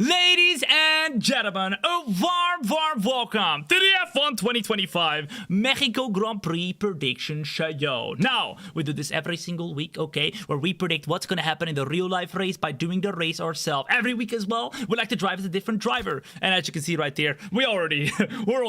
Ladies and gentlemen, a warm welcome to the F1 2025 Mexico Grand Prix prediction show. Now, we do this every single week, okay, where we predict what's going to happen in the real-life race by doing the race ourselves. Every week as well, we like to drive as a different driver. And as you can see right here, we're on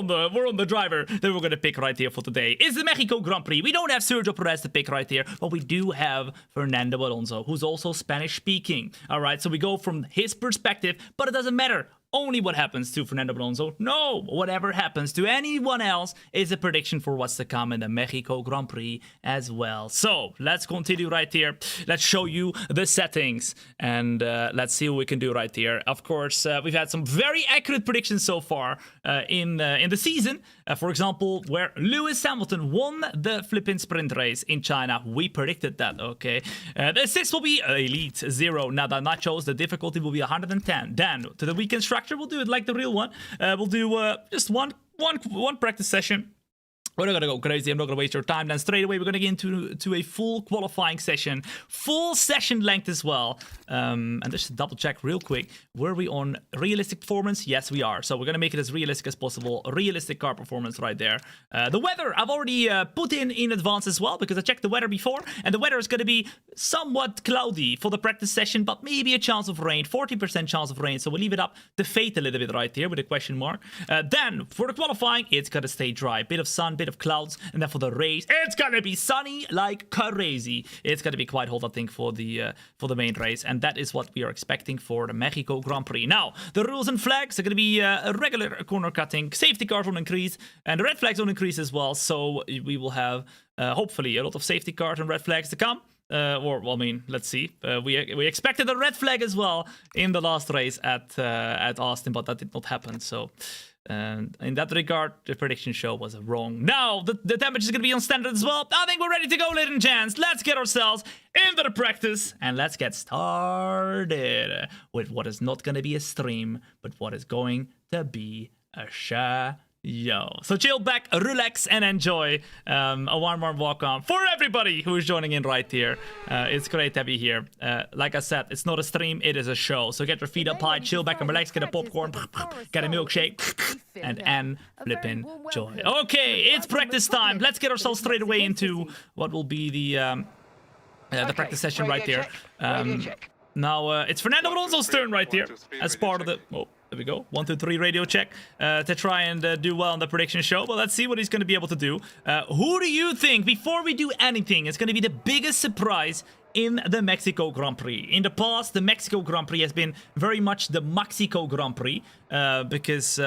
the driver that we're going to pick right here for today. It's the Mexico Grand Prix. We don't have Sergio Perez to pick right here, but we do have Fernando Alonso, who's also Spanish-speaking. All right, so we go from his perspective, but it doesn't matter only what happens to Fernando Alonso. No, whatever happens to anyone else is a prediction for what's to come in the Mexico Grand Prix as well. So let's continue right here. Let's show you the settings and let's see what we can do right here. Of course, we've had some very accurate predictions so far in the season. For example, where Lewis Hamilton won the flipping sprint race in China. We predicted that, okay? The assist will be Elite 0. Now the nachos, the difficulty will be 110. Then, to the weekend structure, we'll do it like the real one. We'll do just one practice session. We're not going to go crazy. I'm not going to waste your time. Then straight away, we're going to get into a full qualifying session. Full session length as well. And just to double check real quick. Were we on realistic performance? Yes, we are. So we're going to make it as realistic as possible. Realistic car performance right there. The weather, I've already put in advance as well. Because I checked the weather before. And the weather is going to be somewhat cloudy for the practice session. But maybe a chance of rain. 40% chance of rain. So we'll leave it up to fate a little bit right here with a question mark. Then, for the qualifying, it's going to stay dry. Bit of sun, bit of clouds, and then for the race it's gonna be sunny like crazy. It's gonna be quite hot, I think, for the main race, and that is what we are expecting for the Mexico Grand Prix. Now the rules and flags are gonna be a regular corner cutting, safety cars will increase, and the red flags will increase as well. So we will have hopefully a lot of safety cars and red flags to come. Well, I mean, let's see. We expected a red flag as well in the last race at Austin, but that did not happen. So in that regard, the prediction show was wrong. Now, the damage is going to be on standard as well. I think we're ready to go, ladies and gents. Let's get ourselves into the practice and let's get started with what is not going to be a stream, but what is going to be a show. So chill back, relax, and enjoy. A warm welcome for everybody who is joining in right here. It's great to have you here. Like I said, it's not a stream, it is a show. So get your feet up high, chill back and relax, get a popcorn, get a milkshake, and flippin' joy. Okay, it's practice time. Let's get ourselves straight away into what will be the practice session right there. Now, it's Fernando Alonso's turn right here as part of the... Oh, there we go. 1, 2, 3 radio check to try and do well on the prediction show. But let's see what he's going to be able to do. Who do you think, before we do anything, is going to be the biggest surprise in the Mexico Grand Prix? In the past, the Mexico Grand Prix has been very much the Mexico Grand Prix because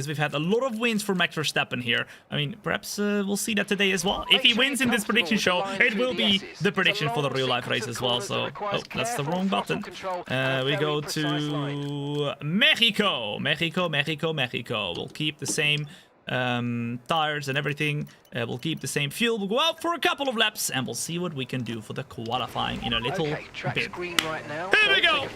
we've had a lot of wins for Max Verstappen here. I mean, perhaps we'll see that today as well. If he wins in this prediction show, it will be the prediction for the real-life race as well. So, oh, that's the wrong button. We go to Mexico. We'll keep the same tires and everything. We'll keep the same fuel. We'll go out for a couple of laps and we'll see what we can do for the qualifying in a little bit. Right now. Here we go.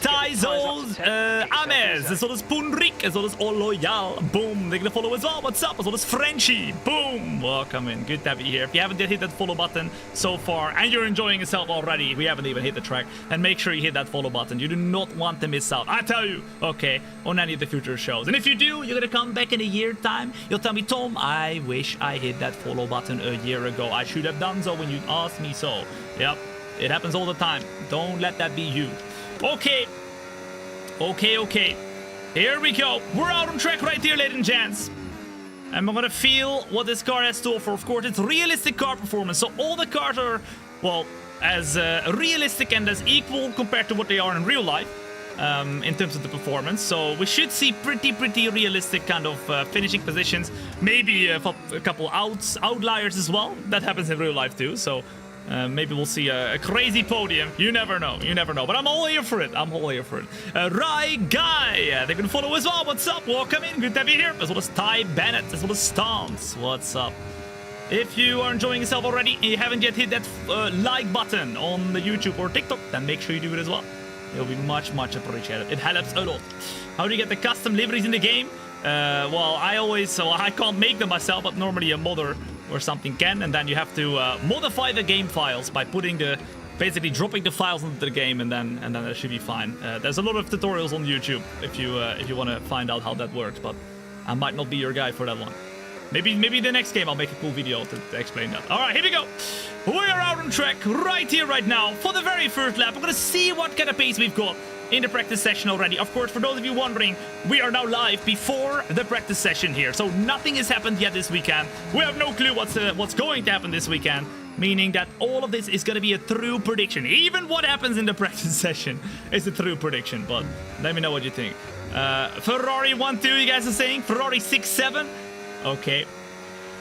Taizos, Ames, as well as Punrik, as well as Oloyal. Boom. They're gonna follow as well. What's up? As well as Frenchie. Boom. Welcome in. Good to have you here. If you haven't yet hit that follow button so far and you're enjoying yourself already, we haven't even hit the track, and make sure you hit that follow button. You do not want to miss out. I tell you, okay, on any of the future shows. And if you do, you're gonna come back in a year time. You'll tell me, Tom, I wish I hit that follow button a year ago. I should have done so when you asked me so. Yep, it happens all the time. Don't let that be you. Okay. Here we go. We're out on track right here, ladies and gents. And we're gonna feel what this car has to offer. Of course, it's realistic car performance. So all the cars are, well, as realistic and as equal compared to what they are in real life. In terms of the performance, so we should see pretty realistic kind of finishing positions, maybe a couple outliers as well. That happens in real life too, so maybe we'll see a crazy podium. You never know, but I'm all here for it. Rai Guy, they're gonna follow as well. What's up? Welcome in, good to have you here, as well as Ty Bennett, as well as Stance. What's up? If you are enjoying yourself already and you haven't yet hit that like button on the YouTube or TikTok, then make sure you do it as well. It'll be much appreciated. It helps a lot. How do you get the custom liveries in the game? Well, I can't make them myself, but normally a modder or something can, and then you have to modify the game files by putting the basically dropping the files into the game, and then it should be fine. There's a lot of tutorials on YouTube if you want to find out how that works, but I might not be your guy for that one. Maybe the next game I'll make a cool video to explain that. All right, here we go. We are out on track right here, right now, for the very first lap. We're gonna see what kind of pace we've got in the practice session already. Of course, for those of you wondering, we are now live before the practice session here, so nothing has happened yet this weekend. We have no clue what's going to happen this weekend, meaning that all of this is going to be a true prediction. Even what happens in the practice session is a true prediction, but let me know what you think. Ferrari 1-2, you guys are saying? Ferrari 6-7? Okay.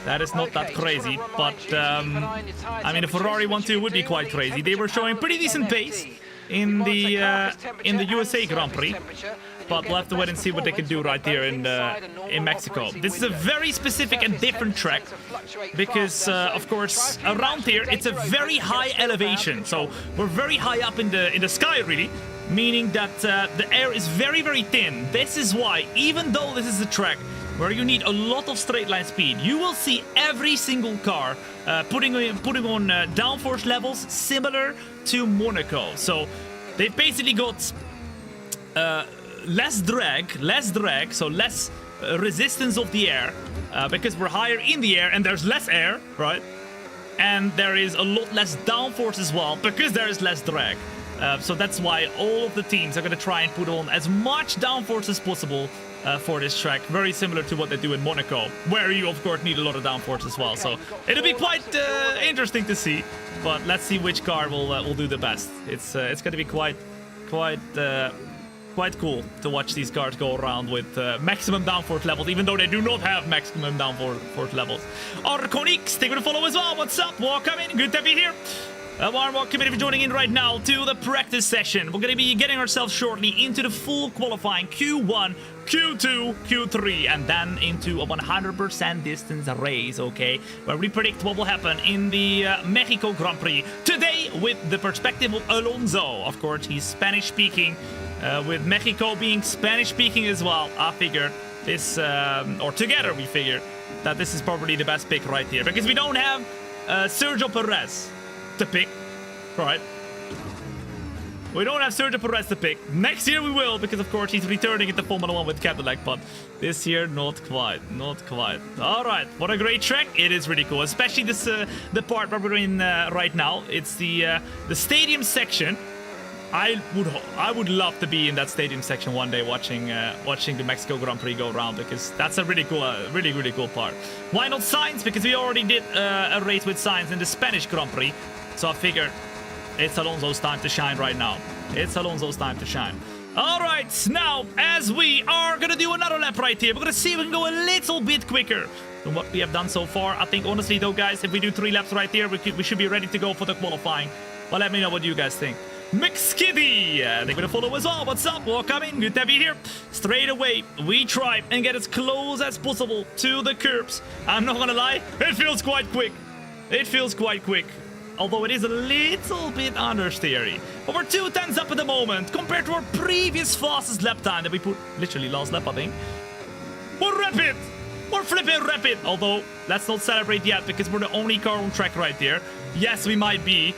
That is not that crazy, but I mean, a Ferrari 1-2 would be quite crazy. They were showing pretty decent pace in the USA Grand Prix, but we'll have to wait and see what they can do right here in Mexico. This is a very specific and different track because, of course, around here it's a very high elevation, so we're very high up in the sky, really, meaning that the air is very, very thin. This is why, even though this is a track where you need a lot of straight line speed, you will see every single car putting on downforce levels similar to Monaco. So they've basically got less drag, so less resistance of the air, because we're higher in the air and there's less air, right? And there is a lot less downforce as well because there is less drag. So that's why all of the teams are going to try and put on as much downforce as possible for this track, very similar to what they do in Monaco, where you of course need a lot of downforce as well. So it'll be quite interesting to see, but let's see which car will do the best. It's going to be quite cool to watch these cars go around with maximum downforce levels, even though they do not have maximum downforce levels. Arconix, thank you for the follow as well. What's up? Welcome in. Good to have you here. A warm welcome if you're joining in right now to the practice session. We're going to be getting ourselves shortly into the full qualifying Q1, Q2, Q3, and then into a 100% distance race, okay? Where we predict what will happen in the Mexico Grand Prix today with the perspective of Alonso. Of course, he's Spanish-speaking, with Mexico being Spanish-speaking as well. I figured this, or together we figured that this is probably the best pick right here, because we don't have Sergio Perez to pick, right? We don't have Sergio Perez to pick. Next year we will, because of course he's returning into Formula 1 with Cadillac, but this year not quite. All right, what a great track. It is really cool, especially this the part where we're in right now. It's the stadium section. I would love to be in that stadium section one day, watching the Mexico Grand Prix go around, because that's a really cool, really cool part. Why not Sainz? Because we already did a race with Sainz in the Spanish Grand Prix, so I figured it's Alonso's time to shine right now. It's Alonso's time to shine. All right, now as we are gonna do another lap right here, we're gonna see if we can go a little bit quicker than what we have done so far. I think honestly though, guys, if we do 3 laps right here, we should be ready to go for the qualifying. Well, let me know what you guys think. McSkiddy, thank you for the follow as well. What's up? Welcome in. Good to have you here. Straight away, we try and get as close as possible to the curbs. I'm not gonna lie, it feels quite quick. It feels quite quick. Although it is a little bit understeery. But we're 2/10 up at the moment compared to our previous fastest lap time that we put literally last lap, I think. We're rapid. We're flipping rapid. Although, let's not celebrate yet because we're the only car on track right there. Yes, we might be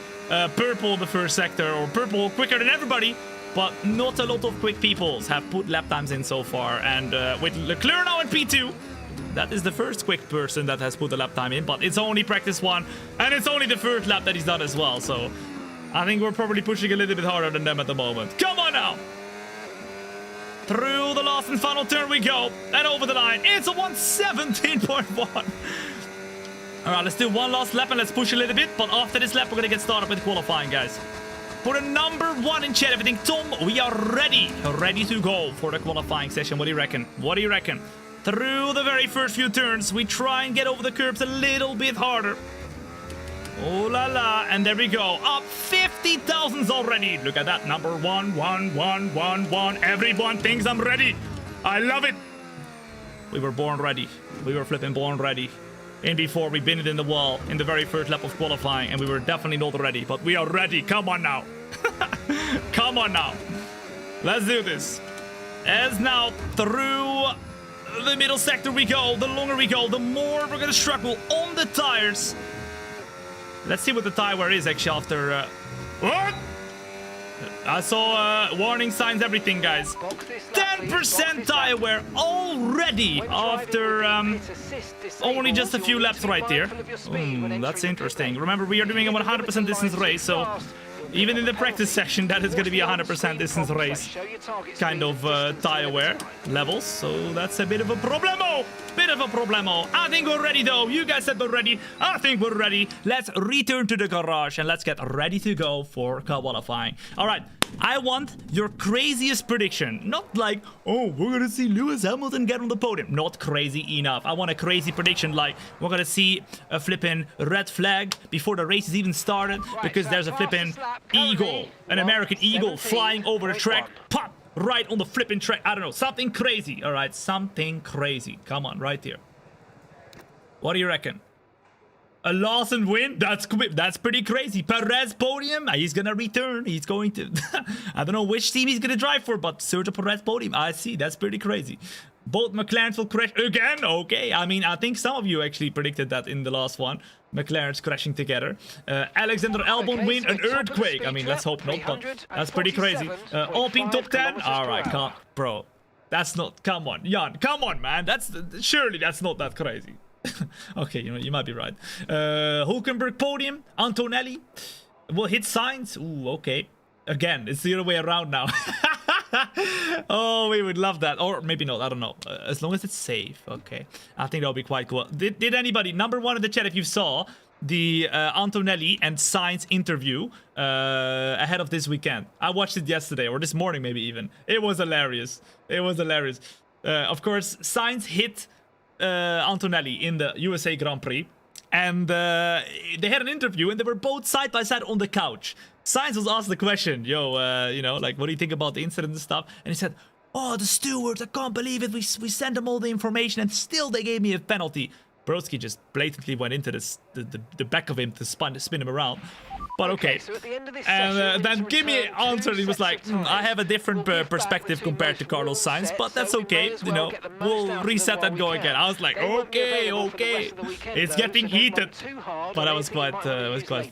purple in the first sector, or purple quicker than everybody, but not a lot of quick people have put lap times in so far. And with Leclerc now in P2, that is the first quick person that has put a lap time in, but it's only practice 1, and it's only the first lap that he's done as well, so I think we're probably pushing a little bit harder than them at the moment. Come on now! Through the last and final turn we go, and over the line. It's a 117.1. Alright, let's do one last lap and let's push a little bit, but after this lap we're gonna get started with qualifying, guys. For the number 1 in chat, everything, Tom, we are ready to go for the qualifying session. What do you reckon? What do you reckon? Through the very first few turns, we try and get over the curbs a little bit harder. Oh la la, and there we go. Up 50,000s already. Look at that, number 1, 1, 1, 1, 1. Everyone thinks I'm ready. I love it. We were born ready. We were flipping born ready. In before we binned it in the wall in the very first lap of qualifying, and we were definitely not ready, but we are ready. Come on now. Come on now. Let's do this. As now through the middle sector we go, the longer we go, the more we're gonna struggle on the tires. Let's see what the tire wear is actually What? I saw warning signs, everything, guys. 10% tire wear already after only just a few laps right here. That's interesting. Remember, we are doing a 100% distance race, so even in the practice session, that is going to be a 100% distance race kind of tire wear levels. So that's a bit of a problemo. I think we're ready, though. You guys said we're ready. I think we're ready. Let's return to the garage and let's get ready to go for qualifying. All right. I want your craziest prediction. Not like, oh, we're going to see Lewis Hamilton get on the podium. Not crazy enough. I want a crazy prediction like we're going to see a flipping red flag before the race is even started because there's a flipping eagle, an American eagle flying over the track. Pop! Right on the flipping track. I don't know. Something crazy. All right. Something crazy. Come on. Right here. What do you reckon? A Lawson win? That's pretty crazy. Perez podium? He's gonna return. He's going to... I don't know which team he's gonna drive for, but Sergio Perez podium. I see. That's pretty crazy. Both McLarens will crash again? Okay. I mean, I think some of you actually predicted that in the last one. McLaren's crashing together. Alexander Albon win an earthquake. I mean, let's hope not, but that's pretty crazy. Alpine top 10? Alright, come... Bro. That's not... Come on. Jan, come on, man. Surely that's not that crazy. Okay, you might be right. Hulkenberg podium. Antonelli will hit Sainz. Ooh, okay. Again, it's the other way around now. Oh, we would love that. Or maybe not. I don't know. As long as it's safe. Okay. I think that'll be quite cool. Did anybody, number one in the chat, if you saw the Antonelli and Sainz interview ahead of this weekend? I watched it yesterday or this morning, maybe even. It was hilarious. Of course, Sainz hit Antonelli in the USA Grand Prix, and they had an interview and they were both side by side on the couch. Sainz was asked the question, yo, like, what do you think about the incident and stuff? And he said, oh, the stewards, I can't believe it, we sent them all the information and still they gave me a penalty. Brodsky just blatantly went into the back of him to spin him around. But okay. And then Kimi answered. He was like, I have a different perspective compared to Carlos Sainz, but that's okay. We'll reset and go again. I was like, okay. It's getting heated. But that was quite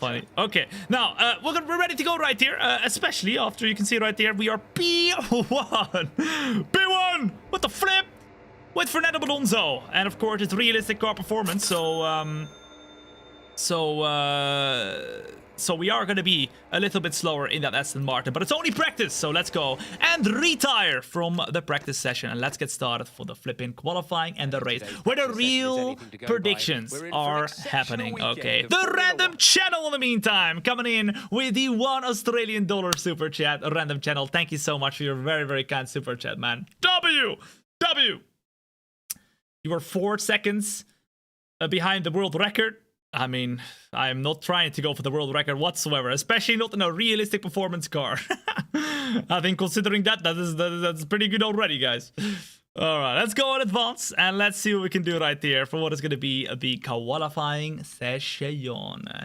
funny. Okay. Now, we're ready to go right here. Especially after you can see right here, we are P1. P1! What the flip? With Fernando Alonso, and of course it's realistic car performance, so we are gonna be a little bit slower in that Aston Martin, but it's only practice, so let's go and retire from the practice session and let's get started for the flipping qualifying and the race, where the real predictions are happening. Okay, the random channel in the meantime coming in with the $1 Australian super chat. A random channel, thank you so much for your very, very kind super chat, man. W. You are 4 seconds behind the world record. I mean, I'm not trying to go for the world record whatsoever, especially not in a realistic performance car. I think considering that's pretty good already, guys. All right, let's go in advance and let's see what we can do right here for what is going to be the qualifying session.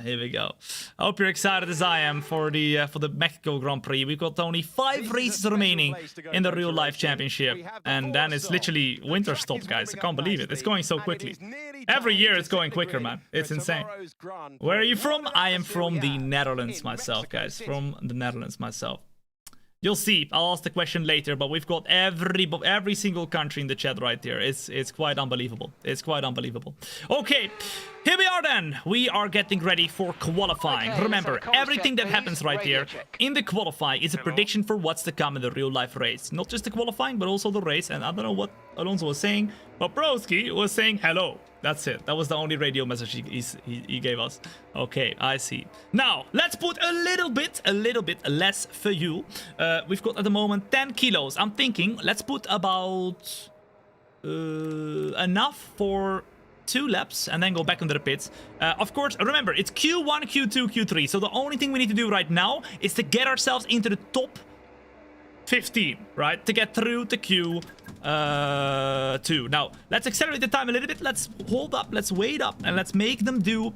Here we go. I hope you're excited as I am for the Mexico Grand Prix. We've got only 5 races remaining in the real life championship, and then it's literally winter stop, guys. I can't believe it. It's going so quickly. Every year it's going quicker, man. It's insane. Where are you from? I am from the Netherlands myself, guys. From the Netherlands myself. You'll see. I'll ask the question later, but we've got every single country in the chat right here. It's quite unbelievable. It's quite unbelievable. Okay, here we are then. We are getting ready for qualifying. Okay, remember, everything that happens right here in the qualifying is a prediction for what's to come in the real life race. Not just the qualifying, but also the race. And I don't know what Alonso was saying, but Broski was saying hello. That's it. That was the only radio message he gave us. Okay, I see. Now, let's put a little bit less for you. We've got at the moment 10 kilos. I'm thinking, let's put about enough for 2 laps and then go back into the pits. Of course, remember, it's Q1, Q2, Q3. So the only thing we need to do right now is to get ourselves into the top 15, right? To get through the Q2. Now, let's accelerate the time a little bit. Let's hold up, let's wait up, and let's make them do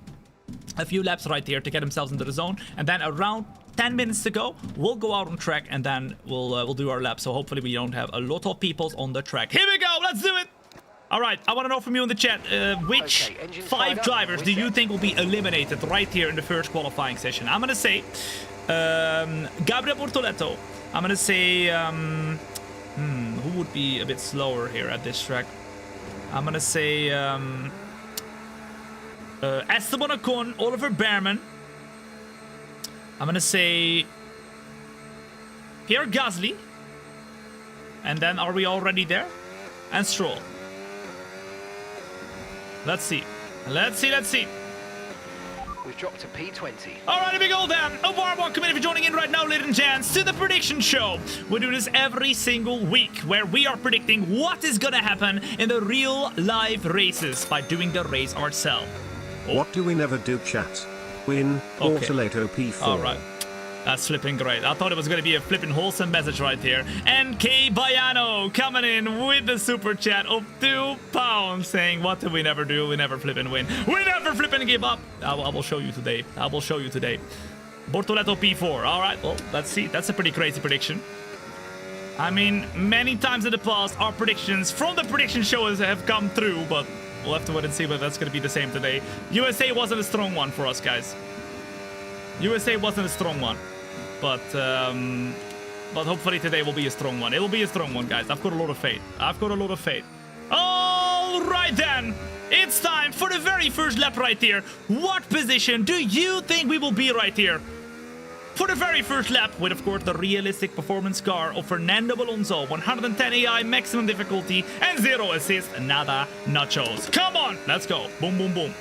a few laps right here to get themselves into the zone. And then around 10 minutes to go, we'll go out on track and then we'll do our lap. So hopefully we don't have a lot of people on the track. Here we go, let's do it! All right, I want to know from you in the chat, which 5 drivers do you think will be eliminated right here in the first qualifying session? I'm going to say Gabriel Bortoletto. I'm gonna say, who would be a bit slower here at this track? I'm gonna say, Esteban Ocon, Oliver Bearman. I'm gonna say Pierre Gasly. And then are we already there? And Stroll. Let's see. Let's see. We've dropped to P20. Alright, here we go then. A warm welcome in if you're joining in right now, ladies and gents, to the prediction show. We do this every single week where we are predicting what is gonna happen in the real live races by doing the race ourselves. What do we never do, chat? Win, Okay. Autoleto P4. Alright. That's flipping great. I thought it was going to be a flipping wholesome message right here. NK Bayano coming in with the super chat of £2 saying, what do we never do? We never flip and win. We never flip and give up. I will show you today. I will show you today. Bortoletto P4. All right. Well, let's see. That's a pretty crazy prediction. I mean, many times in the past, our predictions from the prediction shows have come through, but we'll have to wait and see whether that's going to be the same today. USA wasn't a strong one for us, guys. USA wasn't a strong one, but hopefully today will be a strong one. It will be a strong one, guys. I've got a lot of faith. All right, then. It's time for the very first lap right here. What position do you think we will be right here? For the very first lap, with, of course, the realistic performance car of Fernando Alonso. 110 AI, maximum difficulty, and 0 assist, nada nachos. Come on, let's go. Boom, boom, boom.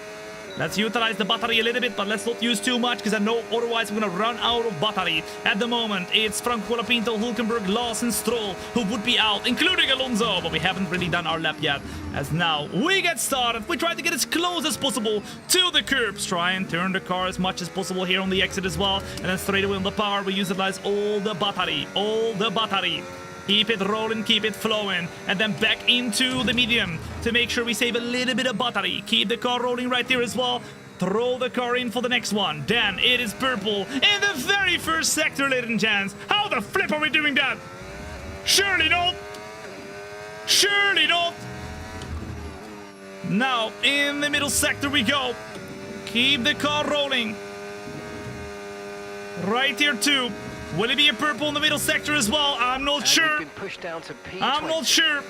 Let's utilize the battery a little bit, but let's not use too much, because I know otherwise we're going to run out of battery. At the moment, it's Franco Colapinto, Hulkenberg, Lawson, Stroll, who would be out, including Alonso, but we haven't really done our lap yet. As now we get started, we try to get as close as possible to the curbs. Try and turn the car as much as possible here on the exit as well. And then straight away on the power, we utilize all the battery. Keep it rolling, keep it flowing, and then back into the medium to make sure we save a little bit of battery. Keep the car rolling right here as well. Throw the car in for the next one. Then it is purple in the very first sector, ladies and gents. How the flip are we doing that? Surely not. Surely not. Now, in the middle sector we go. Keep the car rolling. Right here too. Will it be a purple in the middle sector as well? I'm not sure. Been pushed down to P20. I'm not sure.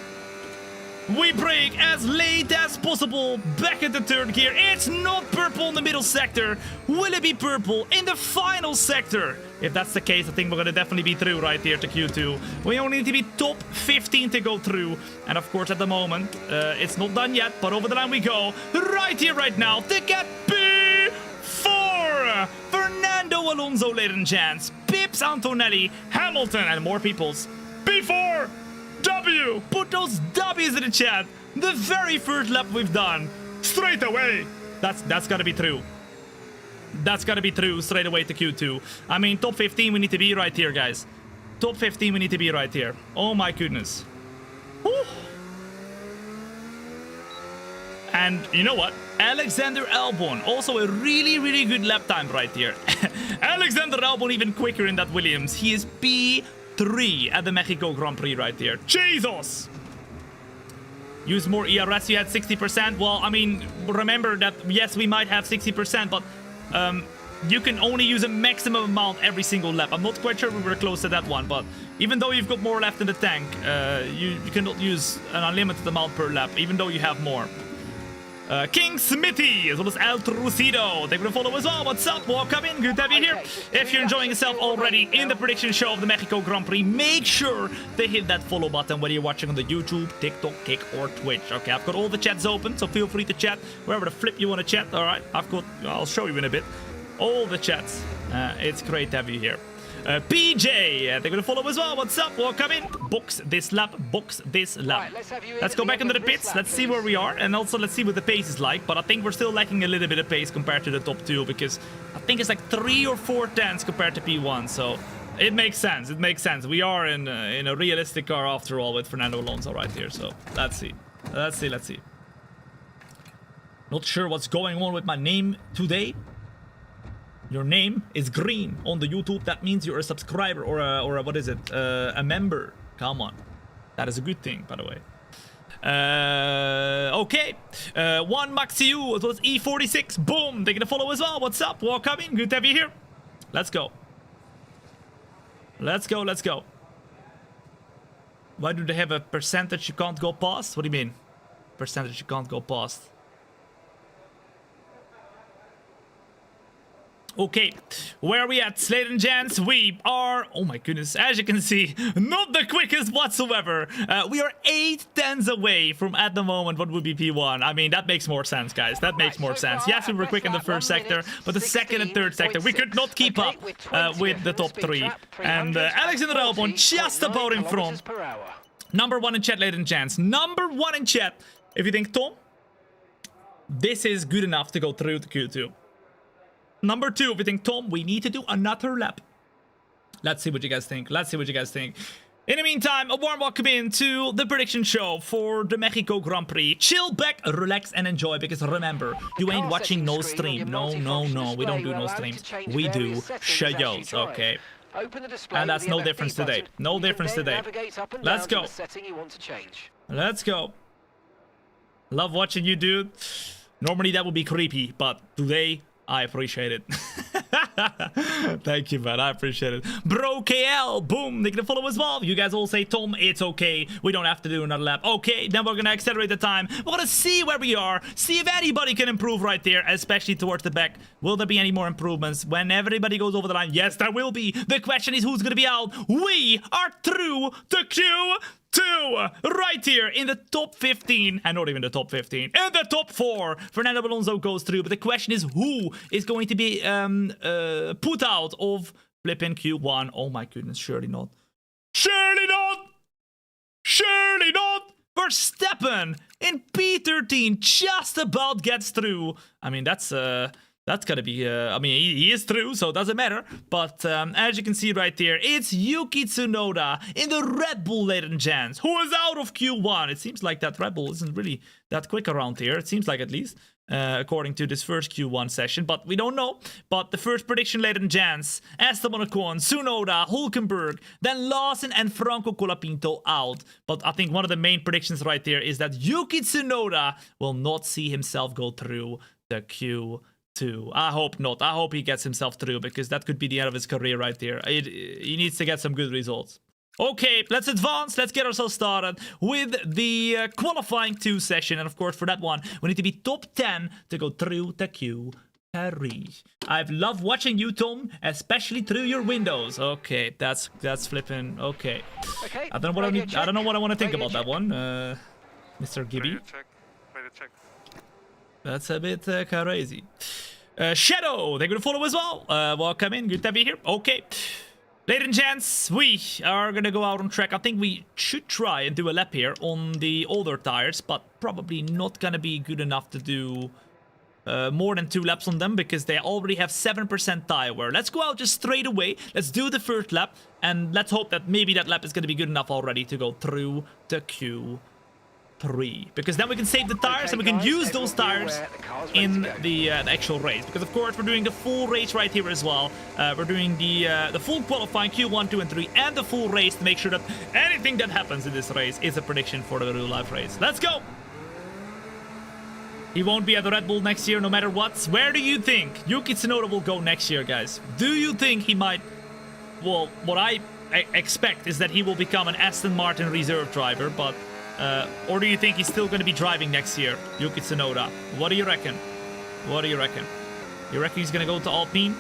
We brake as late as possible. Back at the third gear. It's not purple in the middle sector. Will it be purple in the final sector? If that's the case, I think we're going to definitely be through right here to Q2. We only need to be top 15 to go through. And of course, at the moment, it's not done yet. But over the line we go. Right here, right now, to get P4. Fernando Alonso, ladies and gents. Pips Antonelli, Hamilton, and more peoples. P4. W. Put those W's in the chat. The very first lap we've done. Straight away. That's gotta be true. That's gotta be true straight away to Q2. I mean, top 15 we need to be right here, guys. Top 15 we need to be right here. Oh my goodness. Whew. And you know what? Alexander Albon, also a really, really good lap time right here. Alexander Albon even quicker in that Williams. He is P3 at the Mexico Grand Prix right here. Jesus! Use more ERS, you had 60%. Well, I mean, remember that, yes, we might have 60%, but you can only use a maximum amount every single lap. I'm not quite sure we were close to that one, but even though you've got more left in the tank, you cannot use an unlimited amount per lap, even though you have more. King Smithy, as well as El Trucido. They're going to follow as well. What's up? Welcome in. Good to have you here. If you're enjoying yourself already in the prediction show of the Mexico Grand Prix, make sure to hit that follow button, whether you're watching on the YouTube, TikTok, Kick, or Twitch. Okay, I've got all the chats open, so feel free to chat wherever the flip you want to chat. All right, I'll show you in a bit. All the chats. It's great to have you here. PJ, they're going to follow as well. What's up? Welcome in. Box this lap. Right, let's go back into the pits. Let's see where we are. And also, let's see what the pace is like. But I think we're still lacking a little bit of pace compared to the top two. Because I think it's like 3 or 4 tenths compared to P1. So it makes sense. It makes sense. We are in a realistic car after all with Fernando Alonso right here. So let's see. Let's see. Not sure what's going on with my name today. Your name is green on the YouTube. That means you're a subscriber or a what is it? A member. Come on. That is a good thing, by the way. Okay. One Maxiu as well as E46. Boom. They're going to follow as well. What's up? Welcome in. Good to have you here. Let's go. Let's go, let's go. Why do they have a percentage you can't go past? What do you mean? Percentage you can't go past. Okay, where are we at, ladies and gents? We are, oh my goodness, as you can see, not the quickest whatsoever. We are 8/10 away from, at the moment, what would be P1. I mean, that makes more sense, guys. That makes more sense. Yes, we were quick in the first sector, but the second and third sector, we could not keep up with the top 3. And Alexander Albon just about in front. Number 1 in chat, ladies and gents. Number 1 in chat. If you think, Tom, this is good enough to go through to Q2. Number 2, if you think, Tom, we need to do another lap. Let's see what you guys think. Let's see what you guys think. In the meantime, a warm welcome into the prediction show for the Mexico Grand Prix. Chill back, relax, and enjoy, because remember, you ain't watching no stream. No, no, no, we don't do no streams. We do shows, okay? And that's no difference today. No difference today. Let's go. Let's go. Love watching you, dude. Normally that would be creepy, but today I appreciate it. Thank you, man. I appreciate it. Bro KL, boom. They can follow as well. You guys all say, Tom, it's okay. We don't have to do another lap. Okay, then we're gonna accelerate the time. We're gonna see where we are. See if anybody can improve right there, especially towards the back. Will there be any more improvements when everybody goes over the line? Yes, there will be. The question is, who's gonna be out? We are through the Q2 right here in the top 15, and not even the top 15, in the top 4. Fernando Alonso goes through, but the question is, who is going to be put out of flipping Q1? Oh my goodness, surely not. Surely not! Surely not! Verstappen in P13 just about gets through. I mean, that's gotta be, I mean, he is through, so it doesn't matter. But as you can see right there, it's Yuki Tsunoda in the Red Bull, ladies and gents, who is out of Q1. It seems like that Red Bull isn't really that quick around here. It seems like, at least, according to this first Q1 session. But we don't know. But the first prediction, ladies and gents, Esteban Ocon, Tsunoda, Hulkenberg, then Lawson and Franco Colapinto out. But I think one of the main predictions right there is that Yuki Tsunoda will not see himself go through the Q2. I hope not. I hope he gets himself through, because that could be the end of his career right there. He needs to get some good results. Okay, let's advance. Let's get ourselves started with the qualifying 2 session. And of course, for that one, we need to be top 10 to go through the Q3. I've loved watching you, Tom, especially through your windows. Okay, that's flipping. Okay. I don't know what I want to think about that one, Mr. Gibby. That's a bit crazy. Shadow, they're gonna follow as well. Welcome in, good to be here. Okay. Ladies and gents, we are gonna go out on track. I think we should try and do a lap here on the older tires, but probably not gonna be good enough to do more than 2 laps on them, because they already have 7% tire wear. Let's go out just straight away. Let's do the first lap, and let's hope that maybe that lap is gonna be good enough already to go through the Q3, because then we can save the tires and we can use those tires in the actual race. Because of course we're doing the full race right here as well. We're doing the full qualifying Q1, 2, and 3, and the full race to make sure that anything that happens in this race is a prediction for the real life race. Let's go! He won't be at the Red Bull next year no matter what. Where do you think Yuki Tsunoda will go next year, guys? Do you think he might... Well, what I expect is that he will become an Aston Martin reserve driver, but... or do you think he's still going to be driving next year, Yuki Tsunoda? What do you reckon? What do you reckon? You reckon he's going to go to Alpine?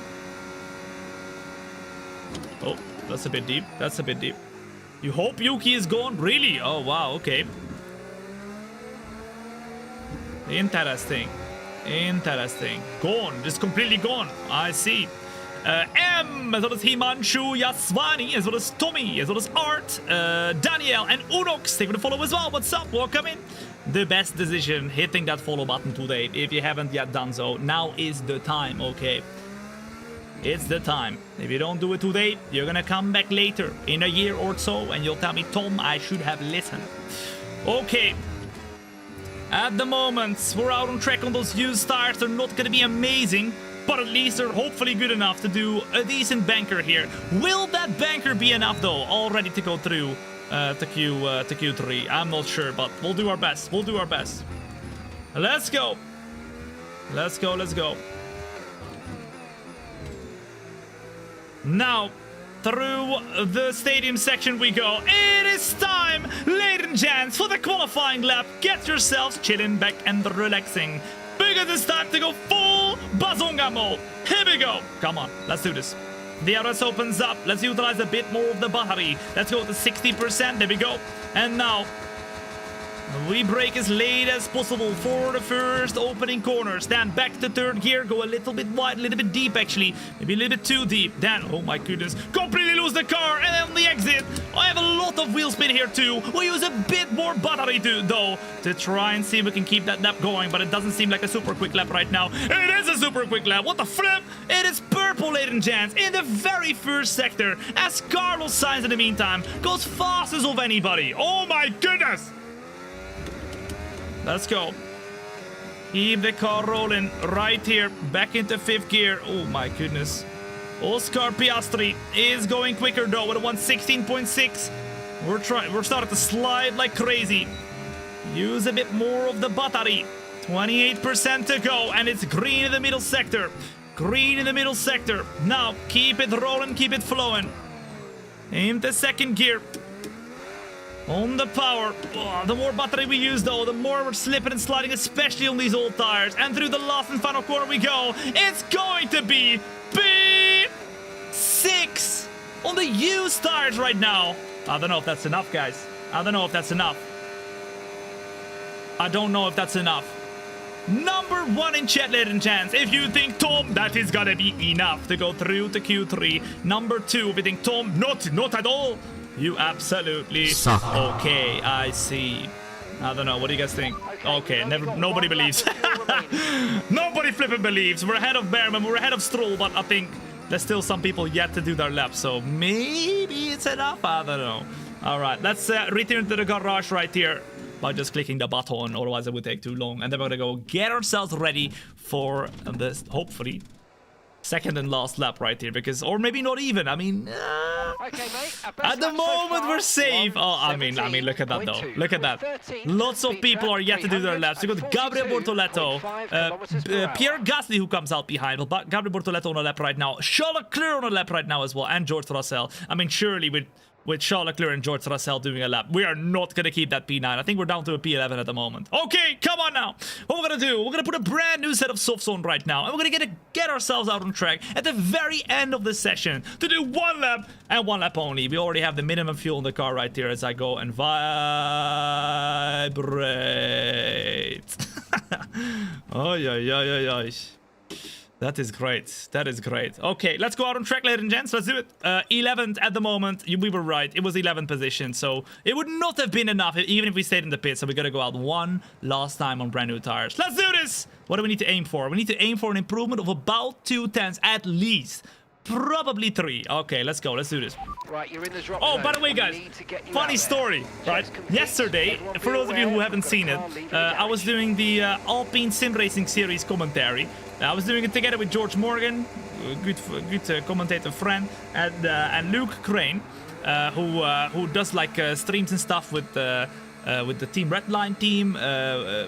Oh, that's a bit deep. That's a bit deep. You hope Yuki is gone? Really? Oh, wow, okay. Interesting. Interesting. Gone. Just completely gone. I see. M, as well as Himanshu Yaswani, as well as Tommy, as well as Art, Daniel, and Unox. They're gonna follow as well. What's up? Welcome in. The best decision, hitting that follow button today. If you haven't yet done so, now is the time, okay? It's the time. If you don't do it today, you're gonna come back later, in a year or so, and you'll tell me, Tom, I should have listened. Okay. At the moment, we're out on track on those used tires. They're not gonna be amazing, but at least they're hopefully good enough to do a decent banker here. Will that banker be enough, though, all ready to go through to Q3? I'm not sure, but we'll do our best. We'll do our best. Let's go. Let's go, let's go. Now, through the stadium section we go. It is time, ladies and gents, for the qualifying lap. Get yourselves chilling back and relaxing, because it's time to go full bazonga mode. Here we go. Come on, let's do this. The DRS opens up. Let's utilize a bit more of the battery. Let's go to 60%. There we go. And now we brake as late as possible for the first opening corner. Stand back to third gear. Go a little bit wide, a little bit deep actually. Maybe a little bit too deep. Then, oh my goodness, completely lose the car. And then on the exit, I have a lot of wheel spin here too. We'll use a bit more battery though to try and see if we can keep that lap going. But it doesn't seem like a super quick lap right now. It is a super quick lap. What the flip? It is purple, ladies and gents, in the very first sector. As Carlos Sainz in the meantime goes fastest of anybody. Oh my goodness. Let's go. Keep the car rolling right here. Back into fifth gear. Oh my goodness. Oscar Piastri is going quicker though with a 116.6. We're starting to slide like crazy. Use a bit more of the battery. 28% to go, and it's green in the middle sector. Green in the middle sector. Now keep it rolling, keep it flowing. Into second gear. On the power. Oh, the more battery we use though, the more we're slipping and sliding, especially on these old tires. And through the last and final corner we go. It's going to be P6 on the used tires right now. I don't know if that's enough, guys. I don't know if that's enough. I don't know if that's enough. Number one in chat, ladies and gents. If you think, Tom, that is gonna be enough to go through to Q3. Number two, if you think, Tom, not at all. You absolutely suck. Okay, I see. I don't know. What do you guys think? Okay, nobody believes. Nobody flipping believes. We're ahead of Behrman. We're ahead of Stroll, but I think there's still some people yet to do their laps. So maybe it's enough. I don't know. All right, let's return to the garage right here by just clicking the button. Otherwise, it would take too long. And then we're gonna go get ourselves ready for this, hopefully, second and last lap right here, because, or maybe not even. I mean, Okay, mate, at the moment we're safe. Oh, I mean, look at that though. Look at that. Lots of people are yet to do their laps. We got Gabriel Bortoletto, Pierre Gasly who comes out behind. Well, Gabriel Bortoletto on a lap right now. Charles Leclerc on a lap right now as well, and George Russell. I mean, surely with Charles Leclerc and George Russell doing a lap, we are not going to keep that P9. I think we're down to a P11 at the moment. Okay, come on now. What we're going to do, we're going to put a brand new set of softs on right now, and we're going to get ourselves out on track at the very end of this session to do one lap and one lap only. We already have the minimum fuel in the car right here as I go and vibrate. Oh, yeah. That is great. That is great. Okay, let's go out on track, ladies and gents. Let's do it. 11th at the moment. We were right. It was 11th position, so it would not have been enough even if we stayed in the pit. So we got to go out one last time on brand new tires. Let's do this. What do we need to aim for? We need to aim for an improvement of about 2/10 at least. Probably 3. Okay, let's go. Let's do this. Right, you're in the drop Oh, zone. by the way, guys, funny story, right? Yesterday, for those of you who haven't seen it, I was doing the Alpine Sim Racing Series commentary. I was doing it together with George Morgan, good commentator friend, and Luke Crane, who does like streams and stuff with the Team Redline team,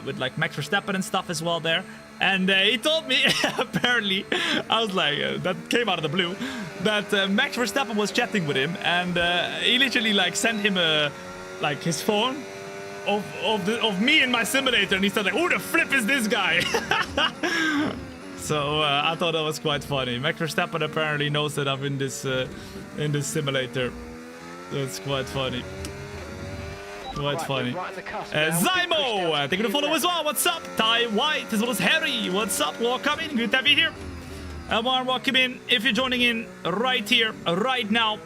with like Max Verstappen and stuff as well there. And he told me, apparently, I was like, that came out of the blue, that Max Verstappen was chatting with him, and he literally like sent him his phone of me in my simulator, and he said like, who the flip is this guy? So I thought that was quite funny. Max Verstappen apparently knows that I'm in this simulator. That's quite funny. Quite funny. Zymo, thank you for the follow as well. What's up? Ty White as well as Harry. What's up? Welcome in. Good to have you here. Welcome in. If you're joining in right here, right now,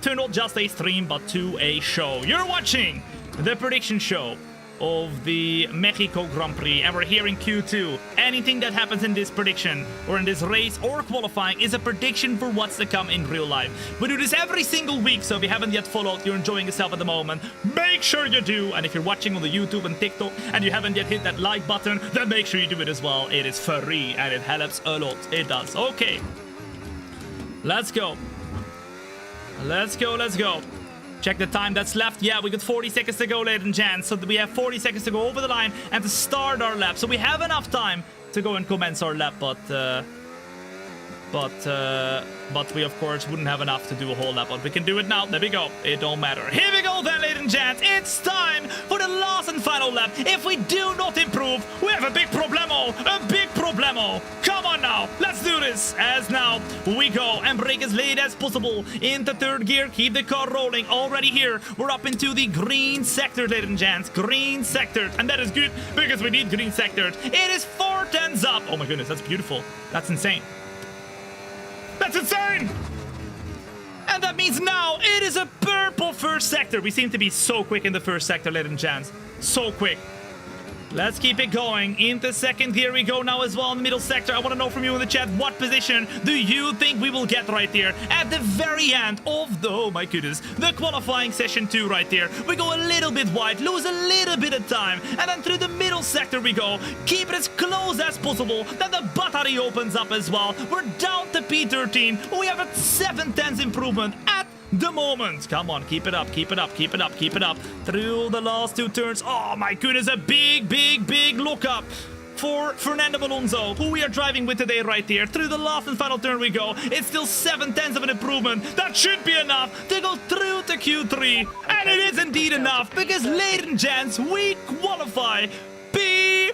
to not just a stream, but to a show. You're watching the prediction show of the Mexico Grand Prix, and we're here in Q2. Anything that happens in this prediction or in this race or qualifying is a prediction for what's to come in real life. We do this every single week, so if you haven't yet followed, you're enjoying yourself at the moment, make sure you do. And if you're watching on the YouTube and TikTok and you haven't yet hit that like button, then make sure you do it as well. It is free and it helps a lot. It does. Okay, let's go. Let's go. Check the time that's left. Yeah, we got 40 seconds to go, ladies and gents. So we have 40 seconds to go over the line and to start our lap. So we have enough time to go and commence our lap, but But we of course wouldn't have enough to do a whole lap, but we can do it now. There we go. It don't matter. Here we go then, ladies and gents. It's time for the last and final lap. If we do not improve, we have a big problemo. A big problemo. Come on now. Let's do this. As now we go and brake as late as possible into third gear. Keep the car rolling. Already here. We're up into the green sector, ladies and gents. Green sector. And that is good because we need green sectors. It is 4 tenths up. Oh my goodness, that's beautiful. That's insane. That's insane! And that means now it is a purple first sector. We seem to be so quick in the first sector, ladies and gents. So quick. Let's keep it going. Into second gear we go now as well in the middle sector. I want to know from you in the chat, what position do you think we will get right there at the very end of the, oh my goodness, the qualifying session 2 right there. We go a little bit wide, lose a little bit of time, and then through the middle sector we go. Keep it as close as possible. Then the battery opens up as well. We're down to P13. We have a 7 tenths improvement at the moment. Come on, keep it up, keep it up, keep it up, keep it up. Through the last 2 turns. Oh my goodness, a big look up for Fernando Alonso, who we are driving with today right here. Through the last and final turn we go. It's still 7 tenths of an improvement. That should be enough to go through to Q3. And it is indeed enough because, ladies and gents, we qualify P5.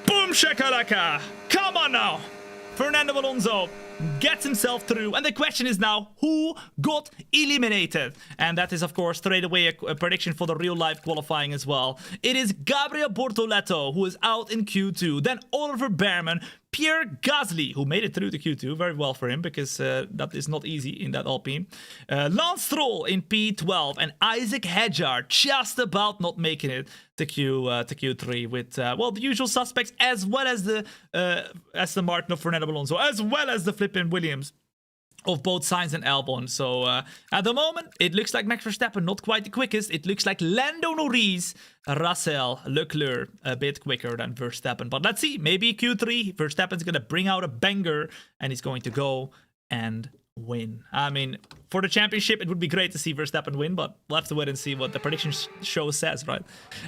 Boom shakalaka. Come on now. Fernando Alonso gets himself through, and the question is now, who got eliminated? And that is of course straight away a prediction for the real life qualifying as well. It is Gabriel Bortoleto who is out in Q2, then Oliver Behrman, Pierre Gasly, who made it through to Q2, very well for him, because that is not easy in that Alpine. Lance Stroll in P12, and Isaac Hedjar just about not making it to Q3 with well, the usual suspects, as well as the Martin of Fernando Alonso, as well as the flippin' Williams of both Sainz and Albon. So at the moment, it looks like Max Verstappen not quite the quickest. It looks like Lando Norris, Russell, Leclerc a bit quicker than Verstappen. But let's see, maybe Q3, Verstappen's going to bring out a banger and he's going to go and win. I mean, for the championship, it would be great to see Verstappen win, but we'll have to wait and see what the prediction show says, right?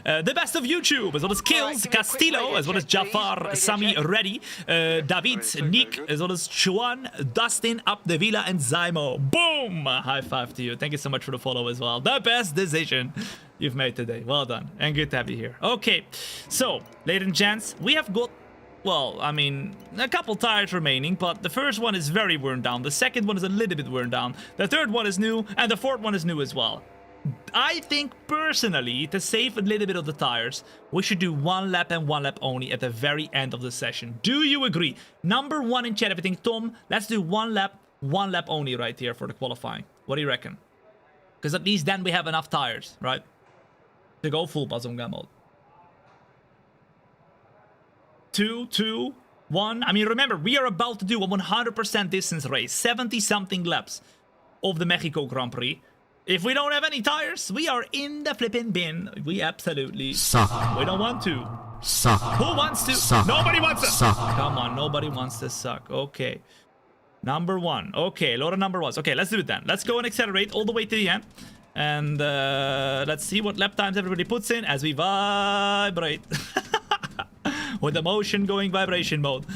The best of YouTube, as well as Kills, Castillo, as well as Jafar, Sami Reddy, David, Nick, as well as Chuan, Dustin, Abdevila, and Zymo. Boom! High five to you. Thank you so much for the follow as well. The best decision you've made today. Well done. And good to have you here. Okay, so, ladies and gents, we have got, well, I mean, a couple tires remaining, but the first one is very worn down. The second one is a little bit worn down. The third one is new, and the fourth one is new as well. I think, personally, to save a little bit of the tires, we should do 1 lap and 1 lap only at the very end of the session. Do you agree? Number 1 in chat, everything. Tom, let's do 1 lap only right here for the qualifying. What do you reckon? Because at least then we have enough tires, right? To go full Bazonga mode. 2, 2, 1. I mean, remember, we are about to do a 100% distance race, 70-something laps of the Mexico Grand Prix. If we don't have any tires, we are in the flipping bin. We absolutely suck. We don't want to. Suck. Who wants to? Suck. Nobody wants to. Suck. Come on, nobody wants to suck. Okay. Number 1. Okay, a lot of number 1s. Okay, let's do it then. Let's go and accelerate all the way to the end. And let's see what lap times everybody puts in as we vibrate. With the motion going vibration mode.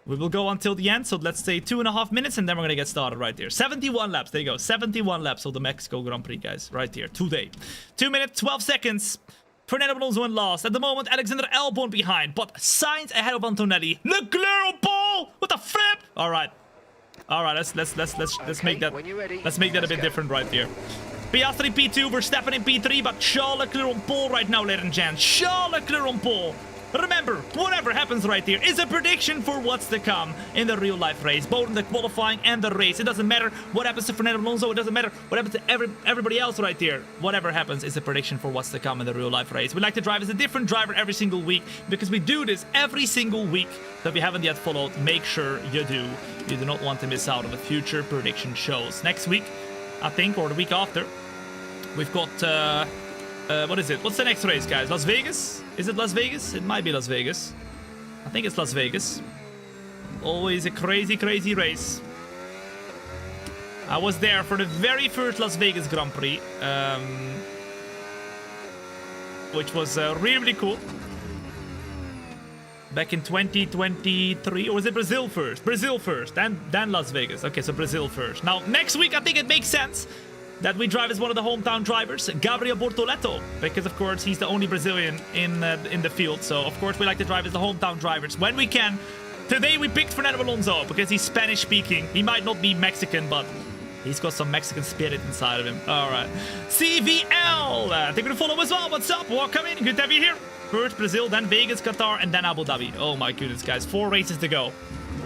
We will go until the end, so let's say 2.5 minutes, and then we're gonna get started right here. 71 laps, there you go. 71 laps of the Mexico Grand Prix, guys, right here, today. 2 minutes, 12 seconds. Fernando Alonso in last. At the moment, Alexander Albon behind, but Sainz ahead of Antonelli. Leclerc on pole with a flip. All right, let's make that. Let's make that a bit different right here. Piastri P2, Verstappen in P3, but Charles Leclerc on pole right now, ladies and gents. Charles Leclerc on pole. Remember, whatever happens right here is a prediction for what's to come in the real-life race, both in the qualifying and the race. It doesn't matter what happens to Fernando Alonso. It doesn't matter what happens to everybody else right here. Whatever happens is a prediction for what's to come in the real-life race. We like to drive as a different driver every single week because we do this every single week. So if you haven't yet followed, make sure you do. You do not want to miss out on the future prediction shows. Next week, I think, or the week after, we've got... what is it? What's the next race, guys? Las Vegas? Is it Las Vegas? It might be Las Vegas. I think it's Las Vegas. Always a crazy, crazy race. I was there for the very first Las Vegas Grand Prix. Which was really, really cool. Back in 2023, or was it Brazil first? Brazil first, then Las Vegas. Okay, so Brazil first. Now, next week, I think it makes sense that we drive as one of the hometown drivers, Gabriel Bortoleto, because of course he's the only Brazilian in the field. So of course we like to drive as the hometown drivers when we can. Today we picked Fernando Alonso because he's Spanish speaking. He might not be Mexican, but he's got some Mexican spirit inside of him. All right, CVL. Thank you for the follow as well. What's up? Welcome in. Good to have you here. First Brazil, then Vegas, Qatar, and then Abu Dhabi. Oh my goodness, guys. 4 races to go.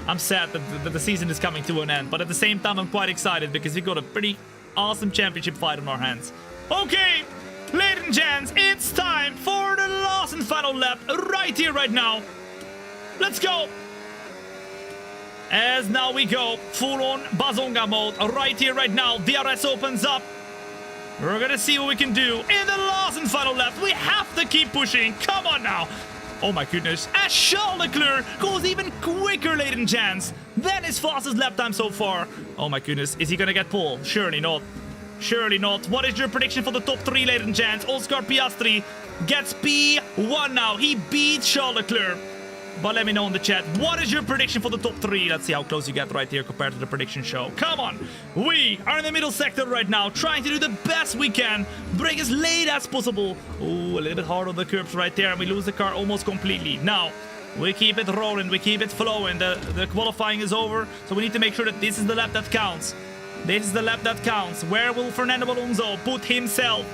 I'm sad that the season is coming to an end, but at the same time, I'm quite excited because we got a pretty awesome championship fight on our hands. Okay, ladies and gents, it's time for the last and final lap right here, right now. Let's go. As now we go full-on Bazonga mode right here, right now. DRS opens up. We're gonna see what we can do in the last and final lap. We have to keep pushing. Come on now. Oh my goodness. As Charles Leclerc goes even quicker, ladies and gents, than his fastest lap time so far. Oh my goodness. Is he gonna get pole? Surely not. Surely not. What is your prediction for the top 3, ladies and gents? Oscar Piastri gets P1 now. He beat Charles Leclerc. But let me know in the chat, what is your prediction for the top 3? Let's see how close you get right here compared to the prediction show. Come on! We are in the middle sector right now, trying to do the best we can. Brake as late as possible. Ooh, a little bit hard on the curbs right there, and we lose the car almost completely. Now, we keep it rolling, we keep it flowing. The qualifying is over, so we need to make sure that this is the lap that counts. This is the lap that counts. Where will Fernando Alonso put himself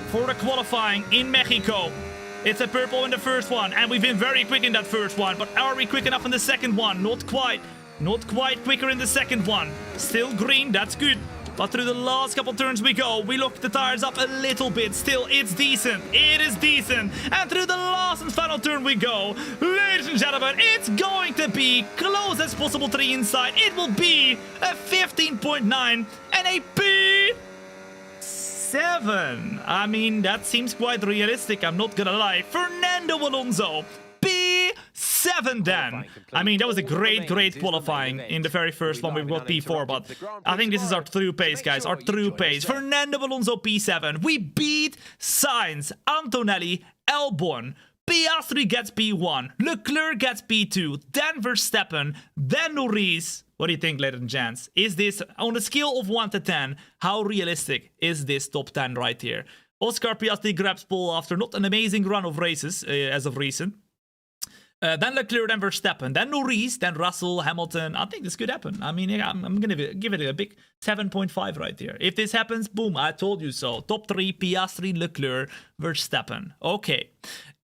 for the qualifying in Mexico? It's a purple in the first one, and we've been very quick in that first one. But are we quick enough in the second one? Not quite. Not quite quicker in the second one. Still green, that's good. But through the last couple turns we go. We lock the tires up a little bit. Still, it's decent. It is decent. And through the last and final turn we go. Ladies and gentlemen, it's going to be close as possible to the inside. It will be a 15.9 and a P7. I mean, that seems quite realistic, I'm not gonna lie. Fernando Alonso, P7 then. I mean, that was a great qualifying in the very first one. We've got P4, but I think this is our true pace, guys. Our true pace. Fernando Alonso, P7. We beat Sainz, Antonelli, Albon. Piastri gets P1. Leclerc gets P2. Then Verstappen. Then Norris. What do you think, ladies and gents? Is this, on a scale of 1 to 10, how realistic is this top 10 right here? Oscar Piastri grabs pole after not an amazing run of races as of recent. Then Leclerc, then Verstappen, then Norris, then Russell, Hamilton. I think this could happen. I mean, I'm going to give it a big 7.5 right here. If this happens, boom, I told you so. Top 3, Piastri, Leclerc, Verstappen. Okay.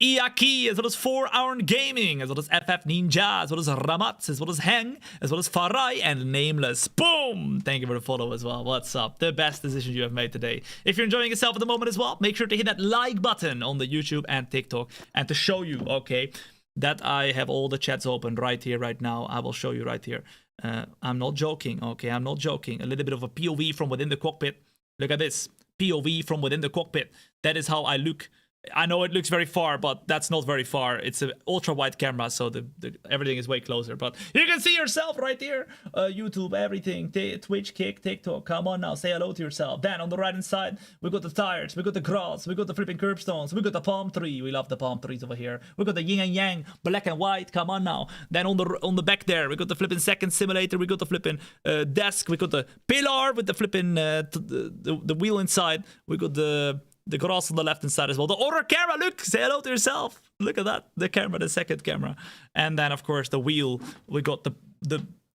Iaki, as well as 4 Hour Gaming, as well as FF Ninja, as well as Ramat, as well as Heng, as well as Farai, and Nameless. Boom! Thank you for the follow as well. What's up? The best decision you have made today. If you're enjoying yourself at the moment as well, make sure to hit that like button on the YouTube and TikTok. And to show you, okay, that I have all the chats open right here, right now. I will show you right here. I'm not joking, okay? I'm not joking. A little bit of a POV from within the cockpit. Look at this. POV from within the cockpit. That is how I look. I know it looks very far, but that's not very far. It's an ultra-wide camera, so everything is way closer. But you can see yourself right here. YouTube, everything. Twitch, Kick, TikTok. Come on now, say hello to yourself. Then on the right-hand side, we got the tires, we got the grass, we got the flipping curbstones, we got the palm tree. We love the palm trees over here. We got the yin and yang, black and white. Come on now. Then on the back there, we got the flipping second simulator. We got the flipping desk. We got the pillar with the flipping the wheel inside. We got the grass on the left hand side as well. The other camera, look, say hello to yourself. Look at that, the camera, the second camera. And then, of course, the wheel. We got the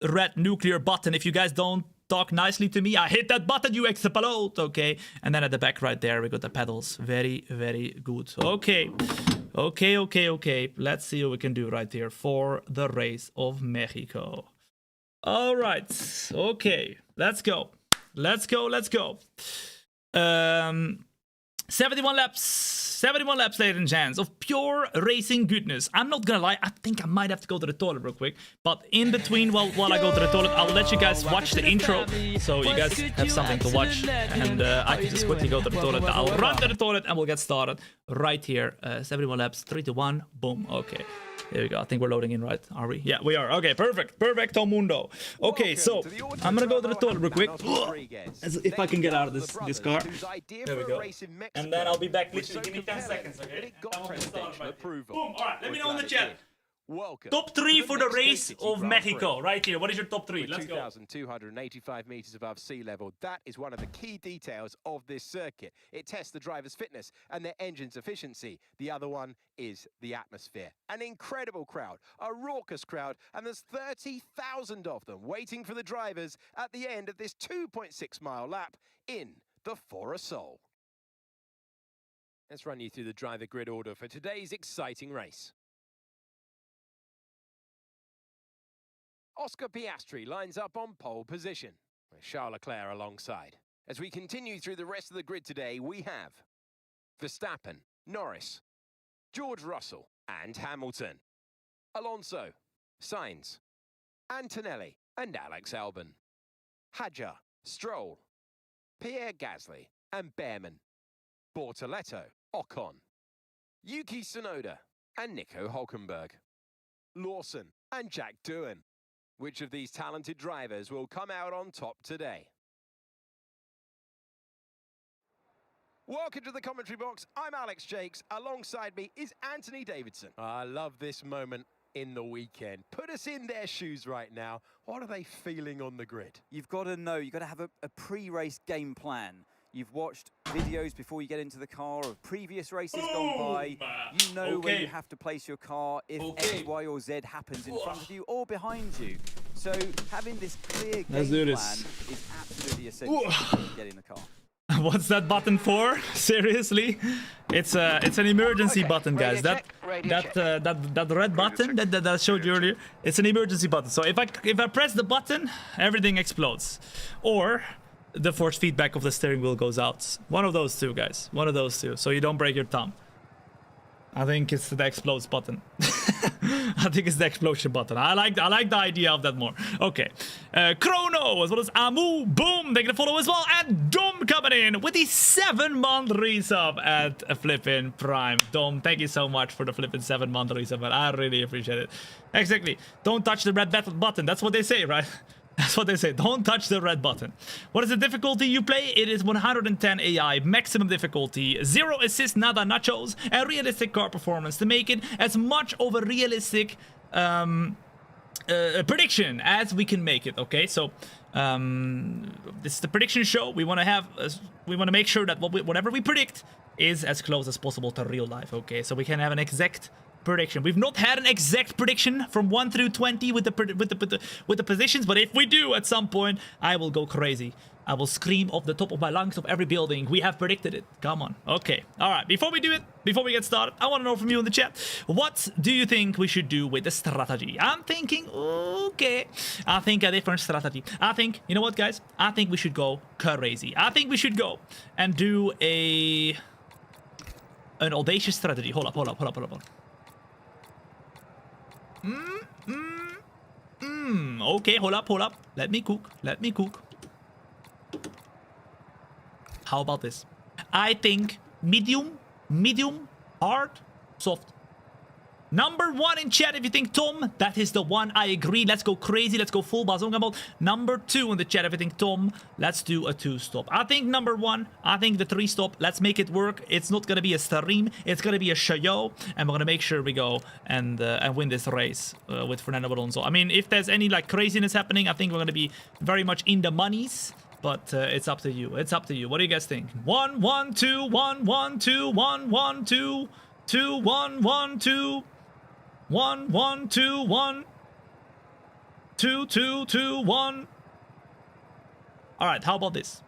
red nuclear button. If you guys don't talk nicely to me, I hit that button, you explode, okay? And then at the back right there, we got the pedals. Very, very good. Okay. Let's see what we can do right here for the race of Mexico. All right. Okay. Let's go. 71 laps, ladies and gents, of pure racing goodness. I'm not gonna lie, I think I might have to go to the toilet real quick. But in between, while I go to the toilet, I'll let you guys watch the intro, so you guys have something to watch. And I can just quickly go to the toilet. I'll run to the toilet and we'll get started right here. 71 laps, 3 to 1, boom, okay. There we go. I think we're loading in, right? Are we? Yeah, we are. Okay, perfect. Perfecto mundo. Okay, so I'm gonna go to the toilet real quick. As if I can get out of this car. There we go. And then I'll be back. Literally, give me 10 seconds, okay? And then we'll get started right here. Boom. All right. Let me know in the chat. Welcome. Top 3 to for the Mexico race City of Grand Mexico. Prix. Right here. What is your top 3? With Let's go. 2,285 meters above sea level, that is one of the key details of this circuit. It tests the driver's fitness and their engine's efficiency. The other one is the atmosphere. An incredible crowd, a raucous crowd, and there's 30,000 of them waiting for the drivers at the end of this 2.6-mile lap in the Fora Sol. Let's run you through the driver grid order for today's exciting race. Oscar Piastri lines up on pole position, with Charles Leclerc alongside. As we continue through the rest of the grid today, we have Verstappen, Norris, George Russell and Hamilton, Alonso, Sainz, Antonelli and Alex Albon, Hadjar, Stroll, Pierre Gasly and Behrman, Bortoletto, Ocon, Yuki Tsunoda and Nico Hülkenberg, Lawson and Jack Doohan. Which of these talented drivers will come out on top today? Welcome to the commentary box. I'm Alex Jakes. Alongside me is Anthony Davidson. I love this moment in the weekend. Put us in their shoes right now. What are they feeling on the grid? You've got to know, you've got to have a pre-race game plan. You've watched videos before you get into the car of previous races gone by. You know where you have to place your car if X, Y, or Z happens in front of you or behind you. So having this clear game plan is absolutely essential to get in the car. What's that button for? Seriously? It's an emergency button, guys. That red button that I showed you earlier, it's an emergency button. So if I press the button, everything explodes. Or the force feedback of the steering wheel goes out. One of those two, guys. One of those two. So you don't break your thumb. I think it's the explodes button. I think it's the explosion button. I like the idea of that more. Okay. Chrono, as well as Amu, boom, they can follow as well. And Dom coming in with the 7-month resub at a flippin' Prime. Dom, thank you so much for the flippin' 7-month resub, man. I really appreciate it. Exactly. Don't touch the red button. That's what they say, right? That's what they say. Don't touch the red button. What is the difficulty you play? It is 110 AI, maximum difficulty, 0 assist, nada nachos, and realistic car performance to make it as much of a realistic prediction as we can make it. Okay, so this is the prediction show. We want to make sure that whatever we predict is as close as possible to real life. Okay, so we can have an exact prediction. We've not had an exact prediction from 1 through 20 with the positions, but if we do at some point, I will go crazy. I will scream off the top of my lungs of every building. We have predicted it. Come on. Okay. All right. Before we do it, before we get started, I want to know from you in the chat, what do you think we should do with the strategy? I'm thinking, okay, I think a different strategy. I think, you know what, guys? I think we should go crazy. I think we should go and do an audacious strategy. Hold up. Okay, hold up. Let me cook. How about this? I think medium, hard, soft. Number 1 in chat, if you think Tom, that is the one. I agree. Let's go crazy. Let's go full bazooka mode. Number 2 in the chat, if you think Tom, let's do a 2-stop. I think number 1, I think the 3-stop. Let's make it work. It's not going to be a stream. It's going to be a show. And we're going to make sure we go and win this race with Fernando Alonso. I mean, if there's any like craziness happening, I think we're going to be very much in the monies. But it's up to you. It's up to you. What do you guys think? 1, 1, 2, 1, 1, 2, 1, 1, 2, 2, 1, 1, 2. 1, 1, 2, 1. 2, 2, 2, 1. All right, how about this?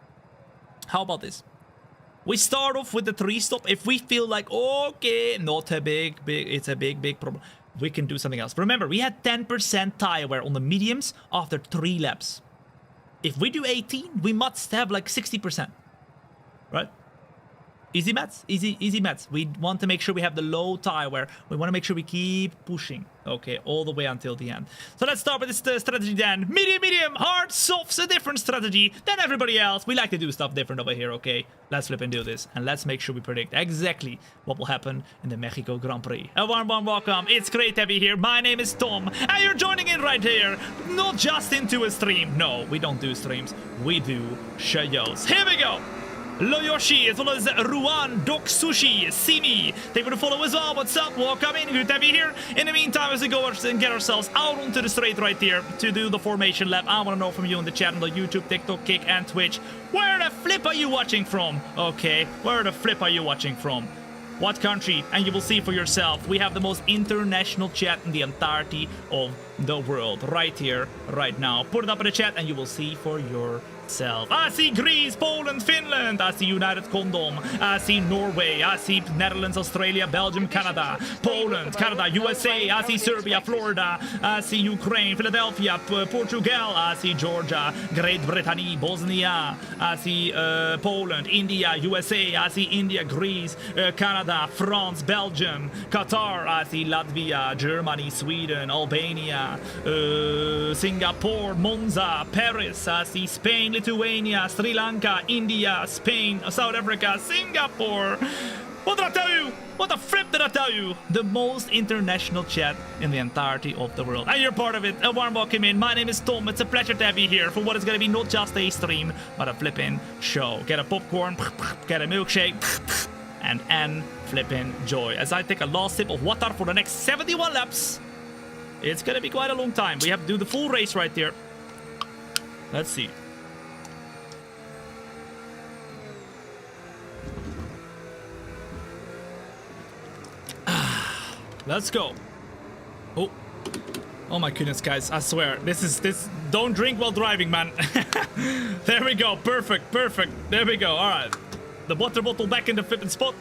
We start off with the 3-stop. If we feel like, okay, not a big, it's a big problem, we can do something else. Remember, we had 10% tire wear on the mediums after 3 laps. If we do 18, we must have like 60%, right? Easy maths, easy maths. We want to make sure we have the low tire wear. We want to make sure we keep pushing, okay, all the way until the end. So let's start with this strategy then. Medium, hard, soft's a different strategy than everybody else. We like to do stuff different over here, okay? Let's flip and do this, and let's make sure we predict exactly what will happen in the Mexico Grand Prix. A warm welcome. It's great to be here. My name is Tom, and you're joining in right here. Not just into a stream. No, we don't do streams. We do shows. Here we go. Loyoshi, as well as Ruan, Dok Sushi, Simi. Thank you for the follow as well. What's up? Welcome in. Good to have you here. In the meantime, as we go and get ourselves out onto the straight right here to do the formation lap, I want to know from you in the chat on the YouTube, TikTok, Kick, and Twitch. Where the flip are you watching from? Okay, where the flip are you watching from? What country? And you will see for yourself. We have the most international chat in the entirety of the world. Right here, right now. Put it up in the chat and you will see for yourself. I see Greece, Poland, Finland. I see United Kingdom. I see Norway. I see Netherlands, Australia, Belgium, Canada, Poland, Canada, USA. I see Serbia, Florida. I see Ukraine, Philadelphia, Portugal. I see Georgia, Great Britain, Bosnia. I see Poland, India, USA. I see India, Greece, Canada, France, Belgium, Qatar. I see Latvia, Germany, Sweden, Albania, Singapore, Monza, Paris. I see Spain, Lithuania, Sri Lanka, India, Spain, South Africa, Singapore. What did I tell you? What the flip did I tell you? The most international chat in the entirety of the world. And you're part of it. A warm welcome in. My name is Tom. It's a pleasure to have you here for what is going to be not just a stream, but a flipping show. Get a popcorn, get a milkshake, and flipping joy. As I take a last sip of water for the next 71 laps. It's going to be quite a long time. We have to do the full race right there. Let's see. Let's go. Oh my goodness, guys. I swear. This. Don't drink while driving, man. There we go. Perfect. There we go. All right. The water bottle back in the flipping spot.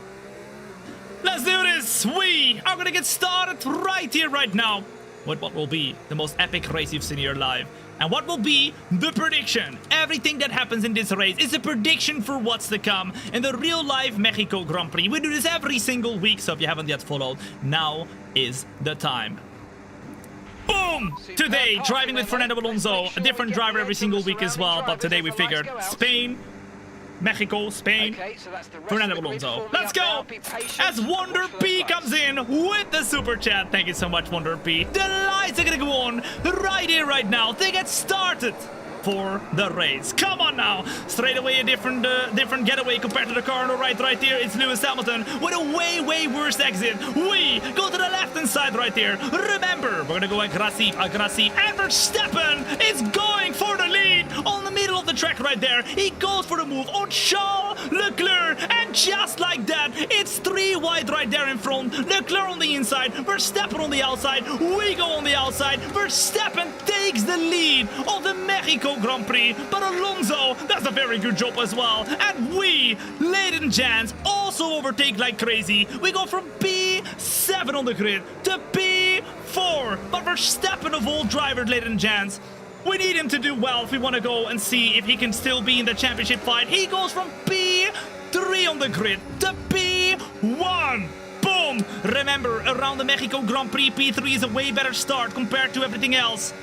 Let's do this. We are going to get started right here, right now. With what will be the most epic race you've seen in your life. And what will be the prediction? Everything that happens in this race is a prediction for what's to come in the real-life Mexico Grand Prix. We do this every single week, so if you haven't yet followed, now is the time. Boom! Today, driving with Fernando Alonso, a different driver every single week as well, but today we figured Spain, Mexico, Spain, Fernando Alonso. Let's go! As Wonder P comes in with the super chat. Thank you so much, Wonder P. The lights are gonna go on right here, right now. They get started for the race. Come on now. Straight away a different getaway compared to the car on the right here. It's Lewis Hamilton with a way worse exit. We go to the left-hand side right here. Remember, we're gonna go aggressive, and Verstappen is going for the lead on the middle of the track right there. He goes for the move on Charles Leclerc, and just like that, it's 3 wide right there in front. Leclerc on the inside, Verstappen on the outside. We go on the outside. Verstappen takes the lead of the Mexico Grand Prix, but Alonso does a very good job as well. And we, ladies and gents, also overtake like crazy. We go from P7 on the grid to P4. But Verstappen of all drivers, ladies and gents, we need him to do well if we want to go and see if he can still be in the championship fight. He goes from P3 on the grid to P1. Boom! Remember, around the Mexico Grand Prix, P3 is a way better start compared to everything else.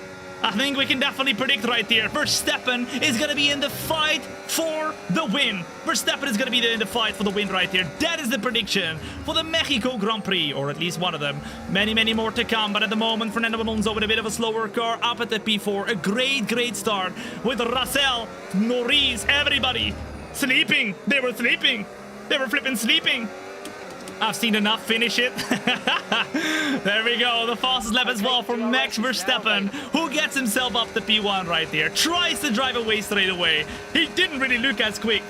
I think we can definitely predict right here. Verstappen is going to be in the fight for the win. Verstappen is going to be in the fight for the win right here. That is the prediction for the Mexico Grand Prix, or at least one of them. Many more to come, but at the moment, Fernando Alonso with a bit of a slower car up at the P4. A great start with Russell, Norris, everybody sleeping. They were sleeping. They were flipping sleeping. I've seen enough. Finish it. There we go. The fastest lap as well for Max Verstappen, who gets himself up to P1 right there. Tries to drive away straight away. He didn't really look as quick.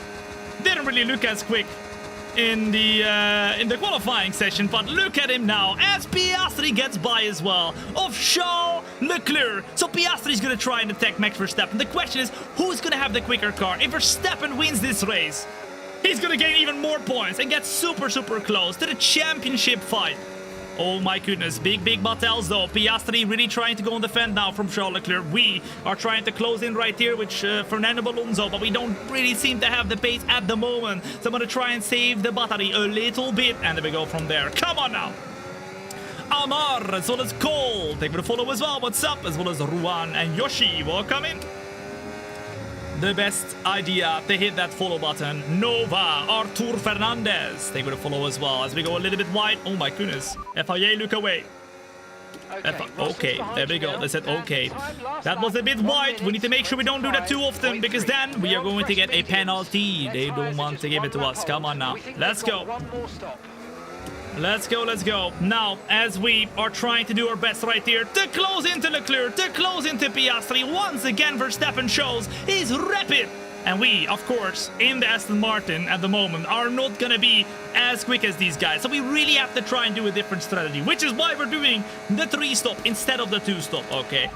In the qualifying session, but look at him now as Piastri gets by as well of Charles Leclerc. So Piastri's gonna try and attack Max Verstappen. The question is, who's gonna have the quicker car? If Verstappen wins this race, he's gonna gain even more points and get super close to the championship fight. Oh my goodness, big battles though. Piastri really trying to go on the fend now from Charles Leclerc. We are trying to close in right here with Fernando Alonso, but we don't really seem to have the pace at the moment. So I'm gonna try and save the battery a little bit, and then we go from there. Come on now. Amar, as well as Cole, thank you for the follow as well. What's up? As well as Ruan and Yoshi, welcome in. The best idea to hit that follow button. Nova, Artur Fernandez. Thank you for the follow as well. As we go a little bit wide. Oh my goodness. FIA, look away. Okay, there we go. They said okay. That was a bit wide. We need to make sure we don't do that too often, because then we are going to get a penalty. They don't want to give it to us. Come on now. Let's go. Let's go, let's go. Now, as we are trying to do our best right here to close into Leclerc, to close into Piastri, once again Verstappen shows he's rapid. And we, of course, in the Aston Martin at the moment, are not gonna be as quick as these guys. So we really have to try and do a different strategy, which is why we're doing the 3-stop instead of the 2-stop, okay?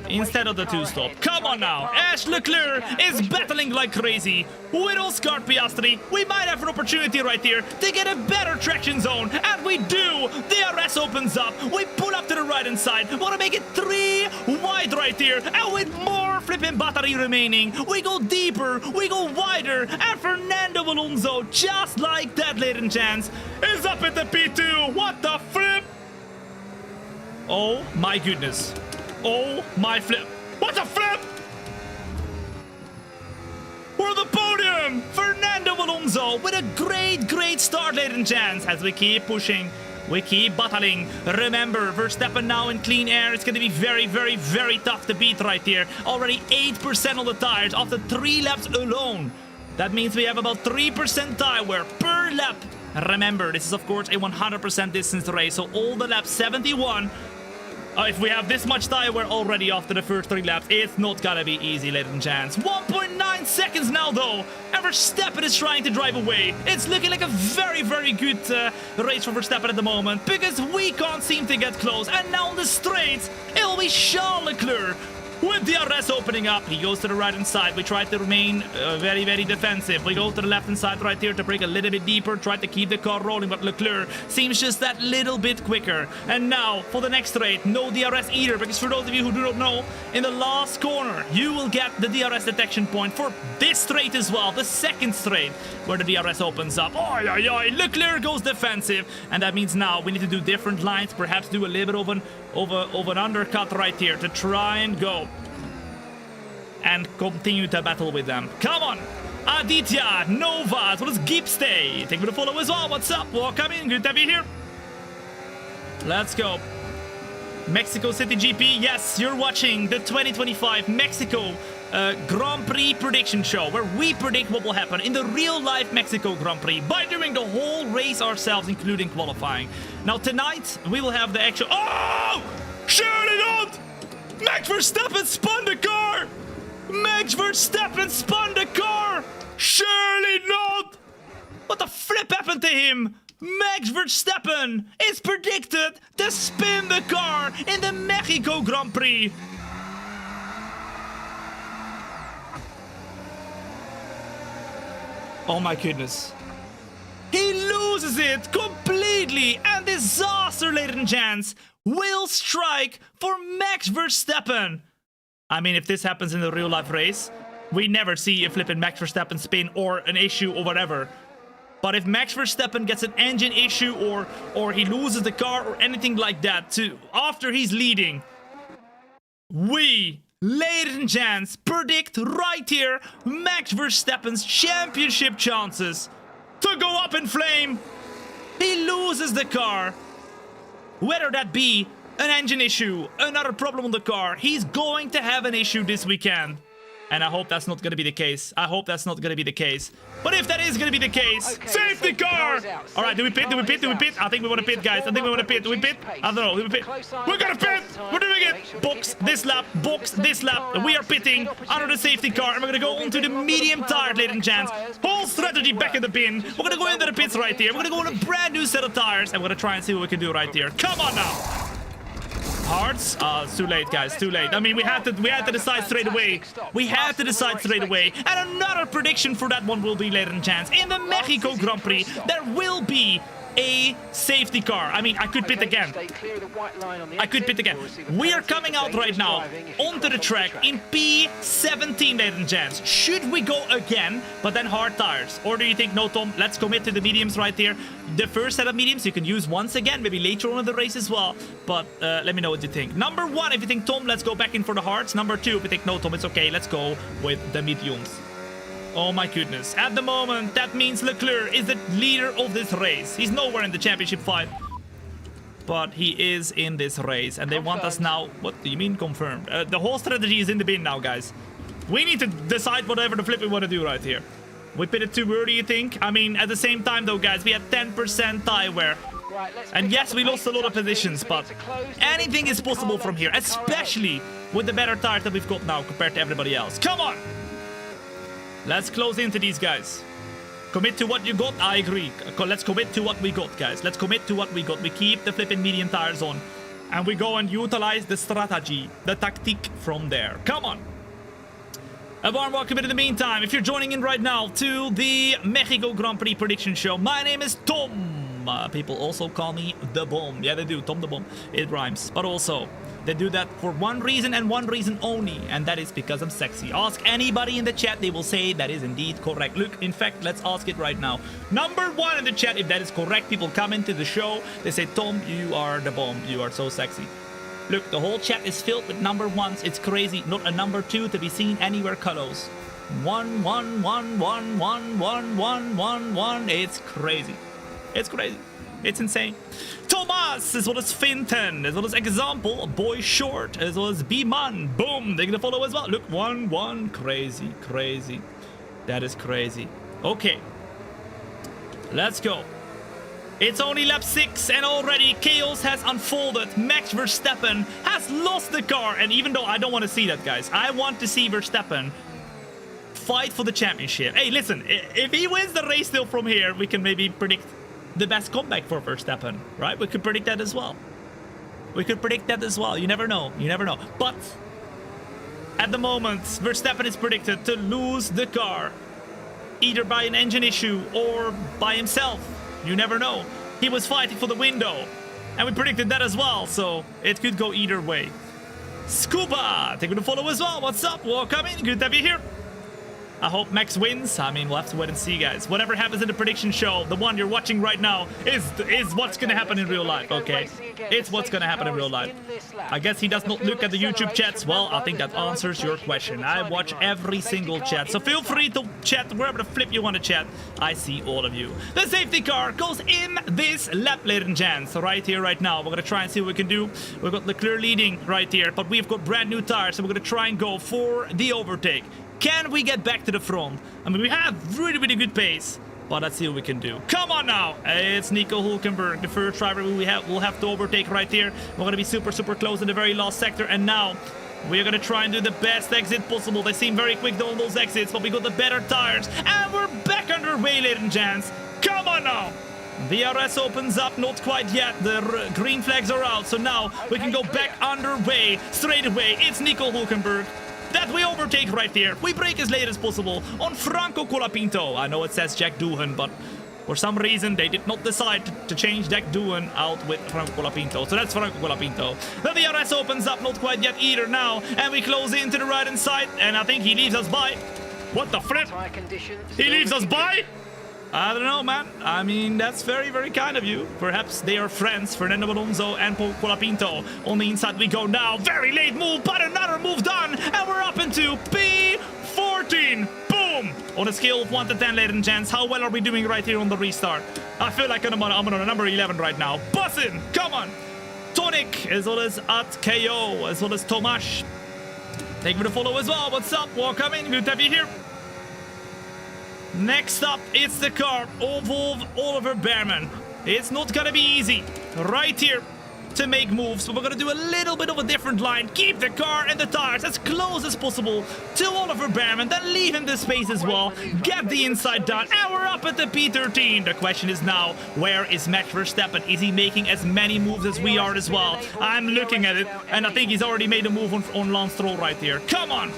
Instead of the 2-stop. Come on now. Ash Leclerc is battling like crazy with Oscar Piastri. We might have an opportunity right here to get a better traction zone. And we do. DRS opens up. We pull up to the right-hand side. Want to make it 3 wide right here. And with more flipping battery remaining, we go deeper. We go wider. And Fernando Alonso, just like that, ladies and gents, is up at the P2. What the flip? Oh my goodness. Oh my flip. What the flip? For the podium, Fernando Alonso with a great start, ladies and gents, as we keep pushing. We keep battling. Remember, Verstappen now in clean air. It's going to be very tough to beat right here. Already 8% on the tires after 3 laps alone. That means we have about 3% tire wear per lap. Remember, this is of course a 100% distance race, so all the laps 71. If we have this much tire wear already after the first 3 laps, it's not gonna be easy, ladies and gents. 1.9 seconds now, though, and Verstappen is trying to drive away. It's looking like a very good race for Verstappen at the moment, because we can't seem to get close. And now on the straights, it'll be Charles Leclerc with DRS opening up. He goes to the right-hand side. We try to remain very defensive. We go to the left-hand side right here to break a little bit deeper, try to keep the car rolling, but Leclerc seems just that little bit quicker. And now, for the next straight, no DRS either, because for those of you who do not know, in the last corner, you will get the DRS detection point for this straight as well, the second straight, where the DRS opens up. Leclerc goes defensive, and that means now we need to do different lines, perhaps do a little bit of an undercut right here to try and go and continue to battle with them. Come on! Aditya, Nova, as well as Gipstay. Take me to follow as well. What's up? Welcome in. Good to have you here. Let's go. Mexico City GP. Yes, you're watching the 2025 Mexico Grand Prix prediction show, where we predict what will happen in the real-life Mexico Grand Prix by doing the whole race ourselves, including qualifying. Now, tonight, we will have the actual... Oh! Surely not! Max Verstappen spun the car! Max Verstappen spun the car! Surely not! What the flip happened to him? Max Verstappen is predicted to spin the car in the Mexico Grand Prix. Oh my goodness. He loses it completely, and disaster, ladies and gents, will strike for Max Verstappen. I mean, if this happens in the real-life race, we never see a flipping Max Verstappen spin or an issue or whatever. But if Max Verstappen gets an engine issue or he loses the car or anything like that after he's leading, we, ladies and gents, predict right here Max Verstappen's championship chances to go up in flame. He loses the car. Whether that be an engine issue, another problem on the car, he's going to have an issue this weekend. And I hope that's not going to be the case. I hope that's not going to be the case. But if that is going to be the case, safety car! Alright, do we pit? Do we pit? Do we pit? I think we want to pit, guys. I think we want to pit. Do we pit? I don't know. Do we pit? We're going to pit! We're doing it! Box this lap. Box this lap. We are pitting under the safety car. And we're going to go onto the medium tire, ladies and gents. Whole strategy back in the bin. We're going to go into the pits right here. We're going to go on a brand new set of tires. And we're going to try and see what we can do right here. Come on now! Hearts? It's too late, guys. Too late. I mean, we had to decide straight away. We had to decide straight away. And another prediction for that one will be, ladies and gents, in the Mexico Grand Prix, there will be a safety car. I mean, I could pit again. I could pit again. We are coming out right now onto the track in P17, ladies and gents. Should we go again, but then hard tires? Or do you think, no, Tom, let's commit to the mediums right here. The first set of mediums you can use once again, maybe later on in the race as well. But let me know what you think. Number 1, if you think, Tom, let's go back in for the hards. Number 2, if you think, no, Tom, it's okay, let's go with the mediums. Oh my goodness. At the moment, that means Leclerc is the leader of this race. He's nowhere in the championship fight. but he is in this race, and they want us now. What do you mean confirmed? The whole strategy is in the bin now, guys. We need to decide whatever the flip we want to do right here. We pitted too early, you think? I mean, at the same time though, guys, we had 10% tire wear. And yes, we lost a lot of positions, but anything is possible from here, especially with the better tires that we've got now compared to everybody else. Come on! Let's close into these guys. Commit to what you got, I agree. Let's commit to what we got, guys. Let's commit to what we got. We keep the flipping medium tires on, and we go and utilize the strategy, the tactique from there. Come on! A warm welcome in the meantime, if you're joining in right now to the Mexico Grand Prix prediction show. My name is Tom. People also call me The Bomb. Yeah, they do. Tom the Bomb. It rhymes. But also, they do that for one reason and one reason only, and that is because I'm sexy. Ask anybody in the chat, they will say that is indeed correct. Look, in fact, let's ask it right now. Number one in the chat, if that is correct, people come into the show, they say, Tom, you are the bomb. You are so sexy. Look, the whole chat is filled with number ones. It's crazy. Not a number two to be seen anywhere close. 1, 1, 1, 1, 1, 1, 1, 1, 1. It's crazy. It's crazy. It's insane. Thomas, as well as Finton, as well as Example, Boy Short, as well as B-Man. Boom, they're gonna follow as well. Look, 1, 1. Crazy, crazy. That is crazy. Okay. Let's go. It's only lap 6 and already chaos has unfolded. Max Verstappen has lost the car. And even though I don't want to see that, guys, I want to see Verstappen fight for the championship. Hey, listen, if he wins the race still from here, we can maybe predict the best comeback for Verstappen, right? We could predict that as well. We could predict that as well. You never know. You never know. But at the moment, Verstappen is predicted to lose the car, either by an engine issue or by himself. You never know. He was fighting for the window, and we predicted that as well, so it could go either way. Scuba, thank you to follow as well. What's up? Welcome in. Good to have you here. I hope Max wins. I mean, we'll have to wait and see, guys. Whatever happens in the prediction show, the one you're watching right now, is what's going to happen in real life, okay? It's what's going to happen in real life. I guess he does not look at the YouTube chats. Well, I think that answers your question. I watch every single chat, so feel free to chat wherever the flip you want to chat. I see all of you. The safety car goes in this lap, ladies and gents, right here, right now. We're going to try and see what we can do. We've got Leclerc leading right here, but we've got brand new tires, so we're going to try and go for the overtake. Can we get back to the front? I mean, we have really, really good pace, but let's see what we can do. Come on now. It's Nico Hulkenberg, the first driver we'll have to overtake right here. We're going to be super, super close in the very last sector, and now we're going to try and do the best exit possible. They seem very quick on those exits, but we got the better tires, and we're back underway, ladies and gents. Come on now. VRS opens up, not quite yet. The green flags are out, so now we can go back underway straight away. It's Nico Hulkenberg that we overtake right here. We brake as late as possible on Franco Colapinto. I know it says Jack Doohan, but for some reason they did not decide to change Jack Doohan out with Franco Colapinto. So that's Franco Colapinto. The DRS opens up, not quite yet either now, and we close into the right-hand side, and I think he leaves us by. What the flip? He leaves us by? I don't know, man. I mean, that's very, very kind of you. Perhaps they are friends, Fernando Alonso and Paul Colapinto. On the inside we go now. Very late move, but another move done. And we're up into P14. Boom! On a scale of 1 to 10, ladies and gents, how well are we doing right here on the restart? I feel like I'm on a number 11 right now. Bussin'! Come on! Tonic, as well as at KO, as well as Tomasz. Thank you for the follow as well. What's up? Welcome in. Good to have you here. Next up, it's the car of Oliver Bearman. It's not gonna be easy right here to make moves, but we're gonna do a little bit of a different line. Keep the car and the tires as close as possible to Oliver Bearman, then leave him the space as well. Get the inside done, and we're up at the P13. The question is now, where is Max Verstappen? Is he making as many moves as we are as well? I'm looking at it, and I think he's already made a move on Lance Stroll right here. Come on!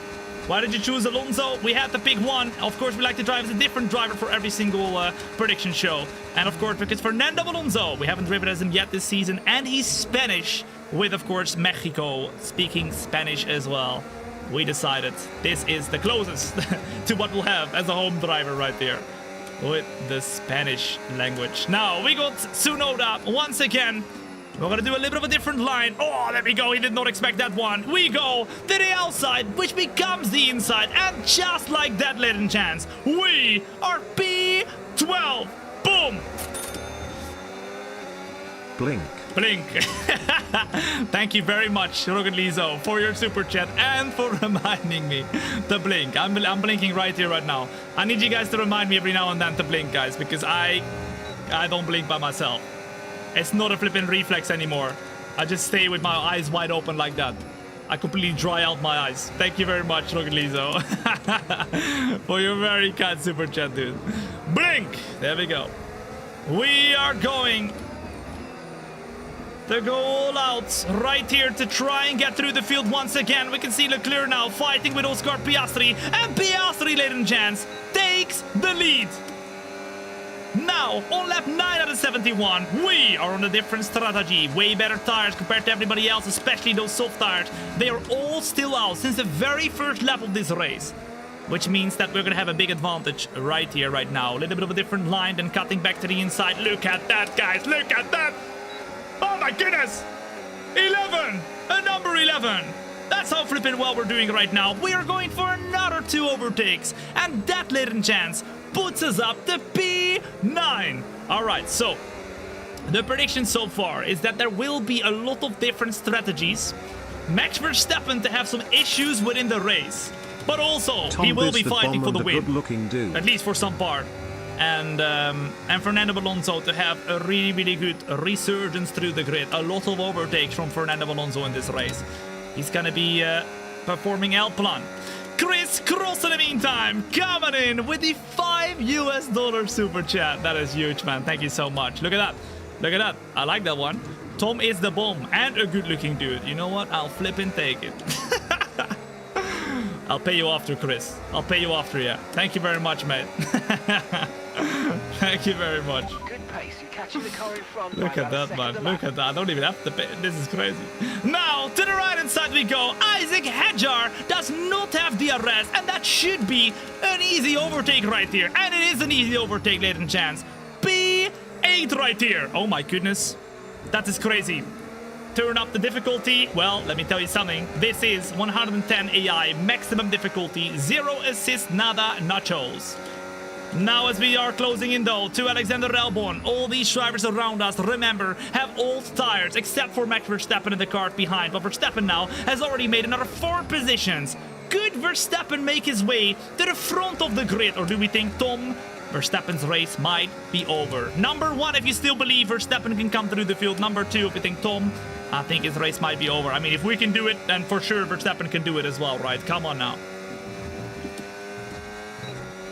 Why did you choose Alonso? We had to pick one. Of course, we like to drive as a different driver for every single prediction show. And of course, because Fernando Alonso, we haven't driven as him yet this season. And he's Spanish with, of course, Mexico speaking Spanish as well. We decided this is the closest to what we'll have as a home driver right there with the Spanish language. Now, we got Tsunoda once again. We're gonna do a little bit of a different line. Oh, there we go. He did not expect that one. We go to the outside, which becomes the inside. And just like that, ladies and gents, we are P12. Boom. Blink. Blink. Thank you very much, Rogan Lizo, for your super chat and for reminding me to blink. I'm blinking right here, right now. I need you guys to remind me every now and then to blink, guys, because I don't blink by myself. It's not a flipping reflex anymore. I just stay with my eyes wide open like that. I completely dry out my eyes. Thank you very much, Rogan Lizo, for your very kind super chat, dude. Blink. There we go. We are going to go all out right here to try and get through the field once again. We can see Leclerc now fighting with Oscar Piastri, and Piastri, ladies and gents, takes the lead. Now, on lap 9 out of 71, we are on a different strategy. Way better tires compared to everybody else, especially those soft tires. They are all still out since the very first lap of this race, which means that we're going to have a big advantage right here, right now. A little bit of a different line than cutting back to the inside. Look at that, guys. Look at that. Oh, my goodness. 11. A number 11. That's how flipping well we're doing right now. We are going for another 2 overtakes. And that, ladies and gents, puts us up to P9. All right, so the prediction so far is that there will be a lot of different strategies. Max Verstappen to have some issues within the race. But also, Tom he will Biz be the fighting bomb for the and win. good-looking dude. At least for some part. And Fernando Alonso to have a really, really good resurgence through the grid. A lot of overtakes from Fernando Alonso in this race. He's going to be performing El Plan. Chris Cross in the meantime, coming in with the $5 super chat. That is huge, man. Thank you so much. Look at that. Look at that. I like that one. Tom is the bomb and a good-looking dude. You know what? I'll flip and take it. I'll pay you after, Chris. I'll pay you after, yeah. Thank you very much, mate. Thank you very much. Good pace. You're catching the car in front. Look at that, man. Look at that. I don't even have to pay. This is crazy. Now, to the right-hand side we go. Isaac Hadjar does not have DRS, and that should be an easy overtake right here. And it is an easy overtake, ladies and gents. P8 right here. Oh, my goodness. That is crazy. Turn up the difficulty. Well, let me tell you something. This is 110 AI, maximum difficulty, 0 assist, nada, nachos. Now as we are closing in though to Alexander Albon, all these drivers around us, remember, have old tires except for Max Verstappen in the car behind. But Verstappen now has already made another 4 positions. Could Verstappen make his way to the front of the grid, or do we think Tom Verstappen's race might be over? Number 1, if you still believe Verstappen can come through the field. Number 2, if you think Tom, I think his race might be over. I mean, if we can do it, then for sure Verstappen can do it as well, right? Come on now.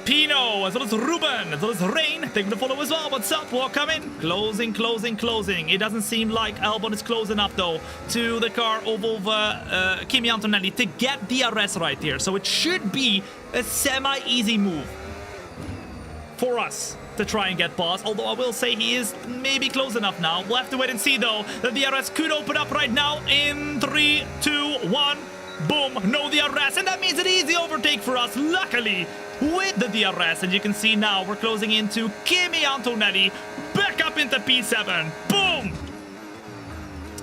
Pino, as well as Ruben, as well as Rain, taking the follow as well. What's up? Welcome in. Closing, closing, closing. It doesn't seem like Albon is close enough, though, to the car of Kimi Antonelli to get DRS right here. So it should be a semi-easy move for us to try and get past. Although I will say he is maybe close enough now. We'll have to wait and see, though. The DRS could open up right now in 3, 2, 1. Boom. No DRS. And that means an easy overtake for us, luckily, with the DRS. And you can see now we're closing into Kimi Antonelli. Back up into P7. Boom.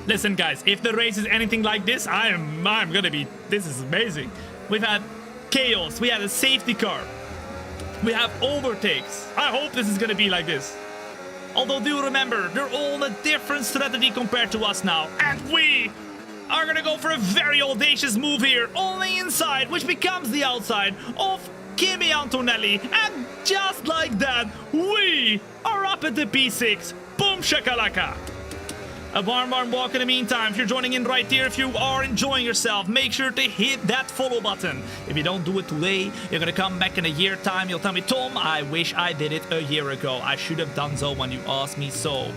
Listen, guys, if the race is anything like this, I'm gonna be... This is amazing. We've had chaos. We had a safety car. We have overtakes. I hope this is gonna be like this. Although do remember, they're all a different strategy compared to us now. And we are gonna go for a very audacious move here on the inside, which becomes the outside of Kimi Antonelli. And just like that, we are up at the P6. Boom shakalaka. A warm walk in the meantime. If you're joining in right here, if you are enjoying yourself, make sure to hit that follow button. If you don't do it today, you're gonna come back in a year time. You'll tell me, Tom, I wish I did it a year ago. I should have done so when you asked me so.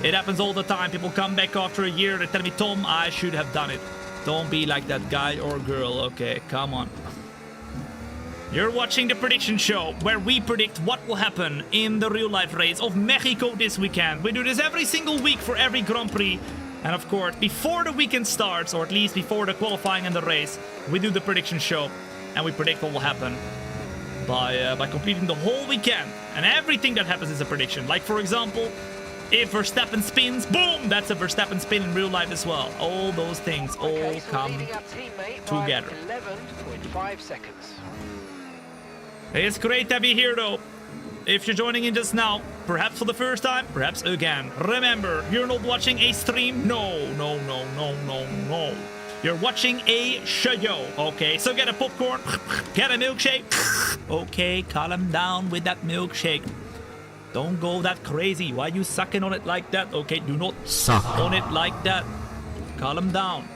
It happens all the time. People come back after a year. They tell me, Tom, I should have done it. Don't be like that guy or girl. Okay, come on. You're watching the prediction show where we predict what will happen in the real-life race of Mexico this weekend. We do this every single week for every Grand Prix. And of course, before the weekend starts, or at least before the qualifying and the race, we do the prediction show and we predict what will happen by completing the whole weekend. And everything that happens is a prediction. Like, for example, if Verstappen spins, boom, that's a Verstappen spin in real life as well. All those things all come together. 11.5 seconds. It's great to be here, though. If you're joining in just now, perhaps for the first time, perhaps again. Remember, you're not watching a stream. No. You're watching a show, okay? So get a popcorn, get a milkshake. Okay, calm down with that milkshake. Don't go that crazy. Why you sucking on it like that? Okay, do not suck on it like that. Calm down.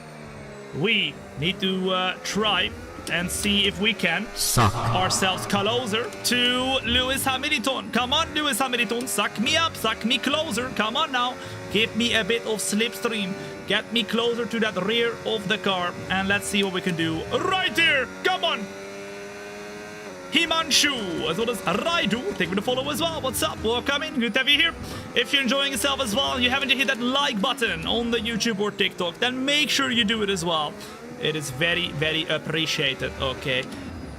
We need to try and see if we can suck ourselves closer to Lewis Hamilton. Come on, Lewis Hamilton, suck me up, suck me closer. Come on now, give me a bit of slipstream. Get me closer to that rear of the car, and let's see what we can do right here. Come on. Himanshu, as well as Raidu, thank you for the follow as well. What's up? Welcome in. Good to have you here. If you're enjoying yourself as well, and you haven't yet hit that like button on the YouTube or TikTok, then make sure you do it as well. It is very, very appreciated, okay?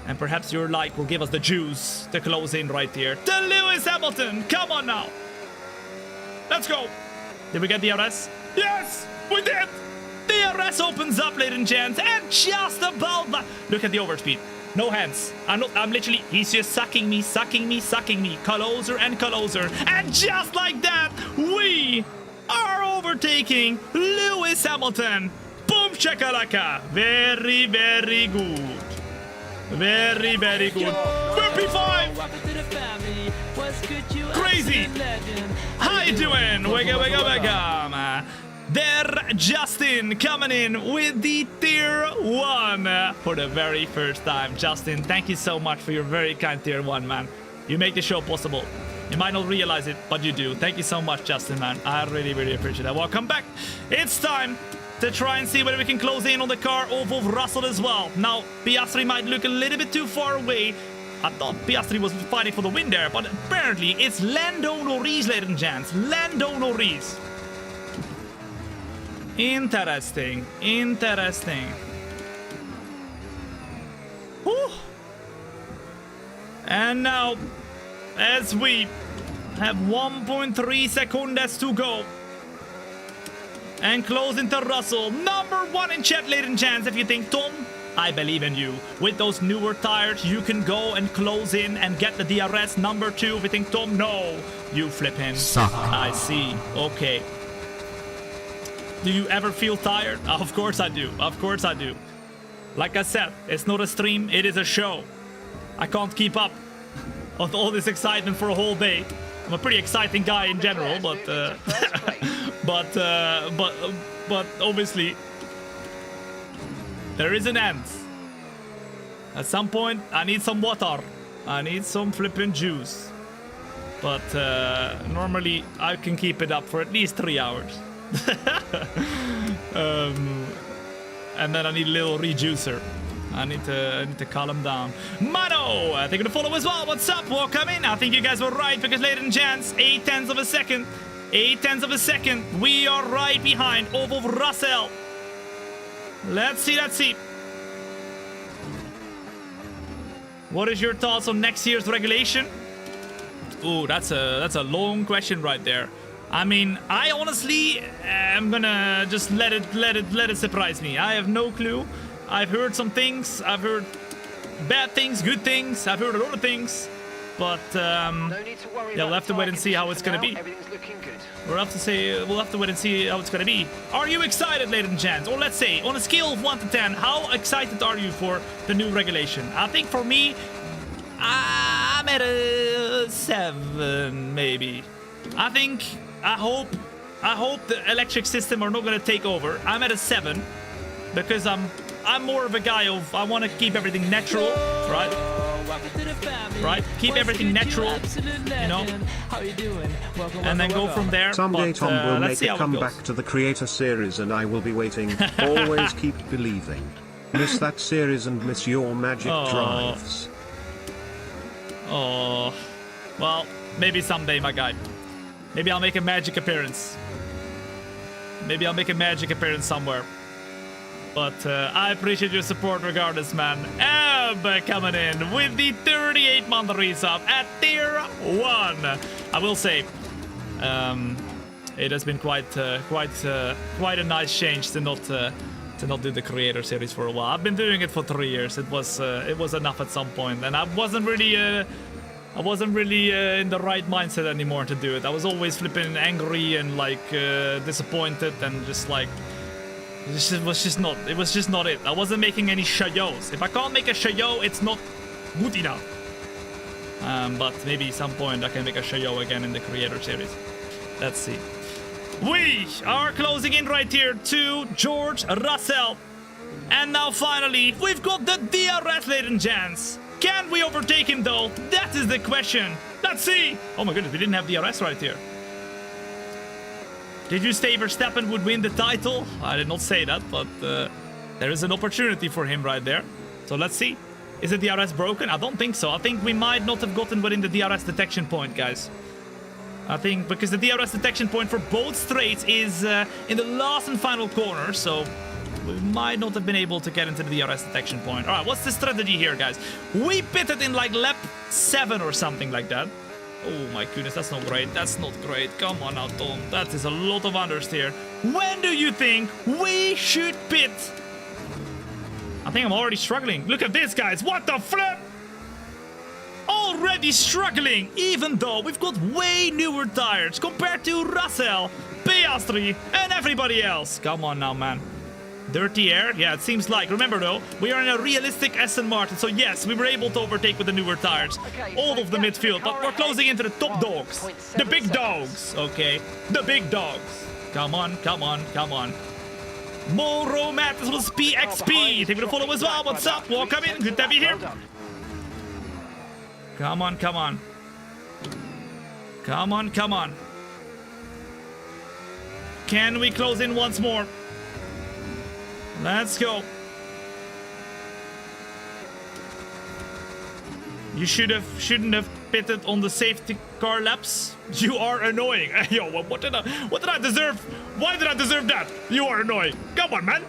And perhaps your like will give us the juice to close in right here. To Lewis Hamilton, come on now. Let's go. Did we get the DRS? Yes, we did. DRS opens up, ladies and gents, and just about that. Look at the overspeed. No hands. I'm literally, he's just sucking me, closer and closer. And just like that, we are overtaking Lewis Hamilton. Boom shakalaka. Very, very good. Very, very good. 55. Crazy. How you doing? Wega. There, Justin coming in with the tier 1 for the very first time. Justin, thank you so much for your very kind tier 1, man. You make the show possible. You might not realize it, but you do. Thank you so much, Justin, man. I really, really appreciate that. Welcome back. It's time to try and see whether we can close in on the car of Russell as well. Now, Piastri might look a little bit too far away. I thought Piastri was fighting for the win there, but apparently it's Lando Norris, ladies and gents. Lando Norris. Interesting. Whew. And now, as we have 1.3 seconds to go, and close into Russell, number 1 in chat, ladies and gents. If you think, Tom, I believe in you. With those newer tires, you can go and close in and get the DRS. Number 2, if you think, Tom, no, you flip him. Suck. I see. Okay. Do you ever feel tired? Of course I do. Like I said, it's not a stream, it is a show. I can't keep up with all this excitement for a whole day. I'm a pretty exciting guy in general, but but obviously there is an end. At some point, I need some water. I need some flipping juice. But normally I can keep it up for at least 3 hours. And then I need a little rejuicer. I need to calm down. Mano, I think I'm gonna follow as well. What's up? Welcome in. I think you guys were right because, ladies and gents, 0.8 of a second. 0.8 of a second. We are right behind of Russell. Let's see. What is your thoughts on next year's regulation? Ooh, that's a long question right there. I mean, I honestly am gonna just let it surprise me. I have no clue. I've heard some things. I've heard bad things, good things. I've heard a lot of things. But yeah, we'll have to wait and see how it's gonna be. We'll have to wait and see how it's gonna be. Are you excited, ladies and gents? Or let's say, on a scale of 1 to 10, how excited are you for the new regulation? I think for me, I'm at a 7, maybe. I hope the electric system are not gonna take over. I'm at a 7 because I'm more of a guy of I want to keep everything natural, right? Right? Keep everything natural, you know? And then go from there. Someday Tom will make a it comeback to the Creator series and I will be waiting. Always keep believing. Miss that series and miss your magic drives. Oh, well, maybe someday, my guy. Maybe I'll make a magic appearance. Somewhere. But I appreciate your support regardless, man. Eb coming in with the 38-month resub at tier 1. I will say, it has been quite a nice change to not do the Creator series for a while. I've been doing it for 3 years. It was enough at some point, and I wasn't really I wasn't really in the right mindset anymore to do it. I was always flipping angry and like disappointed and just like it was just not it. I wasn't making any Chayos. If I can't make a Chayo, it's not good enough. But maybe at some point I can make a Chayo again in the Creator Series. Let's see. We are closing in right here to George Russell. And now finally, we've got the DRS, ladies and gents. Can we overtake him though? That is the question. Let's see. Oh my goodness, we didn't have DRS right here. Did you say Verstappen would win the title? I did not say that, but there is an opportunity for him right there. So let's see. Is the DRS broken? I don't think so. I think we might not have gotten within the DRS detection point, guys. I think because the DRS detection point for both straights is in the last and final corner, so we might not have been able to get into the DRS detection point. All right, what's the strategy here, guys? We pitted in like lap 7 or something like that. Oh my goodness, that's not great. That's not great. Come on now, Tom. That is a lot of unders here. When do you think we should pit? I think I'm already struggling. Look at this, guys. What the flip? Already struggling, even though we've got way newer tires compared to Russell, Piastri, and everybody else. Come on now, man. Dirty air? Yeah, it seems like. Remember though, we are in a realistic Aston Martin, so yes, we were able to overtake with the newer tires. All of the midfield, but we're closing into the top dogs. The big dogs, okay? The big dogs. Come on, come on, come on. Moro Matt, this was PXP. Take me to follow as well. What's up? Welcome in. Good to have you here. Come on, come on. Come on, come on. Can we close in once more? Let's go. You shouldn't have pitted on the safety car laps. You are annoying. Yo, what did I deserve? Why did I deserve that? You are annoying. Come on, man.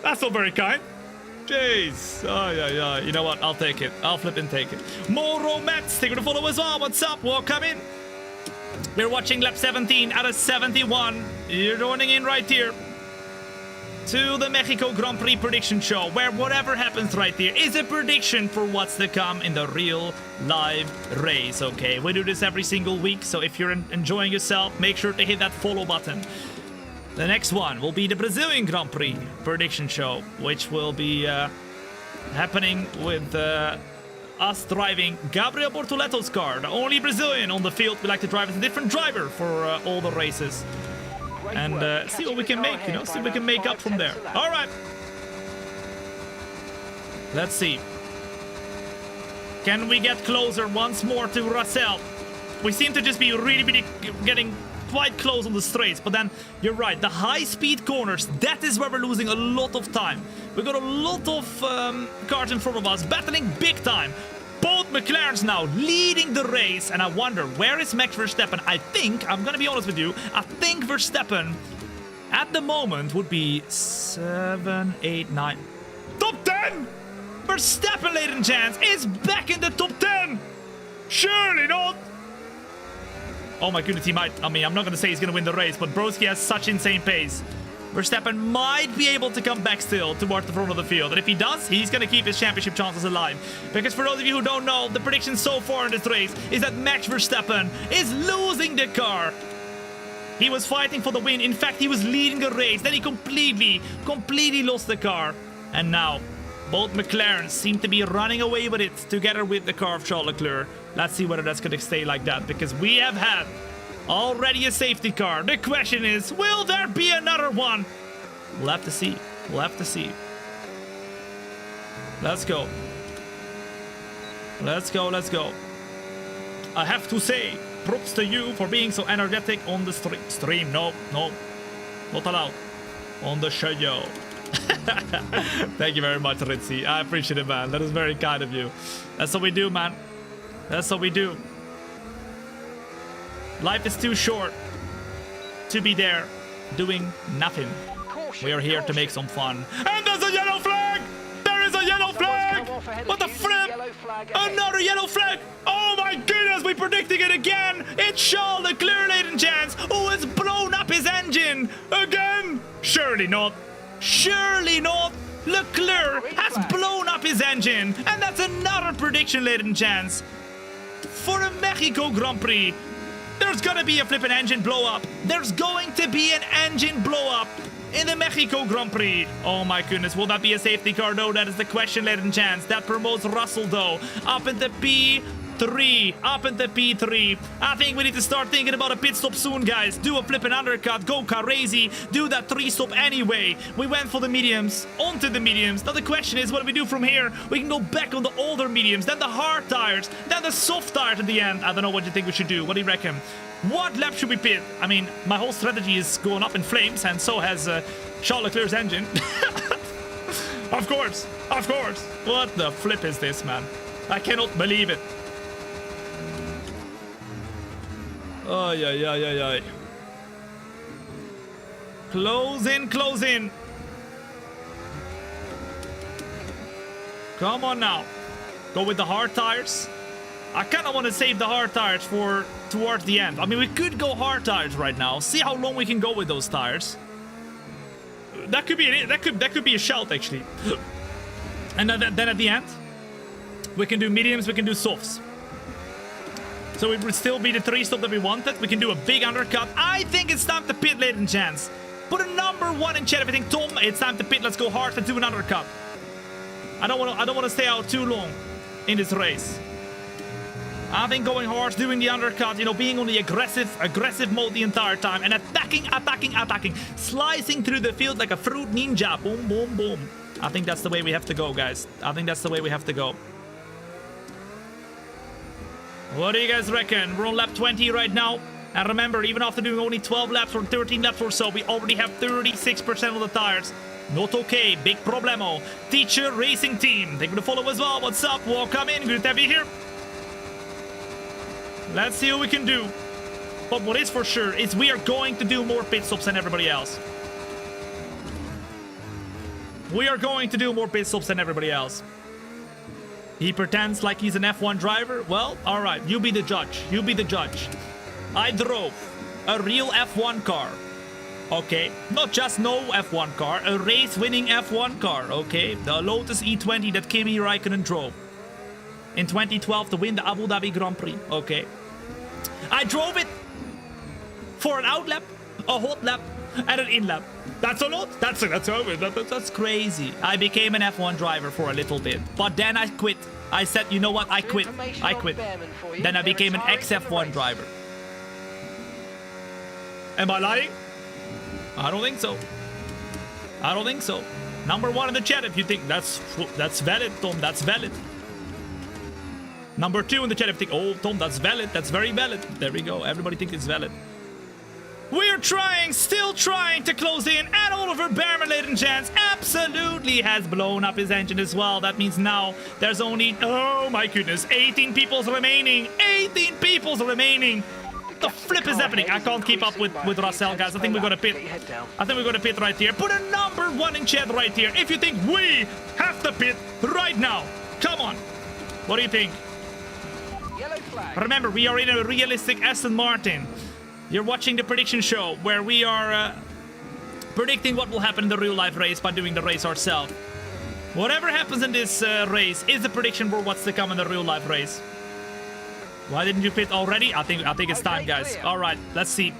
That's not very kind. Jeez. Oh, yeah. You know what? I'll take it. I'll flip and take it. Moro Mets, take the follow as well. What's up? Welcome in. We're watching lap 17 out of 71. You're joining in right here to the Mexico Grand Prix prediction show, where whatever happens right here is a prediction for what's to come in the real live race, okay? We do this every single week, so if you're enjoying yourself, make sure to hit that follow button. The next one will be the Brazilian Grand Prix prediction show, which will be happening with us driving Gabriel Bortoletto's car, the only Brazilian on the field. We like to drive as a different driver for all the races. And see what we can make, you know, see what we can make up from there. All right. Let's see. Can we get closer once more to Russell? We seem to just be really getting quite close on the straights, but then you're right. The high-speed corners, that is where we're losing a lot of time. We've got a lot of cars in front of us battling big time. Both McLarens now leading the race, and I wonder, where is Max Verstappen? I think, I'm gonna be honest with you, I think Verstappen at the moment would be 7, 8, 9. Top 10! Verstappen, ladies and gents, is back in the top 10! Surely not! Oh my goodness, he might. I mean, I'm not gonna say he's gonna win the race, but Broski has such insane pace. Verstappen might be able to come back still towards the front of the field. And if he does, he's going to keep his championship chances alive. Because for those of you who don't know, the prediction so far in this race is that Max Verstappen is losing the car. He was fighting for the win. In fact, he was leading the race. Then he completely lost the car. And now, both McLarens seem to be running away with it together with the car of Charles Leclerc. Let's see whether that's going to stay like that. Because we have had already a safety car. The question is, will there be another one? We'll have to see. We'll have to see. Let's go. Let's go, let's go. I have to say, props to you for being so energetic on the stream. No, not allowed. On the show. Thank you very much, Ritzy. I appreciate it, man. That is very kind of you. That's what we do, man. That's what we do. Life is too short to be there doing nothing. We are here to make some fun. And there's a yellow flag! There is a yellow flag! What the flip? Another yellow flag! Oh my goodness, we're predicting it again! It's Charles Leclerc, ladies and gents, who has blown up his engine again! Surely not. Surely not. Leclerc has blown up his engine. And that's another prediction, ladies and gents. for a Mexico Grand Prix. There's gonna be a flippin' engine blow up. There's going to be an engine blow up in the Mexico Grand Prix. Oh my goodness, will that be a safety car? No, that is the question, ladies and gents. That promotes Russell though. Up into P3. Up into P3. I think we need to start thinking about a pit stop soon, guys. Do a flippin' undercut. Go crazy. Do that 3-stop anyway. We went for the mediums. Onto the mediums. Now the question is, what do we do from here? We can go back on the older mediums. Then the hard tires. Then the soft tires at the end. I don't know what you think we should do. What do you reckon? What lap should we pit? I mean, my whole strategy is going up in flames, and so has Charles Leclerc's engine. Of course. Of course. What the flip is this, man? I cannot believe it. Oh, yeah. Close in, close in. Come on now. Go with the hard tires. I kind of want to save the hard tires for towards the end. I mean, we could go hard tires right now. See how long we can go with those tires. That could be that could be a shout actually. And then at the end, we can do mediums. We can do softs. So it would still be the 3-stop that we wanted. We can do a big undercut. I think it's time to pit, ladies and gents. Put a number 1 in chat if you think, Tom, it's time to pit. Let's go hard and do an undercut. I don't want to stay out too long in this race. I think going hard, doing the undercut, you know, being on the aggressive mode the entire time and attacking, slicing through the field like a fruit ninja. Boom, boom, boom. I think that's the way we have to go, guys. I think that's the way we have to go. What do you guys reckon? We're on lap 20 right now. And remember, even after doing only 12 laps or 13 laps or so, we already have 36% of the tires. Not okay. Big problemo. Teacher Racing Team. Thank you for the follow as well. What's up? Welcome in. Good to have you here. Let's see what we can do. But what is for sure is we are going to do more pit stops than everybody else. We are going to do more pit stops than everybody else. He pretends like he's an F1 driver. Well, all right. You be the judge. You be the judge. I drove a real F1 car. Okay. Not just no F1 car. A race-winning F1 car. Okay. The Lotus E20 that Kimi Räikkönen drove in 2012 to win the Abu Dhabi Grand Prix. Okay. I drove it for an out lap, a hot lap, and an in lap. That's a lot. That's crazy. I became an F1 driver for a little bit, but then I quit. I said, you know what? I quit. Then I became an ex-F1 driver. Am I lying? I don't think so. I don't think so. Number 1 in the chat if you think that's valid, Tom. That's valid. Number 2 in the chat if you think, oh, Tom, that's valid. That's very valid. There we go. Everybody thinks it's valid. We're still trying to close in, and Oliver Behrman, ladies and gents, absolutely has blown up his engine as well. That means now there's only, oh my goodness, 18 peoples remaining. 18 peoples remaining. The flip is happening. I can't keep up with Russell, guys. I think we're going to pit. I think we're going to pit right here. Put a number 1 in chat right here if you think we have to pit right now. Come on. What do you think? Remember, we are in a realistic Aston Martin. You're watching the prediction show where we are predicting what will happen in the real life race by doing the race ourselves. Whatever happens in this race is a prediction for what's to come in the real life race. Why didn't you pit already? I think it's time, guys. All right, let's see.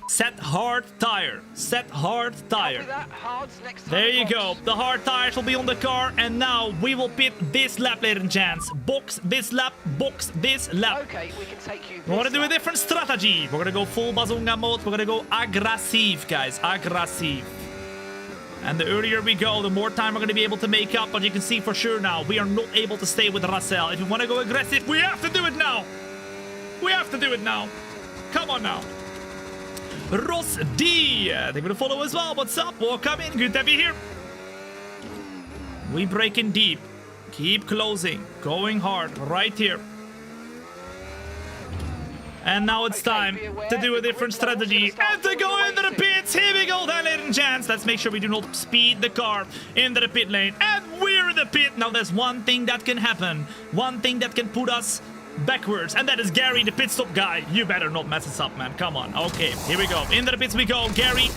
Set hard tire. Set hard tire. There you go. The hard tires will be on the car. And now we will pit this lap, ladies and gents. Box this lap. Box this lap. Okay, we can take you. We're going to do a different strategy. We're going to go full bazooka mode. We're going to go aggressive, guys. Aggressive. And the earlier we go, the more time we're going to be able to make up. But you can see for sure now, we are not able to stay with Russell. If you want to go aggressive, we have to do it now. We have to do it now. Come on now. Ross D. Thank you for the follow as well. What's up? Welcome in. Good to have you here. We break in deep. Keep closing. Going hard right here. And now it's time to do a different strategy and to go into the pits. Here we go then, ladies and gents. Let's make sure we do not speed the car into the pit lane. And we're in the pit. Now there's one thing that can happen. One thing that can put us backwards, and that is Gary, the pit stop guy. You better not mess us up, man. Come on. Okay, here we go. Into the pits we go. Gary.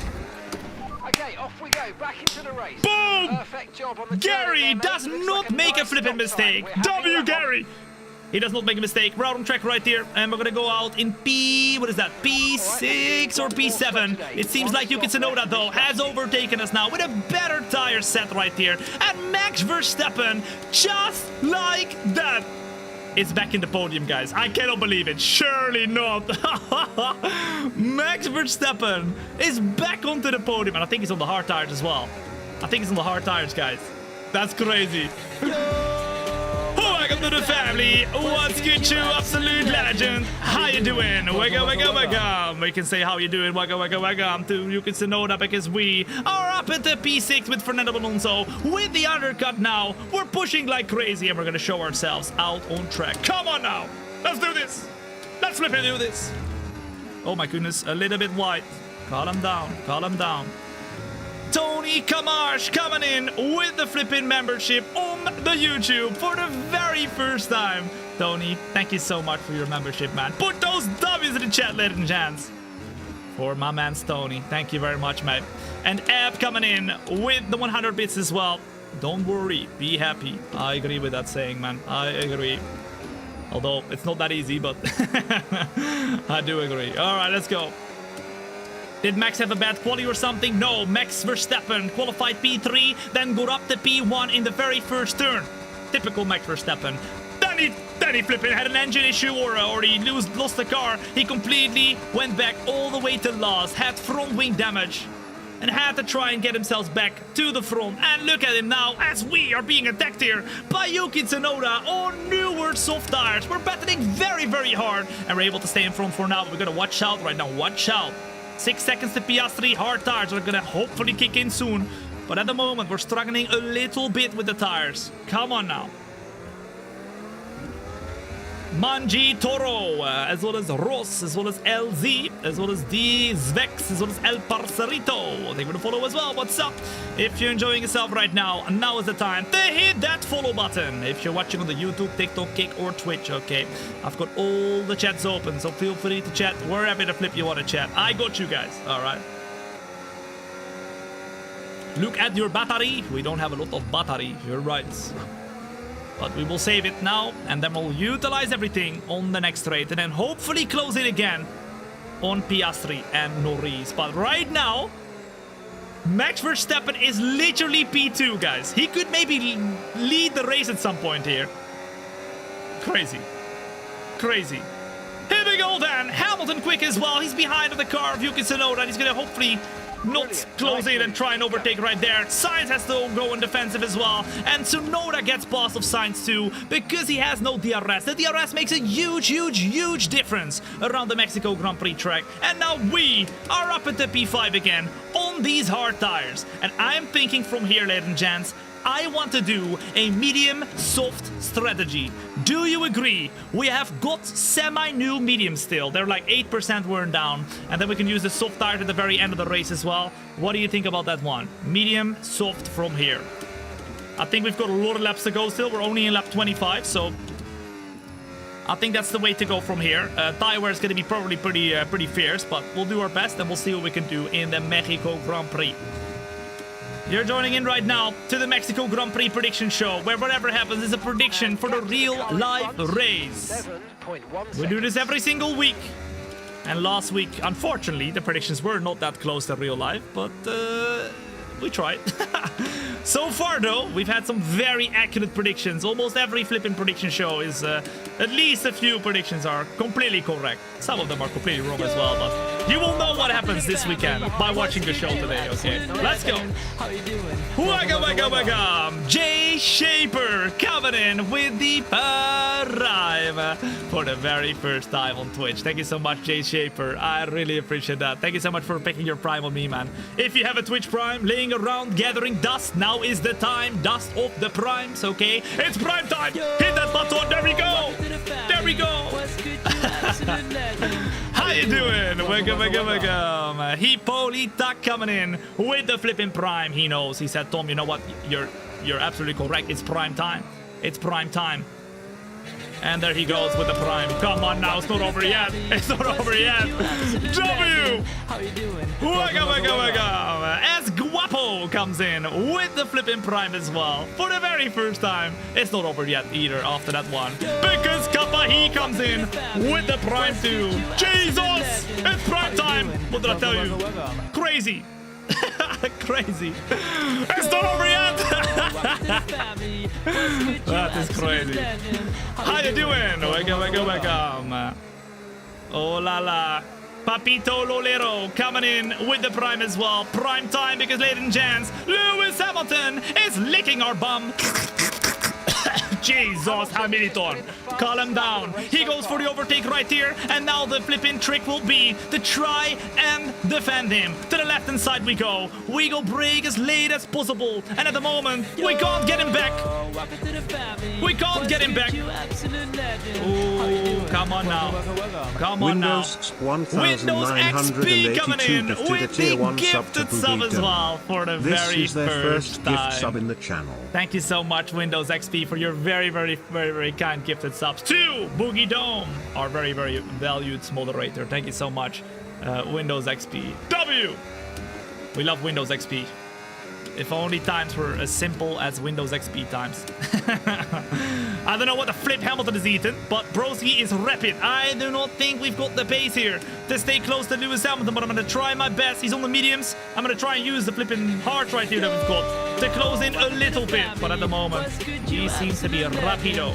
Okay, off we go. Back into the race. Boom! Perfect job on the Gary does not make a flipping mistake. W, Gary. He does not make a mistake. We're out on track right here, and we're gonna go out in P... What is that? P6 or P7? It seems like Yuki Tsunoda, though, has overtaken us now with a better tire set right here. And Max Verstappen, just like that, is back in the podium, guys. I cannot believe it. Surely not. Max Verstappen is back onto the podium, and I think he's on the hard tires as well. I think he's on the hard tires, guys. That's crazy. Welcome to the family. What's good, you absolute legend? How you doing? Welcome. We can say how you doing. Welcome to Yuki Tsunoda, because we are up at the P6 with Fernando Alonso with the undercut now. We're pushing like crazy, and we're gonna show ourselves out on track. Come on now. Let's do this. Let's flip and do this. Oh my goodness, a little bit wide. Calm down. Calm down. Tony Kamash coming in with the flipping membership on the YouTube for the very first time. Tony, thank you so much for your membership, man. Put those W's in the chat, ladies and gents. For my man Tony, thank you very much, mate. And Ab coming in with the 100 bits as well. Don't worry, be happy. I agree with that saying, man. I agree. Although it's not that easy, but I do agree. All right, let's go. Did Max have a bad quali or something? No, Max Verstappen qualified P3, then got up to P1 in the very first turn. Typical Max Verstappen. Then he flipping had an engine issue or he lost the car. He completely went back all the way to last, had front wing damage, and had to try and get himself back to the front. And look at him now, as we are being attacked here by Yuki Tsunoda on newer soft tires. We're battling very, very hard, and we're able to stay in front for now. But we're gonna watch out right now, watch out. 6 seconds to Piastri, hard tires are gonna hopefully kick in soon. But at the moment, we're struggling a little bit with the tires. Come on now. Manji Toro, as well as Ross, as well as LZ, as well as D Zvex, as well as El Parcerito. Thank you for the follow as well. What's up? If you're enjoying yourself right now is the time to hit that follow button. If you're watching on the YouTube, TikTok, Kick, or Twitch, okay? I've got all the chats open, so feel free to chat wherever the flip you want to chat. I got you guys, all right? Look at your battery. We don't have a lot of battery, you're right. But we will save it now, and then we'll utilize everything on the next straight, and then hopefully close it again on Piastri and Norris. But right now, Max Verstappen is literally P2, guys. He could maybe lead the race at some point here. Crazy. Crazy. Here we go then. Hamilton quick as well. He's behind the car of Yuki Tsunoda, and he's going to hopefully not close in and try and overtake right there. Sainz has to go in defensive as well. And Tsunoda gets past of Sainz too because he has no DRS. The DRS makes a huge difference around the Mexico Grand Prix track. And now we are up at the P5 again on these hard tires. And I'm thinking from here, ladies and gents, I want to do a medium soft strategy. Do you agree? We have got semi-new mediums still. They're like 8% worn down. And then we can use the soft tires at the very end of the race as well. What do you think about that one? Medium, soft from here. I think we've got a lot of laps to go still. We're only in lap 25, so I think that's the way to go from here. Tire wear is going to be probably pretty fierce, but we'll do our best and we'll see what we can do in the Mexico Grand Prix. You're joining in right now to the Mexico Grand Prix prediction show, where whatever happens is a prediction for the real live race. We do this every single week. And last week, unfortunately, the predictions were not that close to real life, but we tried. So far, though, we've had some very accurate predictions. Almost every flipping prediction show is, at least a few predictions are completely correct. Some of them are completely wrong as well, but you will know what happens this weekend by watching the show today, okay? Let's go. Welcome. Jay Shaper coming in with the Prime for the very first time on Twitch. Thank you so much, Jay Shaper. I really appreciate that. Thank you so much for picking your Prime on me, man. If you have a Twitch Prime laying around gathering dust, now is the time. Dust of the Primes, okay? It's Prime time. Hit that button. There we go. There we go. How you doing? Welcome. Hipolita coming in with the flipping Prime. He knows. He said, Tom, you know what? You're absolutely correct. It's Prime time. It's Prime time. And there he goes with the Prime. Come on now, it's not over yet. It's not over yet. W! How you doing? Welcome. As Guapo comes comes in with the flipping prime as well for the very first time. It's not over yet either after that one, because Kappa, he comes in with the prime too. Jesus, it's prime time. What did I tell you? Crazy. Crazy. It's not over yet. That is crazy. How you doing? Welcome. Oh la la. Papito Lolero coming in with the prime as well. Prime time because ladies and gents, Lewis Hamilton is licking our bum. Jesus, Hamilton, calm down. He goes for the overtake right here, and now the flipping trick will be to try and defend him. To the left-hand side we go. We go brake as late as possible, and at the moment, we can't get him back. We can't get him back. Oh, come on now. Come on now. Windows XP coming in with the gifted sub as well for the very first time. Gift sub in the channel. Thank you so much, Windows XP, for your very kind gifted subs to Boogie Dome, our very valued moderator. Thank you so much, Windows XP. W! We love Windows XP. If only times were as simple as Windows XP times. I don't know what the flip Hamilton is eating, but Broski is rapid. I do not think we've got the pace here to stay close to Lewis Hamilton, but I'm going to try my best. He's on the mediums. I'm going to try and use the flipping heart right here that we've got to close in a little bit. But at the moment, he seems to be rapido.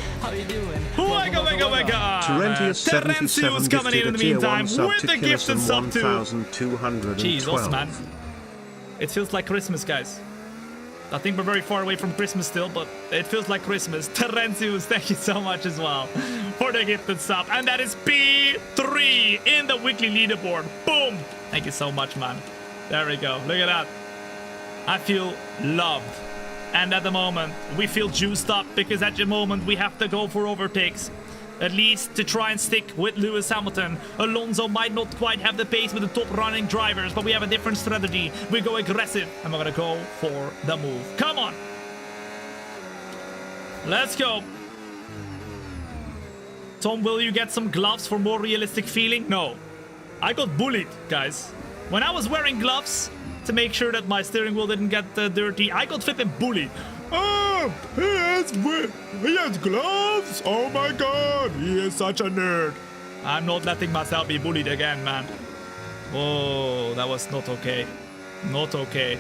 Terentius coming in the meantime with the gifted sub too. Jesus, man. It feels like Christmas, guys. I think we're very far away from Christmas still, but it feels like Christmas. Terentius, thank you so much as well for the gifted sub. And that is P3 in the weekly leaderboard. Boom! Thank you so much, man. There we go. Look at that. I feel loved. And at the moment, we feel juiced up because at the moment, we have to go for overtakes. At least to try and stick with Lewis Hamilton. Alonso might not quite have the pace with the top running drivers, but we have a different strategy. We go aggressive and we're gonna go for the move. Come on. Let's go. Tom, will you get some gloves for more realistic feeling? No. I got bullied, guys. When I was wearing gloves to make sure that my steering wheel didn't get dirty, I got flipping bullied. Oh, he has gloves. Oh my god, he is such a nerd. I'm not letting myself be bullied again, man. Oh, that was not okay. Not okay.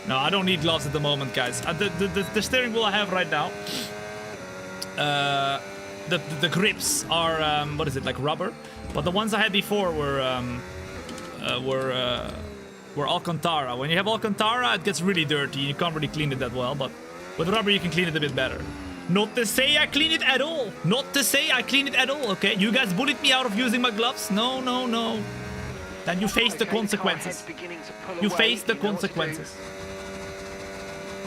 No, I don't need gloves at the moment, guys. The steering wheel I have right now, the grips are what is it, like rubber? But the ones I had before were Alcantara. When you have Alcantara, it gets really dirty. You can't really clean it that well, but with rubber, you can clean it a bit better. Not to say I clean it at all. Not to say I clean it at all, okay? You guys bullied me out of using my gloves? No, no, no. Then you face the consequences. You face the consequences.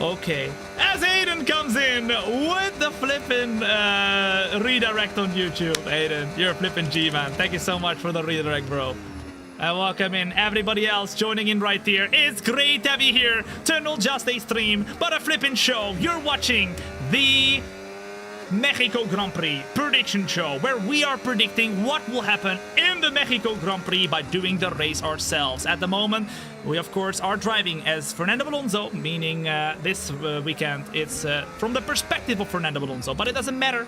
Okay. As Aiden comes in with the flipping redirect on YouTube. Aiden, you're a flipping G, man. Thank you so much for the redirect, bro. And welcome in everybody else joining in right here. It's great to have you here to not just a stream, but a flipping show. You're watching the Mexico Grand Prix prediction show, where we are predicting what will happen in the Mexico Grand Prix by doing the race ourselves. At the moment, we of course are driving as Fernando Alonso, meaning this weekend it's from the perspective of Fernando Alonso, but it doesn't matter.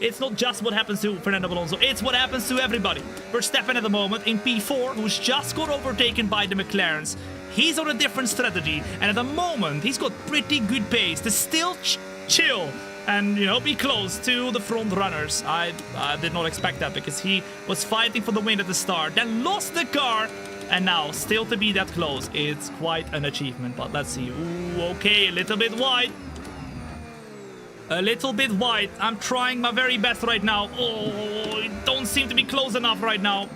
It's not just what happens to Fernando Alonso, it's what happens to everybody. Verstappen at the moment in P4, who's just got overtaken by the McLarens. He's on a different strategy, and at the moment, he's got pretty good pace to still chill and, you know, be close to the front runners. I did not expect that because he was fighting for the win at the start, then lost the car, and now still to be that close. It's quite an achievement, but let's see. Ooh, okay, a little bit wide. A little bit wide. I'm trying my very best right now. Oh, it don't seem to be close enough right now.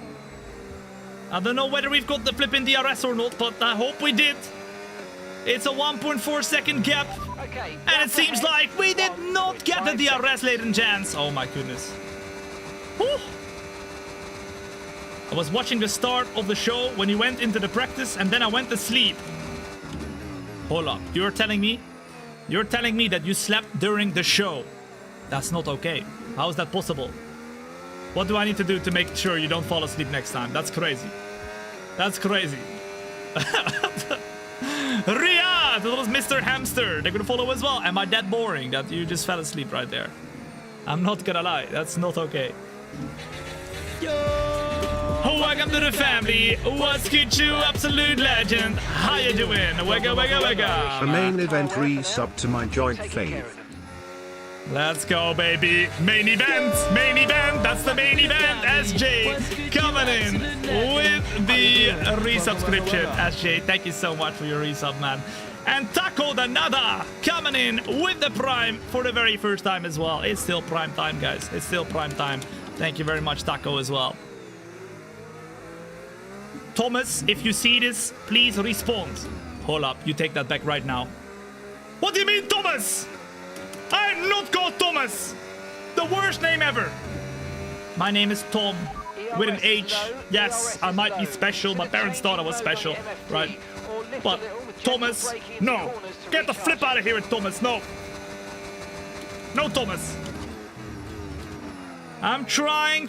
I don't know whether we've got the flipping DRS or not, but I hope we did. It's a 1.4 second gap. Okay, And it seems like we did not get the DRS, ladies and gents. Oh my goodness. Whew. I was watching the start of the show when you went into the practice, and then I went to sleep. Hold up. You're telling me that you slept during the show? That's not okay. How is that possible? What do I need to do to make sure you don't fall asleep next time? That's crazy. That's crazy. Riyadh Riaz, as well as Mr. Hamster. They're gonna follow as well. Am I that boring that you just fell asleep right there? I'm not gonna lie, that's not okay. Welcome to the family. What's good, you absolute legend? How you doing? Wega, wega, wega. A main event resub to my joint fave. Let's go, baby. Main event. Main event. That's the main event. SJ coming in with the resubscription. SJ, thank you so much for your resub, man. And Taco the Nada coming in with the Prime for the very first time as well. It's still prime time, guys. It's still prime time. Thank you very much, Taco, as well. Thomas, if you see this, please respond. Hold up, you take that back right now. What do you mean, Thomas? I'm not called Thomas. The worst name ever. My name is Tom with an H. Yes, I might be special. My parents thought I was special, right? But Thomas, no. Get the flip out of here with Thomas, no. No, Thomas. I'm trying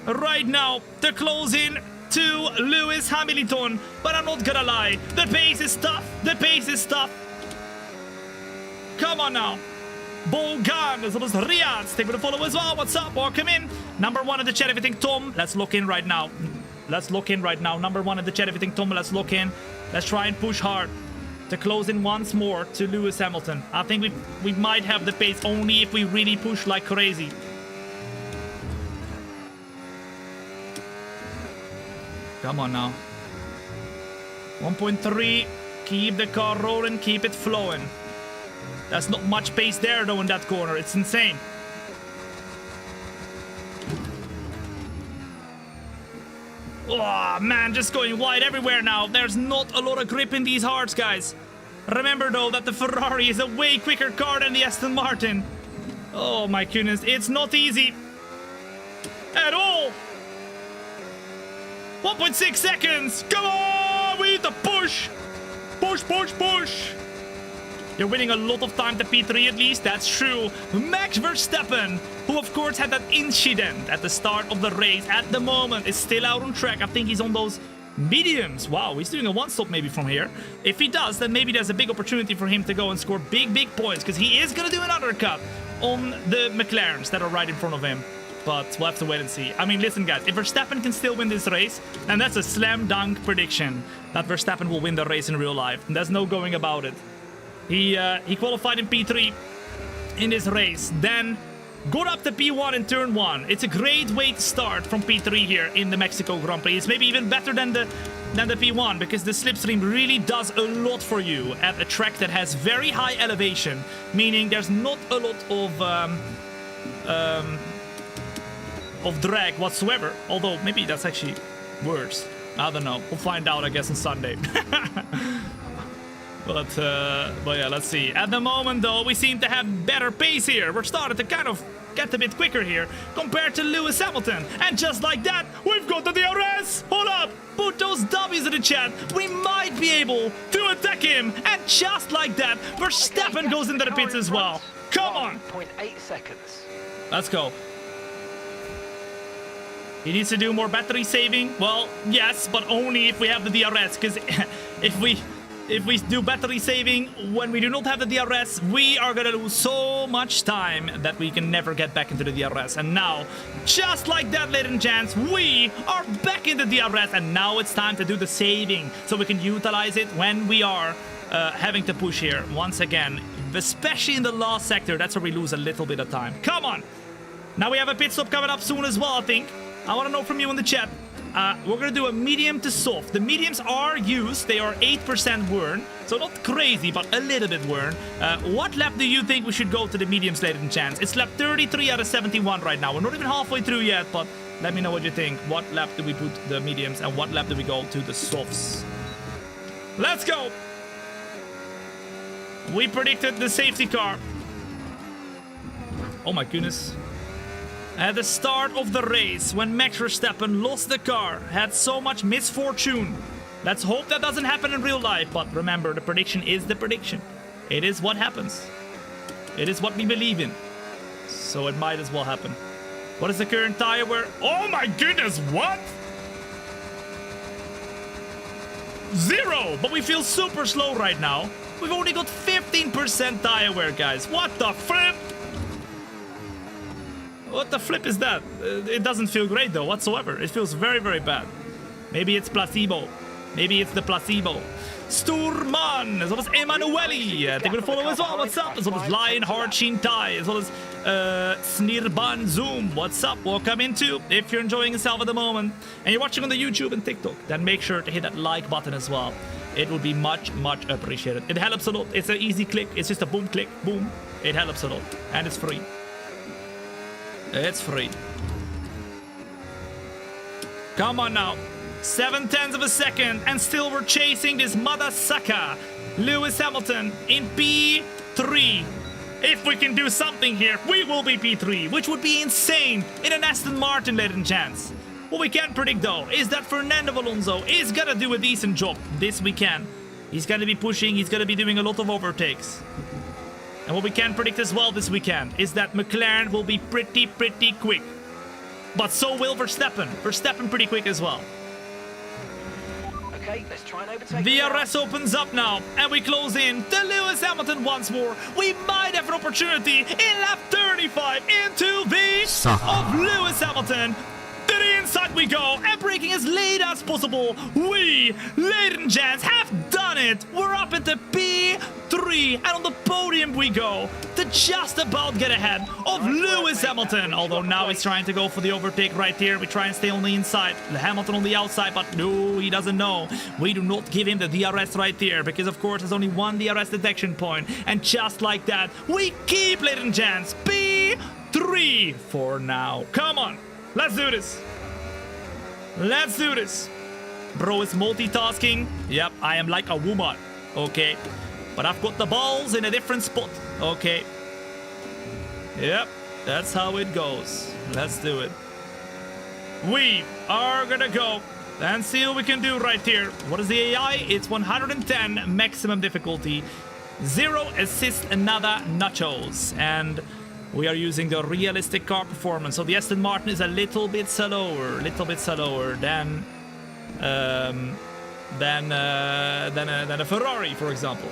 right now to close in to Lewis Hamilton, but I'm not gonna lie, the pace is tough. The pace is tough. Come on now. Bogan, as well as Riaz, take with a follow as well. What's up? Welcome in. Number one in the chat, everything Tom. Let's lock in right now. Let's lock in right now. Number one in the chat, everything Tom. Let's lock in. Let's try and push hard to close in once more to Lewis Hamilton. I think we might have the pace only if we really push like crazy. Come on now. 1.3. Keep the car rolling. Keep it flowing. There's not much pace there, though, in that corner. It's insane. Oh, man. Just going wide everywhere now. There's not a lot of grip in these hards, guys. Remember, though, that the Ferrari is a way quicker car than the Aston Martin. Oh, my goodness. It's not easy. At all. 1.6 seconds. Come on. We need to push. Push, push, push. You're winning a lot of time to P3 at least. That's true. Max Verstappen, who of course had that incident at the start of the race, at the moment is still out on track. I think he's on those mediums. Wow, he's doing a one-stop maybe from here. If he does, then maybe there's a big opportunity for him to go and score big points, because he is going to do an undercut on the McLarens that are right in front of him. But we'll have to wait and see. I mean, listen, guys, if Verstappen can still win this race, and that's a slam dunk prediction, that Verstappen will win the race in real life. There's no going about it. He qualified in P3 in this race, then got up to P1 in turn 1. It's a great way to start from P3 here in the Mexico Grand Prix. It's maybe even better than the P1, because the slipstream really does a lot for you at a track that has very high elevation, meaning there's not a lot of drag whatsoever. Although maybe that's actually worse. I don't know. We'll find out, I guess, on Sunday. But yeah, let's see. At the moment, though, we seem to have better pace here. We're starting to kind of get a bit quicker here compared to Lewis Hamilton. And just like that, we've got the DRS. Hold up. Put those W's in the chat. We might be able to attack him. And just like that, Verstappen goes into the pits as well. Come on. 0.8 seconds. Let's go. He needs to do more battery saving. Well, yes, but only if we have the DRS. Because if we do battery saving when we do not have the DRS, we are gonna lose so much time that we can never get back into the DRS. And now, just like that, ladies and gents, we are back in the DRS, and now it's time to do the saving so we can utilize it when we are having to push here once again, especially in the last sector. That's where we lose a little bit of time. Come on. Now we have a pit stop coming up soon as well, I think. I want to know from you in the chat. We're going to do a medium to soft. The mediums are used. They are 8% worn. So not crazy, but a little bit worn. What lap do you think we should go to the mediums, ladies and gents? It's lap 33 out of 71 right now. We're not even halfway through yet, but let me know what you think. What lap do we put the mediums, and what lap do we go to the softs? Let's go! We predicted the safety car. Oh my goodness. At the start of the race, when Max Verstappen lost the car, had so much misfortune. Let's hope that doesn't happen in real life, but remember, the prediction is the prediction. It is what happens. It is what we believe in. So it might as well happen. What is the current tire wear? Oh my goodness, what? 0, but we feel super slow right now. We've only got 15% tire wear, guys. What the flip? What the flip is that? It doesn't feel great though whatsoever. It feels very, very bad. Maybe it's placebo. Maybe it's the placebo. Sturman, as well as Emanueli. Thank you for the follow as well. What's up? As well as Lionheart Shintai. As well as Snirban Zoom. What's up? Welcome into. If you're enjoying yourself at the moment and you're watching on the YouTube and TikTok, then make sure to hit that like button as well. It would be much, much appreciated. It helps a lot. It's an easy click. It's just a boom click. Boom. It helps a lot. And it's free. It's free. Come on now. 0.7 of a second, and still we're chasing this mother sucker, Lewis Hamilton, in P3. If we can do something here, we will be P3, which would be insane in an Aston Martin, ladies and gents. What we can predict, though, is that Fernando Alonso is gonna do a decent job this weekend. He's gonna be pushing, he's gonna be doing a lot of overtakes. And what we can predict as well this weekend is that McLaren will be pretty quick. But so will Verstappen. Verstappen pretty quick as well. Okay, let's try and overtake. DRS opens up now, and we close in to Lewis Hamilton once more. We might have an opportunity in lap 35 into the of Lewis Hamilton. To the inside we go, and braking as late as possible. We, ladies and gents, have done it. We're up into P3, and on the podium we go to just about get ahead of Lewis Hamilton. Although now he's trying to go for the overtake right here. We try and stay on the inside, Hamilton on the outside, but no, he doesn't know. We do not give him the DRS right there, because of course there's only one DRS detection point. And just like that, we keep, ladies and gents, P3 for now. Come on. Let's do this. Let's do this. Bro is multitasking. Yep, I am like a woman. Okay. But I've got the balls in a different spot. Okay. Yep, that's how it goes. Let's do it. We are gonna go and see what we can do right here. What is the AI? It's 110 maximum difficulty. 0 assist, another nachos. And we are using the realistic car performance. So the Aston Martin is a little bit slower than a Ferrari, for example.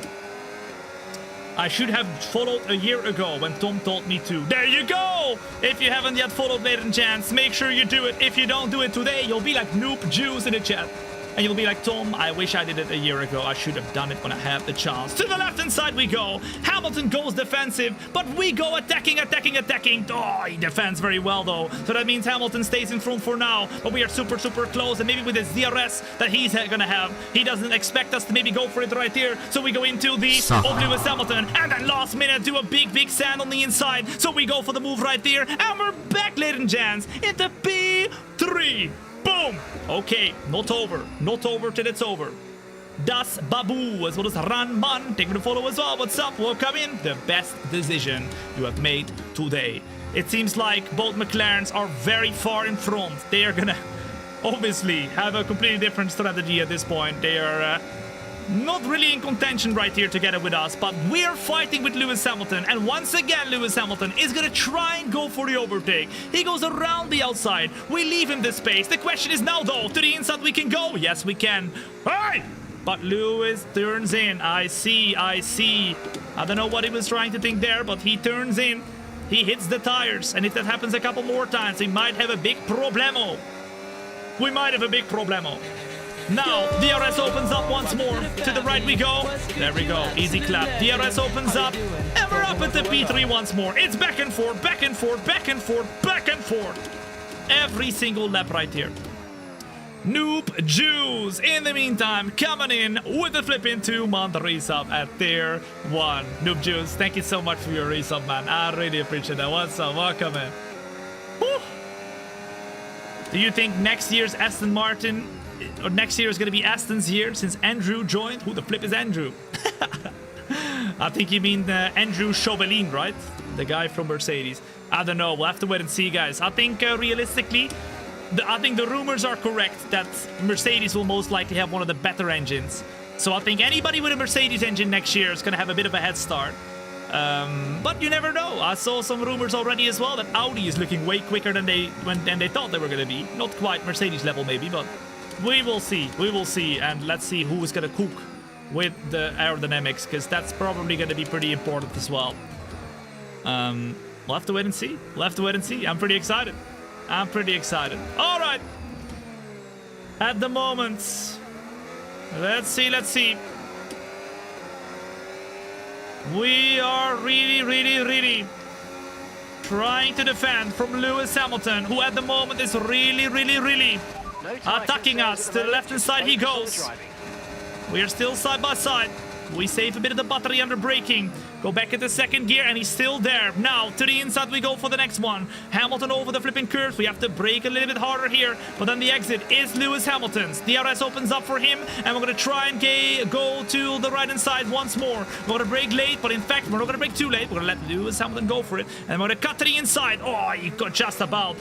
I should have followed a year ago when Tom told me to. There you go! If you haven't yet followed, ladies and gents, make sure you do it. If you don't do it today, you'll be like Noob Juice in the chat. And you'll be like, Tom, I wish I did it a year ago. I should have done it when I had the chance. To the left-hand side we go. Hamilton goes defensive, but we go attacking. Oh, he defends very well, though. So that means Hamilton stays in front for now. But we are super close. And maybe with his DRS that he's gonna have, he doesn't expect us to maybe go for it right here. So we go into the of Lewis Hamilton. And then last minute, do a big sand on the inside. So we go for the move right there. And we're back, ladies and gents, into P3. Boom! Okay, not over till it's over. Das Babu, as well as Ranman, take me to follow as well. What's up? Welcome in. The best decision you have made today. It seems like both McLarens are very far in front. They are gonna obviously have a completely different strategy at this point. They are not really in contention right here together with us, but we're fighting with Lewis Hamilton, and once again Lewis Hamilton is gonna try and go for the overtake. He goes around the outside. We leave him this space. The question is now, though, to the inside we can go. Yes, we can. Hey! But Lewis turns in. I see. I don't know what he was trying to think there, but he turns in. He hits the tires, and if that happens a couple more times, he might have a big problemo. We might have a big problemo. Now, DRS opens up once more. To the right we go. There we go. Easy clap. DRS opens up. And we're up at the P3 once more. It's back and forth. Every single lap right here. Noob Juice, in the meantime, coming in with a flip into month resub at tier 1. Noob Juice, thank you so much for your resub, man. I really appreciate that. What's up? Welcome in. Woo. Do you think next year's Aston Martin... or next year is going to be Aston's year since Andrew joined? Who the flip is Andrew? I think you mean Andrew Chauvelin, right? The guy from Mercedes. I don't know. We'll have to wait and see, guys. I think realistically, I think the rumors are correct that Mercedes will most likely have one of the better engines. So I think anybody with a Mercedes engine next year is going to have a bit of a head start. But you never know. I saw some rumors already as well that Audi is looking way quicker than they thought they were going to be. Not quite Mercedes level maybe, but we will see. We will see. And let's see who is going to cook with the aerodynamics, because that's probably going to be pretty important as well. We'll have to wait and see. We'll have to wait and see. I'm pretty excited. I'm pretty excited. All right. At the moment, let's see. Let's see. We are really trying to defend from Lewis Hamilton, who at the moment is really attacking us. To the left-hand side he goes. We are still side by side. We save a bit of the battery under braking. Go back into second gear, and he's still there. Now, to the inside we go for the next one. Hamilton over the flipping curves. We have to brake a little bit harder here. But then the exit is Lewis Hamilton's. DRS opens up for him, and we're going to try and go to the right-hand side once more. We're going to brake late, but in fact, we're not going to brake too late. We're going to let Lewis Hamilton go for it. And we're going to cut to the inside. Oh, he got just about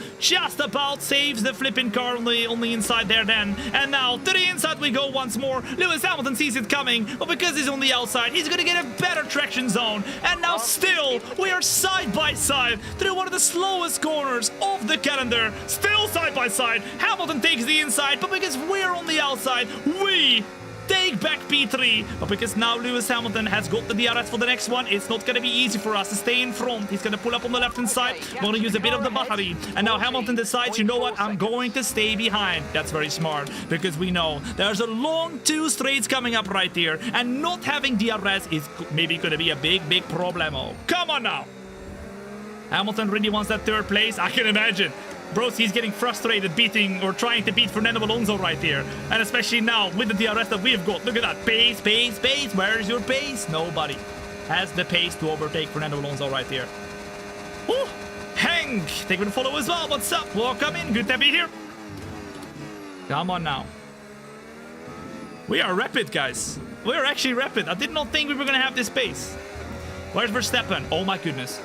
saves the flipping car on the inside there then. And now, to the inside we go once more. Lewis Hamilton sees it coming, but because he's on the outside, he's going to get a better traction zone. And now still, we are side by side through one of the slowest corners of the calendar. Still side by side. Hamilton takes the inside, but because we're on the outside, we take back P3. But because now Lewis Hamilton has got the DRS for the next one, it's not going to be easy for us to stay in front. He's going to pull up on the left-hand side. We're going to use a bit of the battery. And now Hamilton decides, you know what, I'm going to stay behind. That's very smart, because we know there's a long 2 straights coming up right here. And not having DRS is maybe going to be a big problemo. Come on now. Hamilton really wants that 3rd place. I can imagine. Bro, he's getting frustrated beating or trying to beat Fernando Alonso right here. And especially now with the DRS that we've got. Look at that. Pace. Where's your pace? Nobody has the pace to overtake Fernando Alonso right here. Woo! Hank, take the follow as well. What's up? Welcome in. Good to be here. Come on now. We are rapid, guys. We are actually rapid. I did not think we were going to have this pace. Where's Verstappen? Oh my goodness.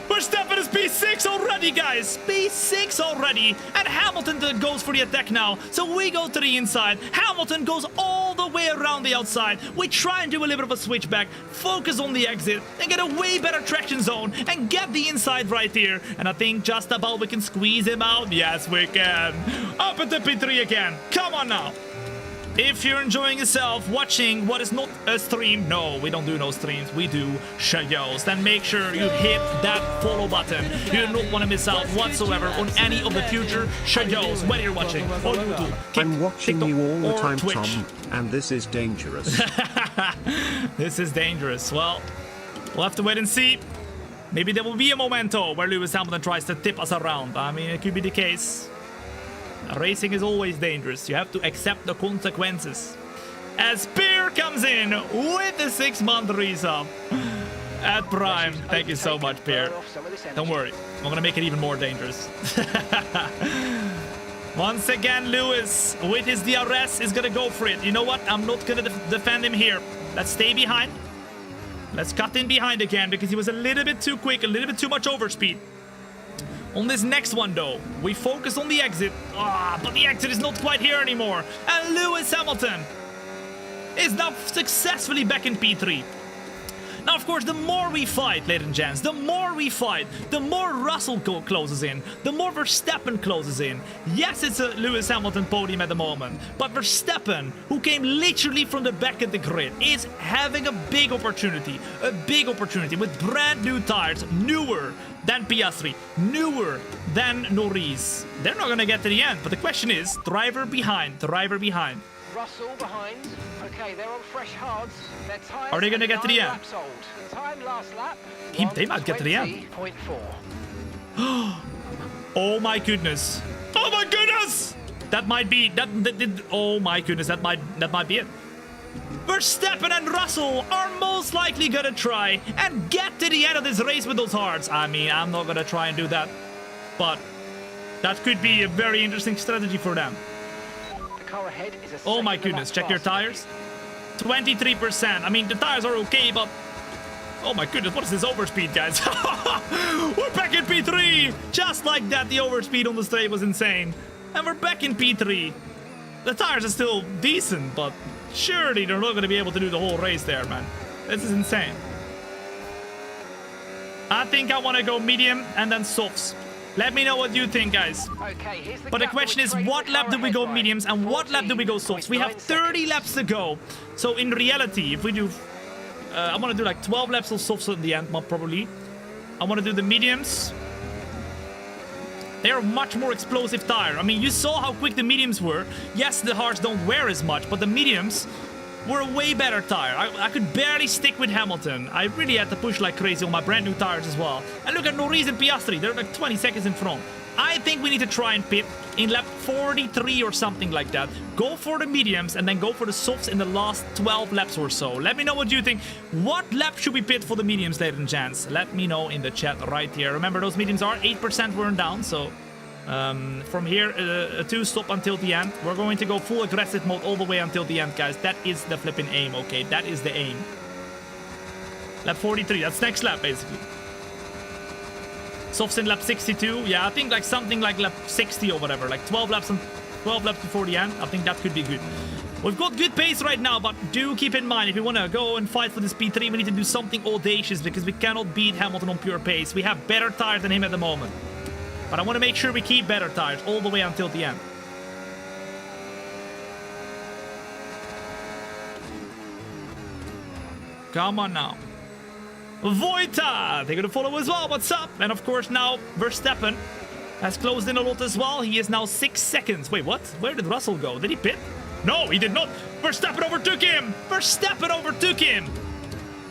Verstappen is P6 already, guys. P6 already. And Hamilton goes for the attack now. So we go to the inside. Hamilton goes all the way around the outside. We try and do a little bit of a switchback. Focus on the exit. And get a way better traction zone. And get the inside right here. And I think just about we can squeeze him out. Yes, we can. Up at the P3 again. Come on now. If you're enjoying yourself watching what is not a stream, no, we don't do no streams, we do shows, then make sure you hit that follow button. You do not want to miss out whatsoever on any of the future shows, whether you're watching on YouTube, I'm watching TikTok, you all the or time, Twitch. Tom, and this is dangerous. This is dangerous. Well, we'll have to wait and see. Maybe there will be a momento where Lewis Hamilton tries to tip us around. I mean, it could be the case. Racing is always dangerous. You have to accept the consequences. As Pierre comes in with the 6-month resub at Prime. Thank you so much, Pierre. Don't worry. I'm going to make it even more dangerous. Once again, Lewis, with his DRS, is going to go for it. You know what? I'm not going to defend him here. Let's stay behind. Let's cut in behind again, because he was a little bit too quick, a little bit too much overspeed. On this next one, though, we focus on the exit. But the exit is not quite here anymore. And Lewis Hamilton is now successfully back in P3. Now, of course, the more we fight, ladies and gents, the more we fight, the more Russell closes in, the more Verstappen closes in. Yes, it's a Lewis Hamilton podium at the moment, but Verstappen, who came literally from the back of the grid, is having a big opportunity with brand new tires, newer than Piastri, newer than Norris. They're not going to get to the end, but the question is, driver behind. Russell behind. Okay, they're on fresh hards. Their tires Are they going to get to the end? laps old. The time last lap. They might get to the end. 1:20.4. Oh my goodness. Oh my goodness! That might be oh my goodness, that might be it. Verstappen and Russell are most likely gonna try and get to the end of this race with those hards. I mean, I'm not gonna try and do that, but that could be a very interesting strategy for them. The car ahead is a Oh my second goodness, lap check your faster. tires. 23%. I mean, the tires are okay, but oh my goodness, what is this overspeed, guys? We're back in P3. Just like that, the overspeed on the straight was insane. And we're back in P3. The tires are still decent, but surely they're not going to be able to do the whole race there, man. This is insane. I think I want to go medium and then softs. Let me know what you think, guys. Okay, here's the But the gap question we're is, trading what the lap car do we ahead go by. mediums and what lap do we go softs? We have 14.9 30 laps to go. So in reality, if we do... I want to do like 12 laps of softs at the end, probably. I want to do the mediums. They are much more explosive tire. I mean, you saw how quick the mediums were. Yes, the hards don't wear as much, but the mediums were a way better tire. I could barely stick with Hamilton. I really had to push like crazy on my brand new tires as well. And look at Norris and Piastri. They're like 20 seconds in front. I think we need to try and pit in lap 43 or something like that. Go for the mediums and then go for the softs in the last 12 laps or so. Let me know what you think. What lap should we pit for the mediums, ladies and gents? Let me know in the chat right here. Remember, those mediums are 8% worn down, so... from here, a 2-stop until the end. We're going to go full aggressive mode all the way until the end, guys. That is the flipping aim, okay? That is the aim. Lap 43, that's next lap, basically. Softs in lap 62. Yeah, I think like something like lap 60 or whatever. Like 12 laps before the end. I think that could be good. We've got good pace right now, but do keep in mind, if we want to go and fight for this P3, we need to do something audacious because we cannot beat Hamilton on pure pace. We have better tires than him at the moment. But I want to make sure we keep better tires all the way until the end. Come on now. Vojta! They're going to follow as well. What's up? And of course now Verstappen has closed in a lot as well. He is now 6 seconds. Wait, what? Where did Russell go? Did he pit? No, he did not. Verstappen overtook him. Verstappen overtook him.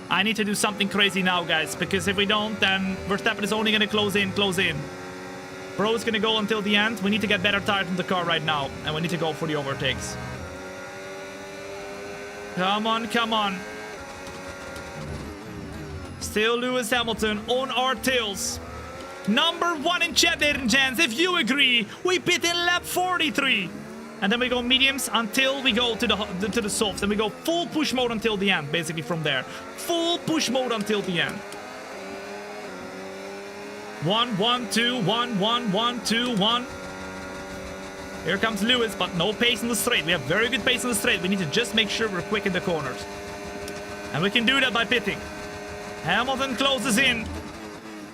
I need to do something crazy now, guys, because if we don't, then Verstappen is only going to close in. Bro is going to go until the end. We need to get better tires from the car right now, and we need to go for the overtakes. Come on, come on. Still Lewis Hamilton on our tails. Number 1 in chat, ladies and gents. If you agree, we pit in lap 43. And then we go mediums until we go to the softs. And we go full push mode until the end, basically from there. Full push mode until the end. 1, 1, 2, 1, 1, 1, 2, 1. Here comes Lewis, but no pace in the straight. We have very good pace in the straight. We need to just make sure we're quick in the corners. And we can do that by pitting. Hamilton closes in.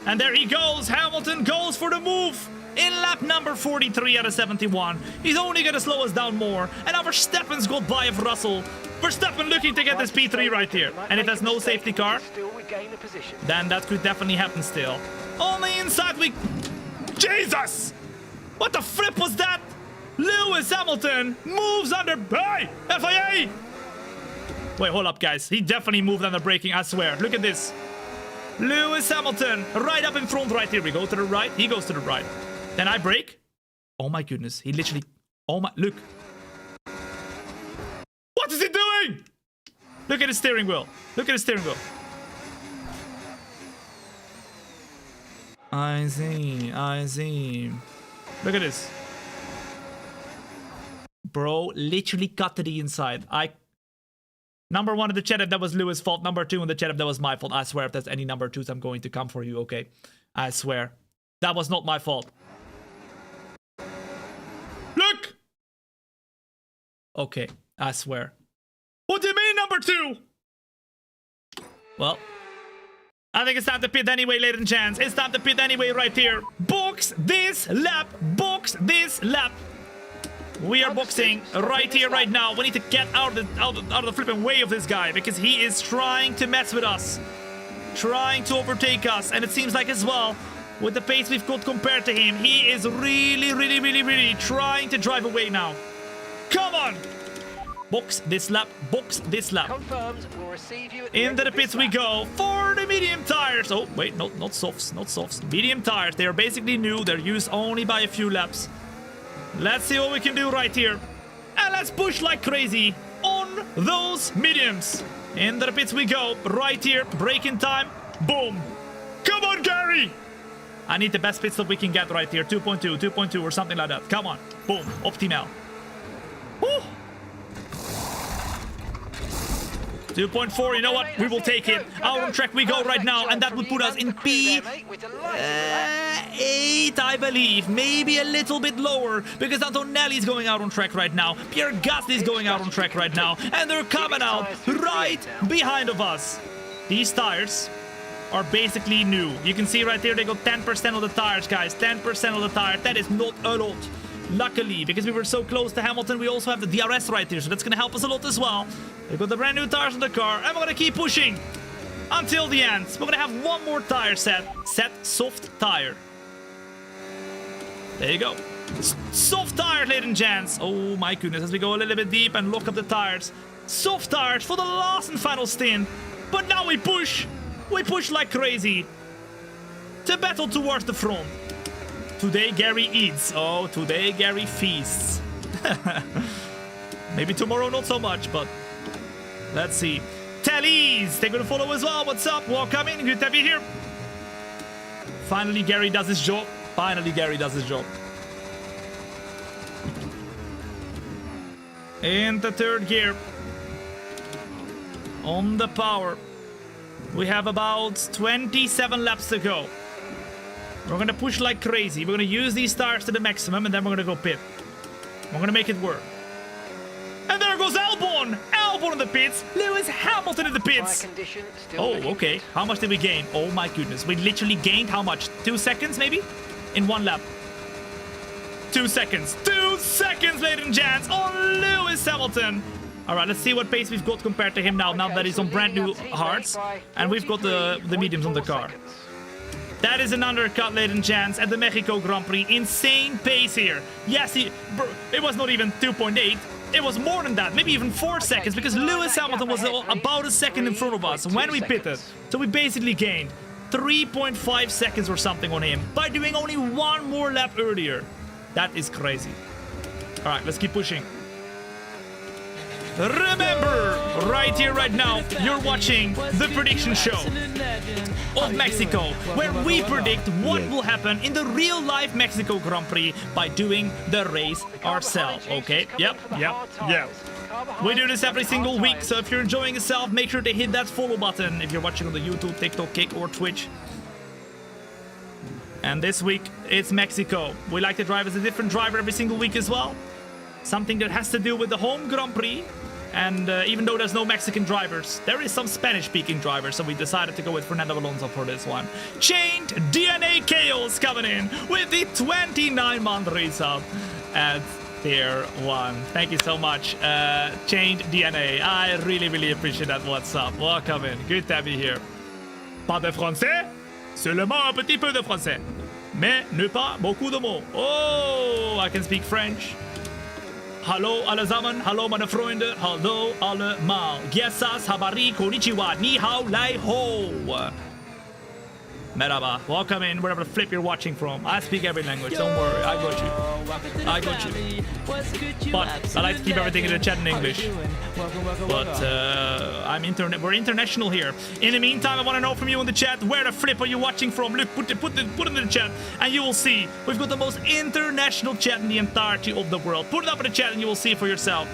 And there he goes. Hamilton goes for the move in lap number 43 out of 71. He's only going to slow us down more. And now Verstappen's got by of Russell. Verstappen looking to get this P3 right here. And if there's no safety car, then that could definitely happen still. On the inside we... Jesus! What the flip was that? Lewis Hamilton moves under... Hey! FIA! Wait, hold up, guys. He definitely moved under braking, I swear. Look at this. Lewis Hamilton right up in front right here. We go to the right. He goes to the right. Then I brake. Oh my goodness. He literally... Oh my... Look. What is he doing? Look at his steering wheel. Look at his steering wheel. I see. I see. Look at this. Bro, literally cut to the inside. Number 1 in the chat, if that was Lewis' fault. Number 2 in the chat, if that was my fault. I swear, if there's any number 2s, I'm going to come for you, okay? I swear. That was not my fault. Look! Okay, I swear. What do you mean, number 2? Well, I think it's time to pit anyway, ladies and gents. It's time to pit anyway right here. Box this lap. Box this lap. We are boxing right here, right now. We need to get out of the flipping way of this guy because he is trying to mess with us. Trying to overtake us. And it seems like as well, with the pace we've got compared to him, he is really trying to drive away now. Come on! Box this lap. Box this lap. Confirmed. We'll receive you at Into the pits we go for the medium tires. Oh, wait, not softs, not softs. Medium tires. They are basically new. They're used only by a few laps. Let's see what we can do right here. And let's push like crazy on those mediums. Into the pits we go. Right here. Braking time. Boom. Come on, Gary. I need the best pit stop we can get right here. 2.2, 2.2 or something like that. Come on. Boom. Optimal. Woo. 2.4, you know what? We will take it. Out on track we go right now, and that would put us in P8, I believe. Maybe a little bit lower, because Antonelli's going out on track right now. Pierre Gasly's going out on track right now, and they're coming out right behind of us. These tires are basically new. You can see right there they got 10% of the tires, guys. 10% of the tires. That is not a lot. Luckily, because we were so close to Hamilton, we also have the DRS right here, so that's going to help us a lot as well. We've got the brand new tires on the car, and we're going to keep pushing until the end. We're going to have one more tire set. Set soft tire. There you go. Soft tires, ladies and gents. Oh my goodness, as we go a little bit deep and lock up the tires. Soft tires for the last and final stint. But now we push. We push like crazy to battle towards the front. Today Gary eats. Oh, today Gary feasts. Maybe tomorrow not so much, but let's see. Tallies, they're gonna follow as well. What's up? Welcome in. Good to have you here. Finally, Gary does his job. Finally, Gary does his job. In the third gear. On the power. We have about 27 laps to go. We're gonna push like crazy. We're gonna use these tires to the maximum, and then we're gonna go pit. We're gonna make it work. And there goes Albon! Albon in the pits! Lewis Hamilton in the pits! Oh, okay. How much did we gain? Oh my goodness. We literally gained how much? 2 seconds, maybe? In one lap. 2 seconds. 2 seconds, ladies and gents, on Lewis Hamilton! Alright, let's see what pace we've got compared to him now that he's on brand new hards. And we've got the mediums on the car. That is an undercut, ladies and gents, at the Mexico Grand Prix. Insane pace here. Yes, it was not even 2.8. It was more than that, maybe even 4 seconds, because Lewis Hamilton was about a second in front of us when we pitted. So we basically gained 3.5 seconds or something on him by doing only one more lap earlier. That is crazy. All right, let's keep pushing. Remember, right here, right now, you're watching the prediction show of Mexico, where we predict what will happen in the real-life Mexico Grand Prix by doing the race ourselves, okay? Yep. We do this every single week, so if you're enjoying yourself, make sure to hit that follow button if you're watching on the YouTube, TikTok, Kick, or Twitch. And this week, it's Mexico. We like to drive as a different driver every single week as well. Something that has to do with the home Grand Prix. And even though there's no Mexican drivers, there is some Spanish-speaking drivers, so we decided to go with Fernando Alonso for this one. Chained DNA Chaos coming in with the 29-month resub at tier 1. Thank you so much, Chained DNA. I really, really appreciate that. What's up? Welcome in. Good to have you here. Pas de français? Seulement un petit peu de français. Mais ne pas beaucoup de mots. Oh, I can speak French. Hallo allesamen, hallo meine Freunde, hallo allemal. Giessas, habari, konnichiwa, ni hao, lai ho. Merhaba, welcome in wherever the flip you're watching from. I speak every language, don't worry, I got you. I got you. But I like to keep everything in the chat in English. But we're international here. In the meantime, I want to know from you in the chat, where the flip are you watching from? Look, put it in the chat, and you will see. We've got the most international chat in the entirety of the world. Put it up in the chat and you will see for yourself.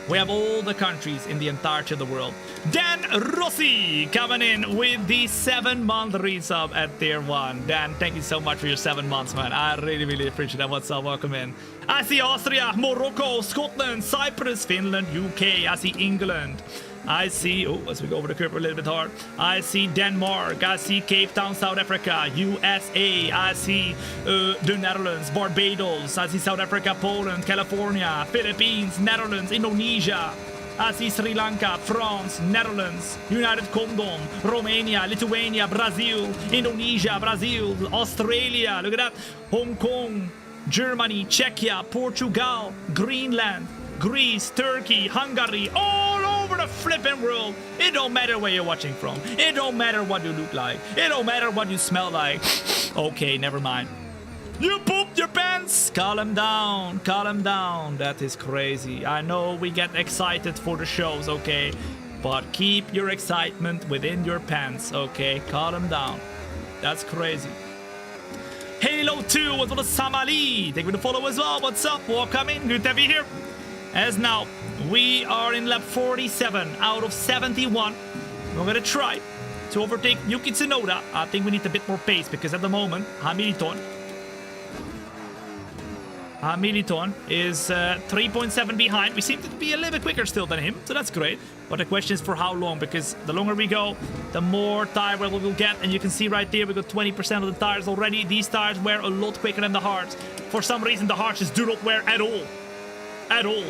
We have all the countries in the entirety of the world. Dan Rossi coming in with the 7-month resub at tier 1. Dan, thank you so much for your 7 months, man. I really, really appreciate that. What's up? Welcome in. I see Austria, Morocco, Scotland, Cyprus, Finland, UK. I see England. I see, as we go over the curve a little bit hard, I see Denmark, I see Cape Town, South Africa, USA, I see the Netherlands, Barbados, I see South Africa, Poland, California, Philippines, Netherlands, Indonesia, I see Sri Lanka, France, Netherlands, United Kingdom, Romania, Lithuania, Brazil, Indonesia, Brazil, Australia, look at that, Hong Kong, Germany, Czechia, Portugal, Greenland, Greece, Turkey, Hungary, all over the flipping world. It don't matter where you're watching from. It don't matter what you look like. It don't matter what you smell like. Okay, never mind. You pooped your pants! Calm down, calm down. That is crazy. I know we get excited for the shows, okay? But keep your excitement within your pants, okay? Calm down. That's crazy. Halo 2 was on the Samali. Thank you for the follow as well. What's up? Welcome in. Good to have you here. As now, we are in lap 47 out of 71. We're going to try to overtake Yuki Tsunoda. I think we need a bit more pace because at the moment, Hamilton Hamilton is 3.7 behind. We seem to be a little bit quicker still than him, so that's great. But the question is for how long, because the longer we go, the more tire wear we'll get. And you can see right there, we got 20% of the tires already. These tires wear a lot quicker than the hards. For some reason, the hards just do not wear at all. At all.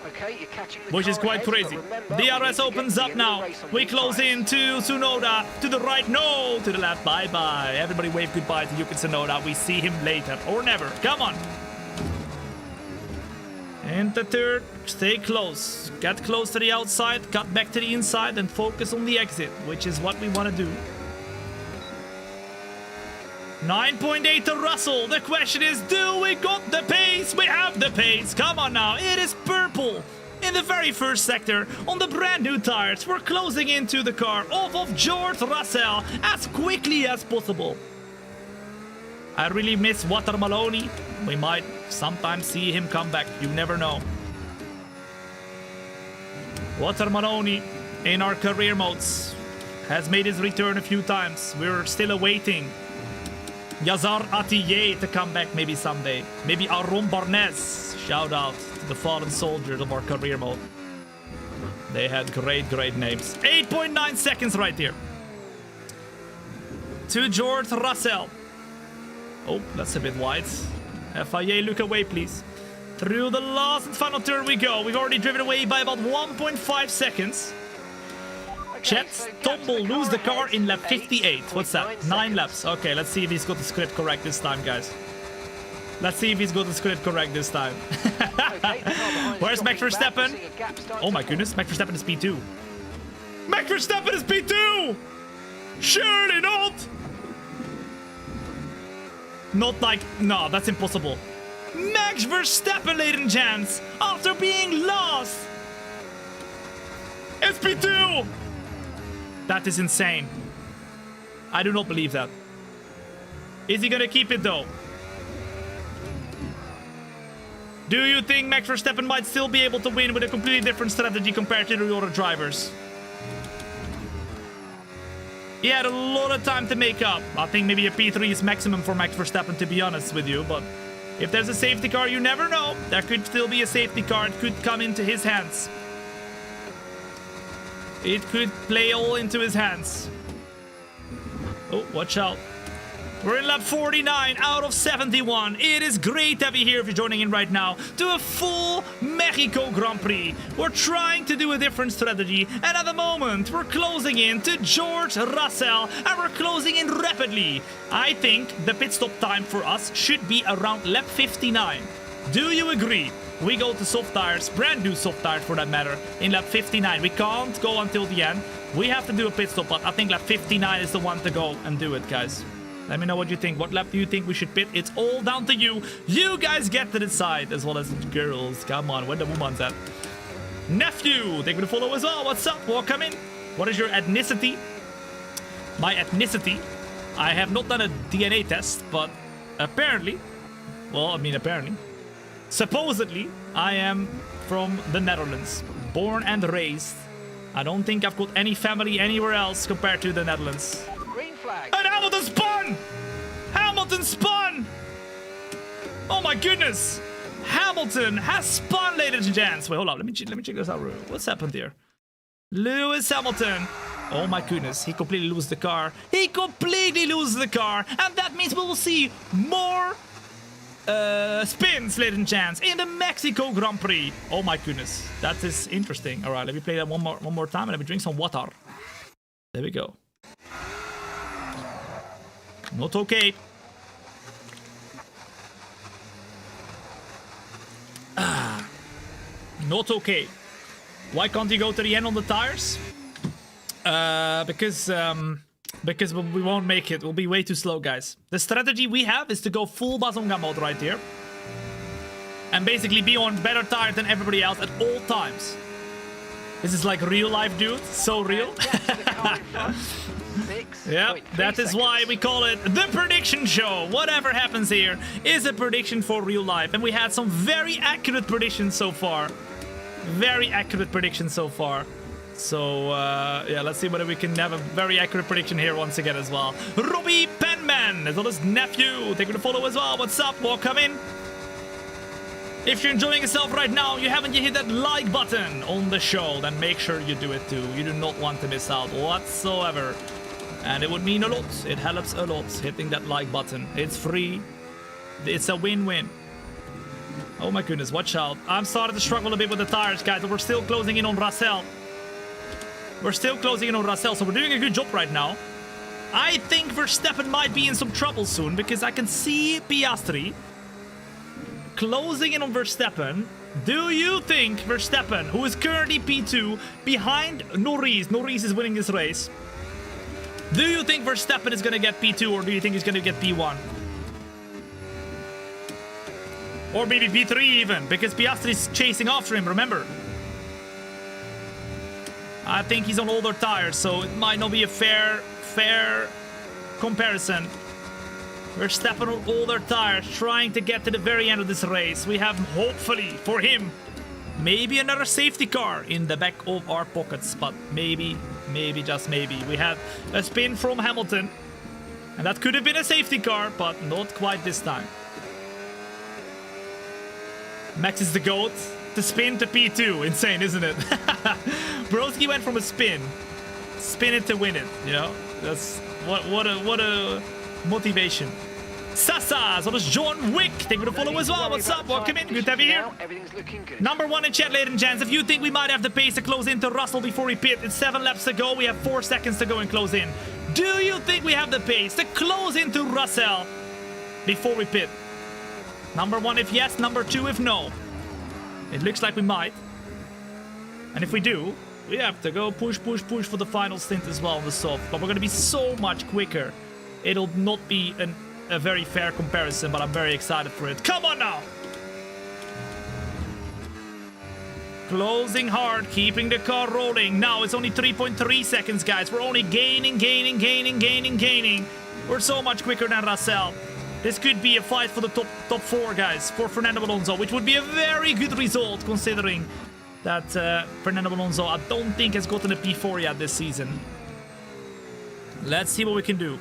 Okay, you're catching the Which is car quite ahead, crazy. but remember, DRS opens up now. We close in to Tsunoda. To the right, no. To the left, bye-bye. Everybody wave goodbye to Yuki Tsunoda. We see him later or never. Come on. And the third, stay close. Get close to the outside, cut back to the inside, and focus on the exit, which is what we want to do. 9.8 to Russell. The question is, do we got the pace? We have the pace. Come on now. It is purple in the very first sector on the brand new tires. We're closing into the car off of George Russell as quickly as possible. I really miss Water Maloney. We might sometimes see him come back. You never know. Water Maloney in our career modes has made his return a few times. We're still awaiting Yazar Atiyeh to come back maybe someday. Maybe Aron Barnes. Shout out to the fallen soldiers of our career mode. They had great names. 8.9 seconds right here. To George Russell. Oh, that's a bit wide. FIA, look away, please. Through the last and final turn we go. We've already driven away by about 1.5 seconds. Chet, Tomble lose the car in lap 58. What's that? 9 laps. Okay, let's see if he's got the script correct this time, guys. Let's see if he's got the script correct this time. Where's Max Verstappen? Oh my goodness, Max Verstappen is P2. Max Verstappen is P2! Surely not! Not like... No, that's impossible. Max Verstappen, ladies and gents, after being lost, it's P2! That is insane. I do not believe that. Is he gonna keep it though? Do you think Max Verstappen might still be able to win with a completely different strategy compared to the other drivers? He had a lot of time to make up. I think maybe a P3 is maximum for Max Verstappen, to be honest with you. But if there's a safety car, you never know. There could still be a safety car. It could come into his hands. It could play all into his hands. Oh, watch out. We're in lap 49 out of 71. It is great to have you here if you're joining in right now to a full Mexico Grand Prix. We're trying to do a different strategy, and at the moment we're closing in to George Russell, and we're closing in rapidly. I think the pit stop time for us should be around lap 59. Do you agree? We go to soft tires, brand new soft tires for that matter, in lap 59. We can't go until the end. We have to do a pit stop, but I think lap 59 is the one to go and do it, guys. Let me know what you think. What lap do you think we should pit? It's all down to you. You guys get to decide, as well as the girls. Come on, where the woman's at? Nephew, thank you for the follow as well. What's up? Welcome in. What is your ethnicity? My ethnicity? I have not done a DNA test, but apparently, well, I mean apparently, supposedly, I am from the Netherlands. Born and raised. I don't think I've got any family anywhere else compared to the Netherlands. Green flag. And Hamilton spun! Hamilton spun! Oh my goodness! Hamilton has spun, ladies and gents. Wait, hold up. Let me check this out. What's happened here? Lewis Hamilton. Oh my goodness. He completely loses the car. He completely loses the car. And that means we will see more spins, ladies and gents, in the Mexico Grand Prix. Oh my goodness. That is interesting. All right, let me play that one more time and let me drink some water. There we go. Not okay. Not okay. Why can't you go to the end on the tires? Because we won't make it. We'll be way too slow, guys. The strategy we have is to go full Bazonga mode right here. And basically be on better tire than everybody else at all times. This is like real life, dude. So real. Yeah, that is why we call it the prediction show. Whatever happens here is a prediction for real life. And we had some very accurate predictions so far. Very accurate predictions so far. So, yeah, let's see whether we can have a very accurate prediction here once again as well. Robbie Penman, as well as Nephew. Thank you for the follow as well. What's up? Welcome in. If you're enjoying yourself right now, you haven't yet hit that like button on the show, then make sure you do it too. You do not want to miss out whatsoever. And it would mean a lot. It helps a lot hitting that like button. It's free. It's a win-win. Oh my goodness, watch out. I'm starting to struggle a bit with the tires, guys, but we're still closing in on Russell. We're still closing in on Russell, so we're doing a good job right now. I think Verstappen might be in some trouble soon, because I can see Piastri closing in on Verstappen. Do you think Verstappen, who is currently P2, behind Norris is winning this race, do you think Verstappen is going to get P2, or do you think he's going to get P1? Or maybe P3 even, because Piastri is chasing after him, remember? I think he's on older tires, so it might not be a fair comparison. Verstappen on older tires, trying to get to the very end of this race. We have, hopefully, for him, maybe another safety car in the back of our pockets. But maybe, just maybe. We have a spin from Hamilton. And that could have been a safety car, but not quite this time. Max is the GOAT. To spin to P2. Insane, isn't it? Broski went from a spin it to win it, you know? That's what a motivation. Sasa, so does John Wick. Thank you for the follow as well. What's up? Welcome in. Good to have you here. Number 1 in chat, ladies and gents. If you think we might have the pace to close into Russell before we pit, it's 7 laps to go. We have 4 seconds to go and close in. Do you think we have the pace to close into Russell before we pit? Number 1 if yes, number 2 if no. It looks like we might. And if we do, we have to go push for the final stint as well on the soft. But we're going to be so much quicker. It'll not be a very fair comparison, but I'm very excited for it. Come on now! Closing hard, keeping the car rolling. Now it's only 3.3 seconds, guys. We're only gaining. We're so much quicker than Russell. This could be a fight for the top 4, guys, for Fernando Alonso, which would be a very good result, considering that Fernando Alonso, I don't think, has gotten a P4 yet this season. Let's see what we can do.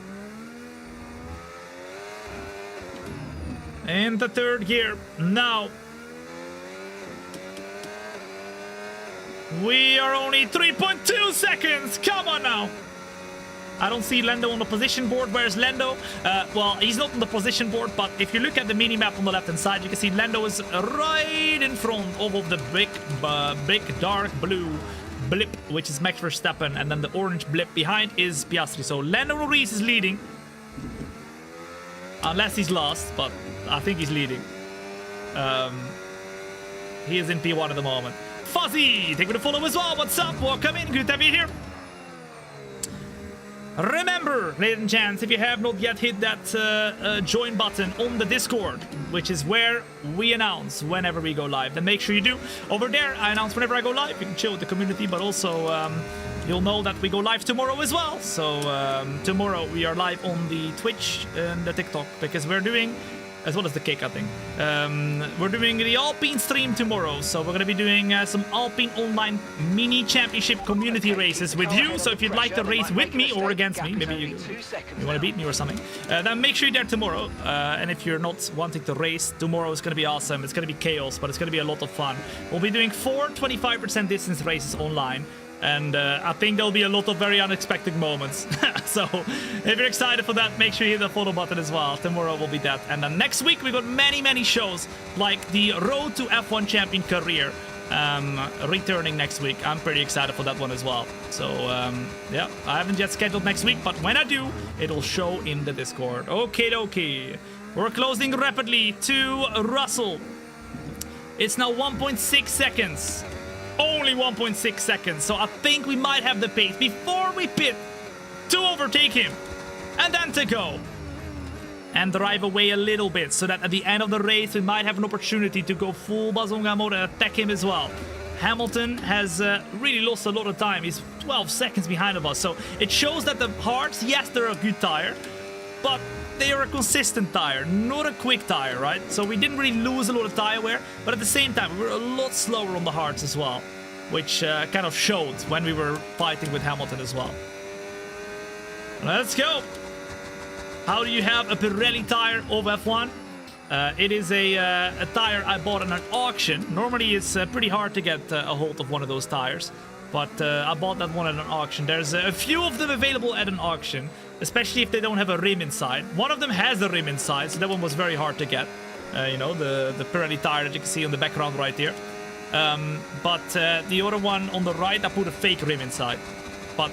In the 3rd gear, now. We are only 3.2 seconds. Come on now. I don't see Lando on the position board. Where's Lando? Well, he's not on the position board, but if you look at the mini-map on the left-hand side, you can see Lando is right in front of the big dark blue blip, which is Max Verstappen, and then the orange blip behind is Piastri. So Lando Norris is leading. Unless he's lost, but I think he's leading. He is in P1 at the moment. Fuzzy, thank you for the follow as well. What's up? Welcome in. Good to have you here. Remember, ladies and gents, if you have not yet hit that join button on the Discord, which is where we announce whenever we go live, then make sure you do. Over there, I announce whenever I go live. You can chill with the community, but also you'll know that we go live tomorrow as well. So tomorrow we are live on the Twitch and the TikTok, because we're doing, as well as the cake cutting, we're doing the Alpine stream tomorrow. So we're going to be doing some Alpine Online Mini Championship community races with you. So if you'd like to race with me or against me, maybe you want to beat me or something, then make sure you're there tomorrow. And if you're not wanting to race, tomorrow is going to be awesome. It's going to be chaos, but it's going to be a lot of fun. We'll be doing 4 25% distance races online. And I think there'll be a lot of very unexpected moments. So if you're excited for that, make sure you hit the follow button as well. Tomorrow will be that. And then next week, we got many shows, like the Road to F1 Champion Career returning next week. I'm pretty excited for that one as well. So yeah, I haven't yet scheduled next week, but when I do, it'll show in the Discord. Okay. We're closing rapidly to Russell. It's now 1.6 seconds. Only 1.6 seconds, so I think we might have the pace before we pit to overtake him, and then to go and drive away a little bit, so that at the end of the race we might have an opportunity to go full Bazonga mode and attack him as well. Hamilton has really lost a lot of time. He's 12 seconds behind of us, so it shows that the hards, yes, they're a good tire, but they are a consistent tire, not a quick tire, right? So we didn't really lose a lot of tire wear, but at the same time, we were a lot slower on the hards as well, which kind of showed when we were fighting with Hamilton as well. Let's go! How do you have a Pirelli tire of F1? It is a tire I bought at an auction. Normally it's pretty hard to get a hold of one of those tires, but I bought that one at an auction. There's a few of them available at an auction, especially if they don't have a rim inside. One of them has a rim inside, so that one was very hard to get. You know, the Pirelli tire that you can see on the background right there. But the other one on the right, I put a fake rim inside. But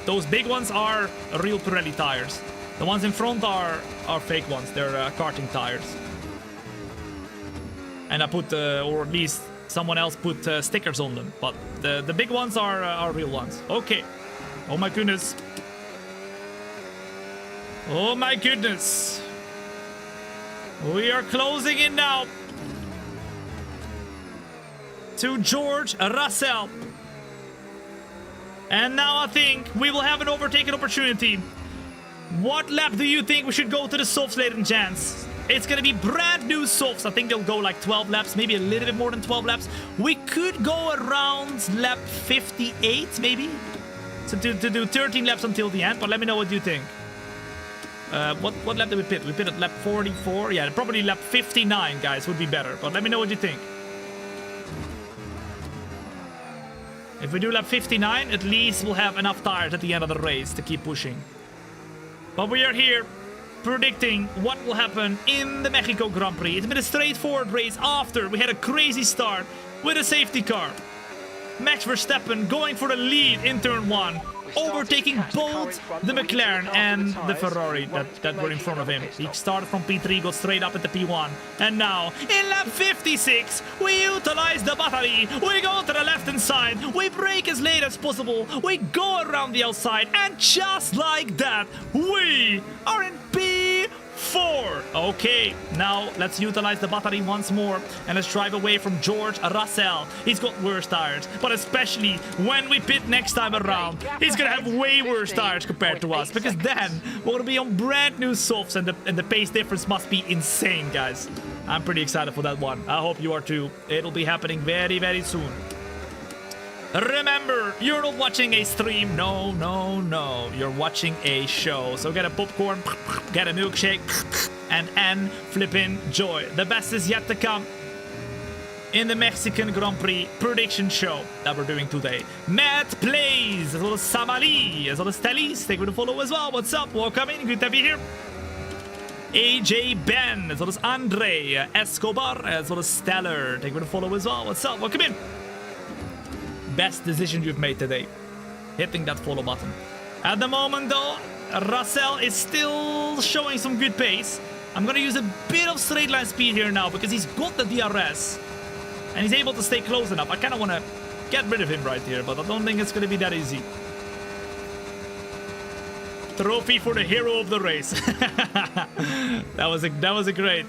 those big ones are real Pirelli tires. The ones in front are fake ones. They're karting tires. And I put, or at least someone else put stickers on them. But the big ones are real ones. Okay. Oh my goodness. Oh my goodness. We are closing in now to George Russell. And now I think we will have an overtaking opportunity. What lap do you think we should go to the softs, ladies and gents? It's gonna be brand new softs. I think they'll go like 12 laps, maybe a little bit more than 12 laps. We could go around lap 58, maybe? So to do 13 laps until the end, but let me know what you think. What lap did we pit? We pit at lap 44? Yeah, probably lap 59, guys, would be better. But let me know what you think. If we do lap 59, at least we'll have enough tires at the end of the race to keep pushing. But we are here predicting what will happen in the Mexico Grand Prix. It's been a straightforward race after we had a crazy start with a safety car. Max Verstappen going for the lead in turn 1, overtaking both the McLaren and the Ferrari that were in front of him. He started from P3, got straight up into P1. And now, in lap 56, we utilize the battery. We go to the left-hand side. We brake as late as possible. We go around the outside. And just like that, we are in P4. Okay, now let's utilize the battery once more and let's drive away from George Russell. He's got worse tires, but especially when we pit next time around, he's gonna have way worse tires compared to us, because then we're gonna be on brand new softs and the pace difference must be insane, guys. I'm pretty excited for that one. I hope you are too. It'll be happening very, very soon. Remember, you're not watching a stream. No, no, no. You're watching a show. So get a popcorn, get a milkshake, and flippin' joy. The best is yet to come in the Mexican Grand Prix prediction show that we're doing today. Matt Plays, as well as Samali, as well as Telis. Take me to follow as well. What's up? Welcome in. Good to be here. AJ Ben, as well as Andre Escobar, as well as Stellar. Take me to follow as well. What's up? Welcome in. Best decision you've made today, hitting that follow button. At the moment though, Russell is still showing some good pace. I'm gonna use a bit of straight line speed here now because he's got the DRS and he's able to stay close enough. I kind of want to get rid of him right here, but I don't think it's gonna be that easy. Trophy for the hero of the race. that was a great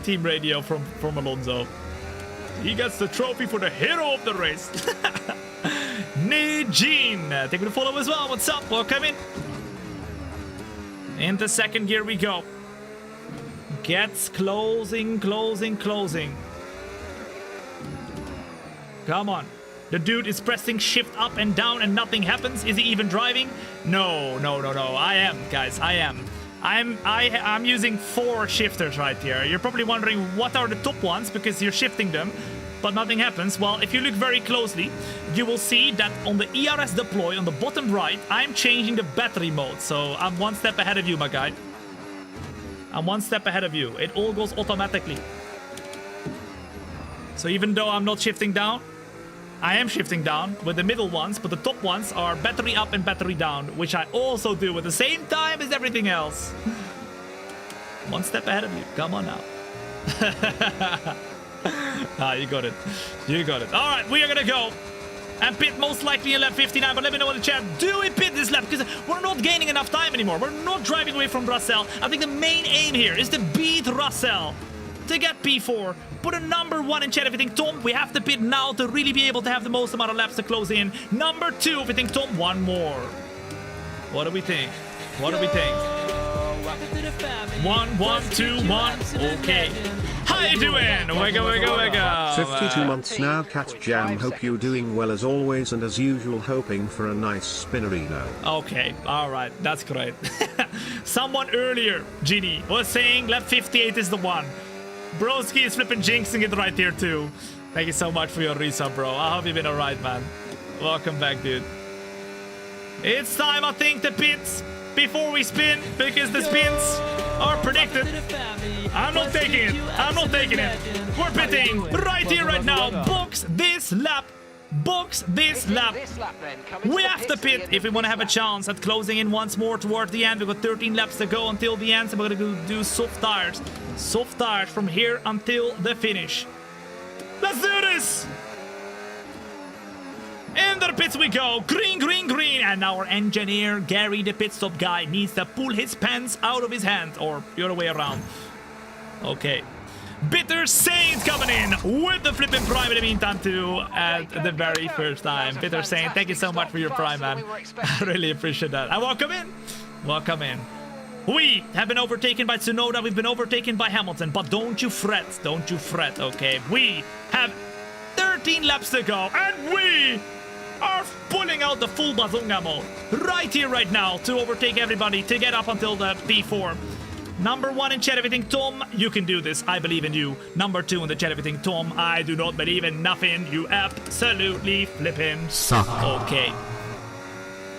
team radio from Alonso. He gets the trophy for the hero of the race. Nijin, take me to follow as well. What's up? Welcome in. Into second gear we go. Gets closing, closing, closing. Come on. The dude is pressing shift up and down and nothing happens. Is he even driving? No, no, no, no. I am, guys. I am. I'm using 4 shifters right here. You're probably wondering what are the top ones because you're shifting them, but nothing happens. Well, if you look very closely, you will see that on the ERS deploy on the bottom right, I'm changing the battery mode. So I'm one step ahead of you, my guy. I'm one step ahead of you. It all goes automatically. So even though I'm not shifting down, I am shifting down with the middle ones, but the top ones are battery up and battery down, which I also do at the same time as everything else. One step ahead of you. Come on now. You got it. You got it. All right, we are going to go and pit most likely in lap 59, but let me know in the chat, do we pit this lap? Because we're not gaining enough time anymore. We're not driving away from Russell. I think the main aim here is to beat Russell, to get P4. Put a number 1 in chat if you think, Tom, we have to pit now to really be able to have the most amount of laps to close in. Number 2 if you think, Tom, 1 more. What do we think? What do we think? 1, 1, 2, 1. Okay. Hi How you doing? Wigga. 52 months now, Cat Jam. Hope you're doing well as always, and as usual, hoping for a nice spinnerino. Okay, alright, that's great. Someone earlier, Genie, was saying lap 58 is the one. Broski is flipping jinxing it right here too. Thank you so much for your resub, bro. I hope you've been alright, man. Welcome back, dude. It's time, I think, to pits before we spin, because the spins are predicted. I'm not taking it. I'm not taking it. We're pitting right here, right now. Box this lap. Box this lap. We have to pit if we want to have a chance at closing in once more toward the end. We've got 13 laps to go until the end, so we're going to do soft tires. Soft tires from here until the finish. Let's do this! Into the pits we go. Green, green, green. And our engineer, Gary, the pit stop guy, needs to pull his pants out of his hand. Or the other way around. Okay. Bitter Saint coming in with the flipping prime in the meantime too. At the very first time. Bitter Saint, thank you so much for your prime, man. I really appreciate that. And welcome in. Welcome in. We have been overtaken by Tsunoda. We've been overtaken by Hamilton. But don't you fret. Don't you fret, okay? We have 13 laps to go. And we are pulling out the full bazonga mode right here, right now, to overtake everybody, to get up until the P4. Number 1 in chat everything, Tom, you can do this. I believe in you. Number 2 in the chat everything, Tom, I do not believe in nothing. You absolutely flipping suck. Okay.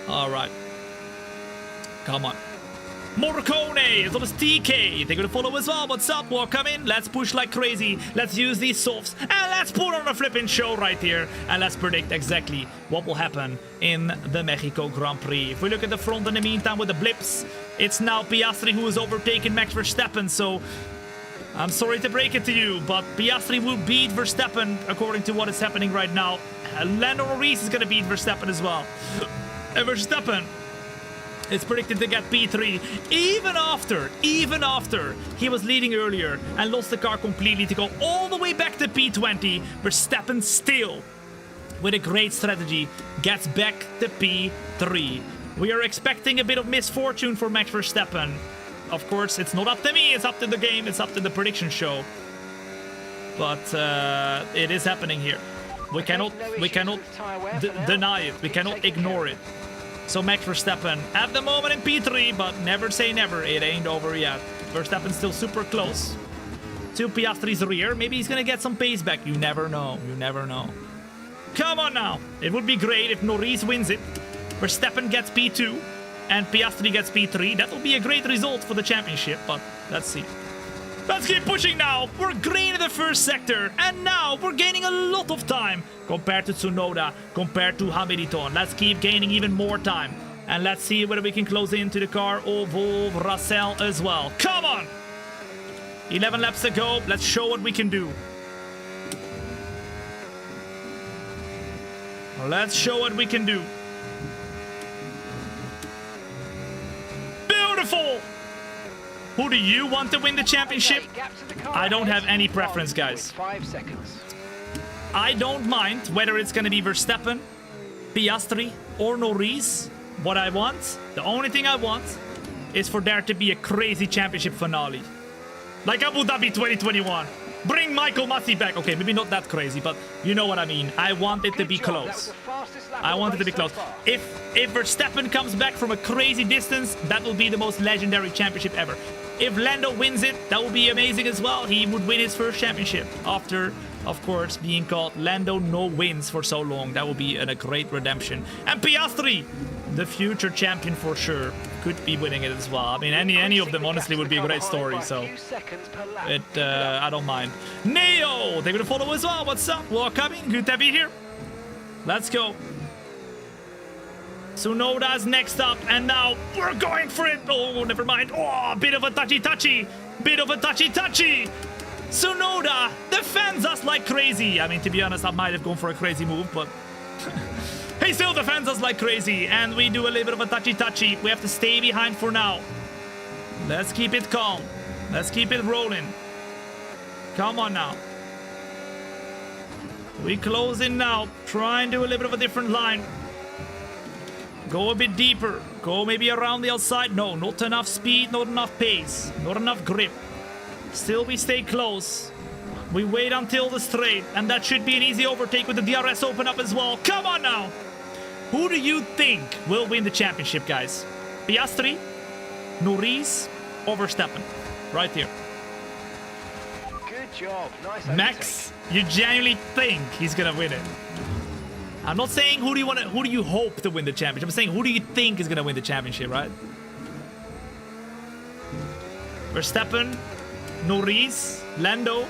Alright. Come on. Morricone, as well as TK, they're gonna follow as well. What's up? Welcome in. Let's push like crazy. Let's use these softs and let's put on a flipping show right here. And let's predict exactly what will happen in the Mexico Grand Prix. If we look at the front in the meantime with the blips, it's now Piastri who has overtaken Max Verstappen. So I'm sorry to break it to you, but Piastri will beat Verstappen according to what is happening right now. Lando Norris is gonna beat Verstappen as well. And Verstappen, it's predicted to get P3 even after he was leading earlier and lost the car completely to go all the way back to P20. Verstappen still, with a great strategy, gets back to P3. We are expecting a bit of misfortune for Max Verstappen. Of course, it's not up to me, it's up to the game, it's up to the prediction show. But it is happening here. We cannot deny it, we cannot ignore it. So Max Verstappen at the moment in P3, but never say never, it ain't over yet. Verstappen's still super close to Piastri's rear. Maybe he's gonna get some pace back. You never know, you never know. Come on now. It would be great if Norris wins it. Verstappen gets P2 and Piastri gets P3. That will be a great result for the championship, but let's see. Let's keep pushing now. We're green in the first sector, and now we're gaining a lot of time compared to Tsunoda, compared to Hamilton. Let's keep gaining even more time. And let's see whether we can close into the car of Russell as well. Come on! 11 laps to go. Let's show what we can do. Let's show what we can do. Beautiful! Who do you want to win the championship? I don't have any preference, guys. I don't mind whether it's going to be Verstappen, Piastri, or Norris. What I want, the only thing I want, is for there to be a crazy championship finale. Like Abu Dhabi 2021. Bring Michael Masi back. Okay, maybe not that crazy, but you know what I mean. I want it to be close. I want it to be close. If Verstappen comes back from a crazy distance, that will be the most legendary championship ever. If Lando wins it, that would be amazing as well. He would win his first championship after, of course, being called Lando no wins for so long. That would be a great redemption. And Piastri, the future champion for sure, could be winning it as well. I mean, any of them honestly would be a great story. So I don't mind. Neo, they're gonna follow as well. What's up? Welcome. Good to be here. Let's go. Tsunoda's next up, and now we're going for it. Oh, never mind. Oh, a bit of a touchy-touchy. Bit of a touchy-touchy. Tsunoda defends us like crazy. I mean, to be honest, I might have gone for a crazy move, but he still defends us like crazy. And we do a little bit of a touchy-touchy. We have to stay behind for now. Let's keep it calm. Let's keep it rolling. Come on now. We close in now. Try and do a little bit of a different line. Go a bit deeper. Go maybe around the outside. No, not enough speed, not enough pace, not enough grip. Still we stay close. We wait until the straight, and that should be an easy overtake with the DRS open up as well. Come on now! Who do you think will win the championship, guys? Piastri, Norris, or Verstappen? Right here. Good job. Nice Max, you genuinely think he's gonna win it? I'm not saying who do you hope to win the championship. I'm saying who do you think is gonna win the championship, right? Verstappen, Norris, Lando,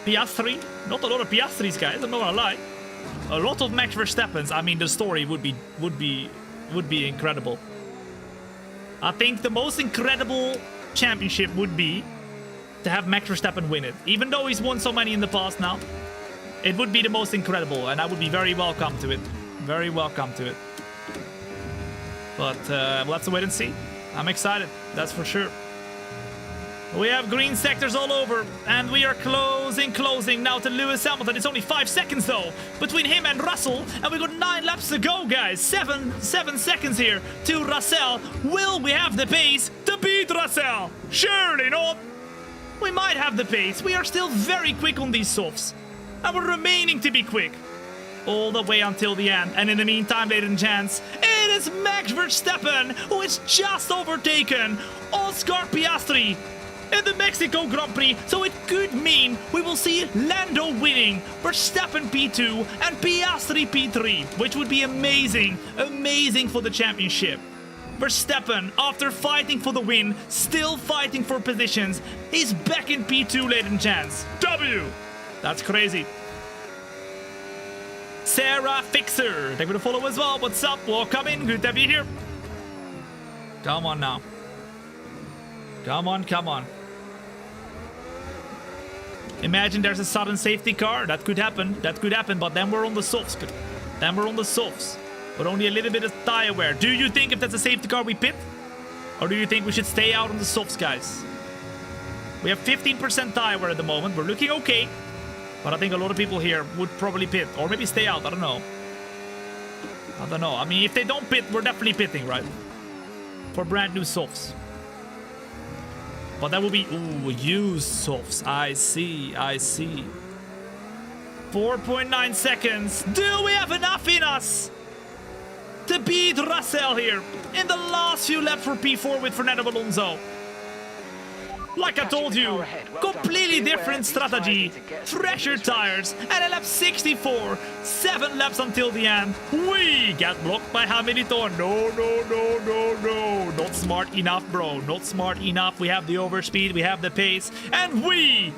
Piastri. Not a lot of Piastris, guys. I'm not gonna lie. A lot of Max Verstappens. I mean, the story would be incredible. I think the most incredible championship would be to have Max Verstappen win it. Even though he's won so many in the past now, it would be the most incredible, and I would be very welcome to it. Very welcome to it. But we'll have to wait and see. I'm excited, that's for sure. We have green sectors all over, and we are closing now to Lewis Hamilton. It's only 5 seconds, though, between him and Russell, and we've got 9 laps to go, guys. 7 seconds here to Russell. Will we have the pace to beat Russell? Surely not. We might have the pace. We are still very quick on these softs, and we're remaining to be quick all the way until the end. And in the meantime, ladies and gents, it is Max Verstappen who is just overtaken Oscar Piastri in the Mexico Grand Prix, so it could mean we will see Lando winning, Verstappen P2 and Piastri P3, which would be amazing for the championship. Verstappen, after fighting for the win, still fighting for positions, he's back in P2, ladies and gents. W! That's crazy. Sarah Fixer, thank you for the follow as well. What's up? Welcome in, good to have you here. Come on now. Come on. Imagine there's a sudden safety car. That could happen, but then we're on the softs. But only a little bit of tire wear. Do you think if that's a safety car we pit? Or do you think we should stay out on the softs, guys? We have 15% tire wear at the moment. We're looking okay. But I think a lot of people here would probably pit. Or maybe stay out, I don't know. I mean, if they don't pit, we're definitely pitting, right? For brand new softs. But that will be, ooh, used softs. I see. 4.9 seconds. Do we have enough in us to beat Russell here in the last few laps for P4 with Fernando Alonso? Like I told you, completely different strategy, fresher tires, and at lap 64, 7 laps until the end, we get blocked by Hamilton. No, not smart enough, bro, not smart enough. We have the overspeed, we have the pace, and we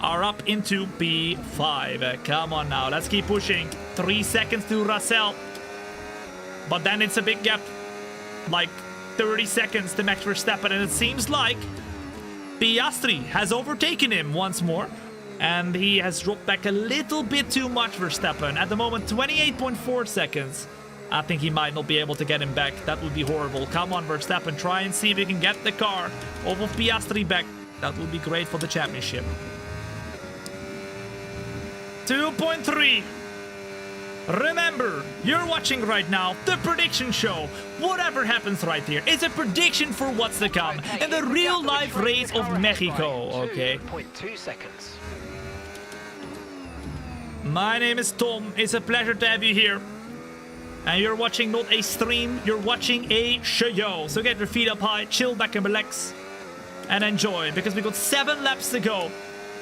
are up into P5. Come on now, let's keep pushing. 3 seconds to Russell, but then it's a big gap, like 30 seconds to Max Verstappen, and it seems like Piastri has overtaken him once more, and he has dropped back a little bit too much, Verstappen. At the moment, 28.4 seconds. I think he might not be able to get him back. That would be horrible. Come on, Verstappen, try and see if we can get the car off of Piastri back. That would be great for the championship. 2.3. Remember, you're watching right now the prediction show. Whatever happens right here, it's a prediction for what's to come in the real-life race of Mexico, okay? 2.2 seconds. My name is Tom. It's a pleasure to have you here. And you're watching not a stream, you're watching a show. So get your feet up high, chill back and relax, and enjoy, because we got 7 laps to go.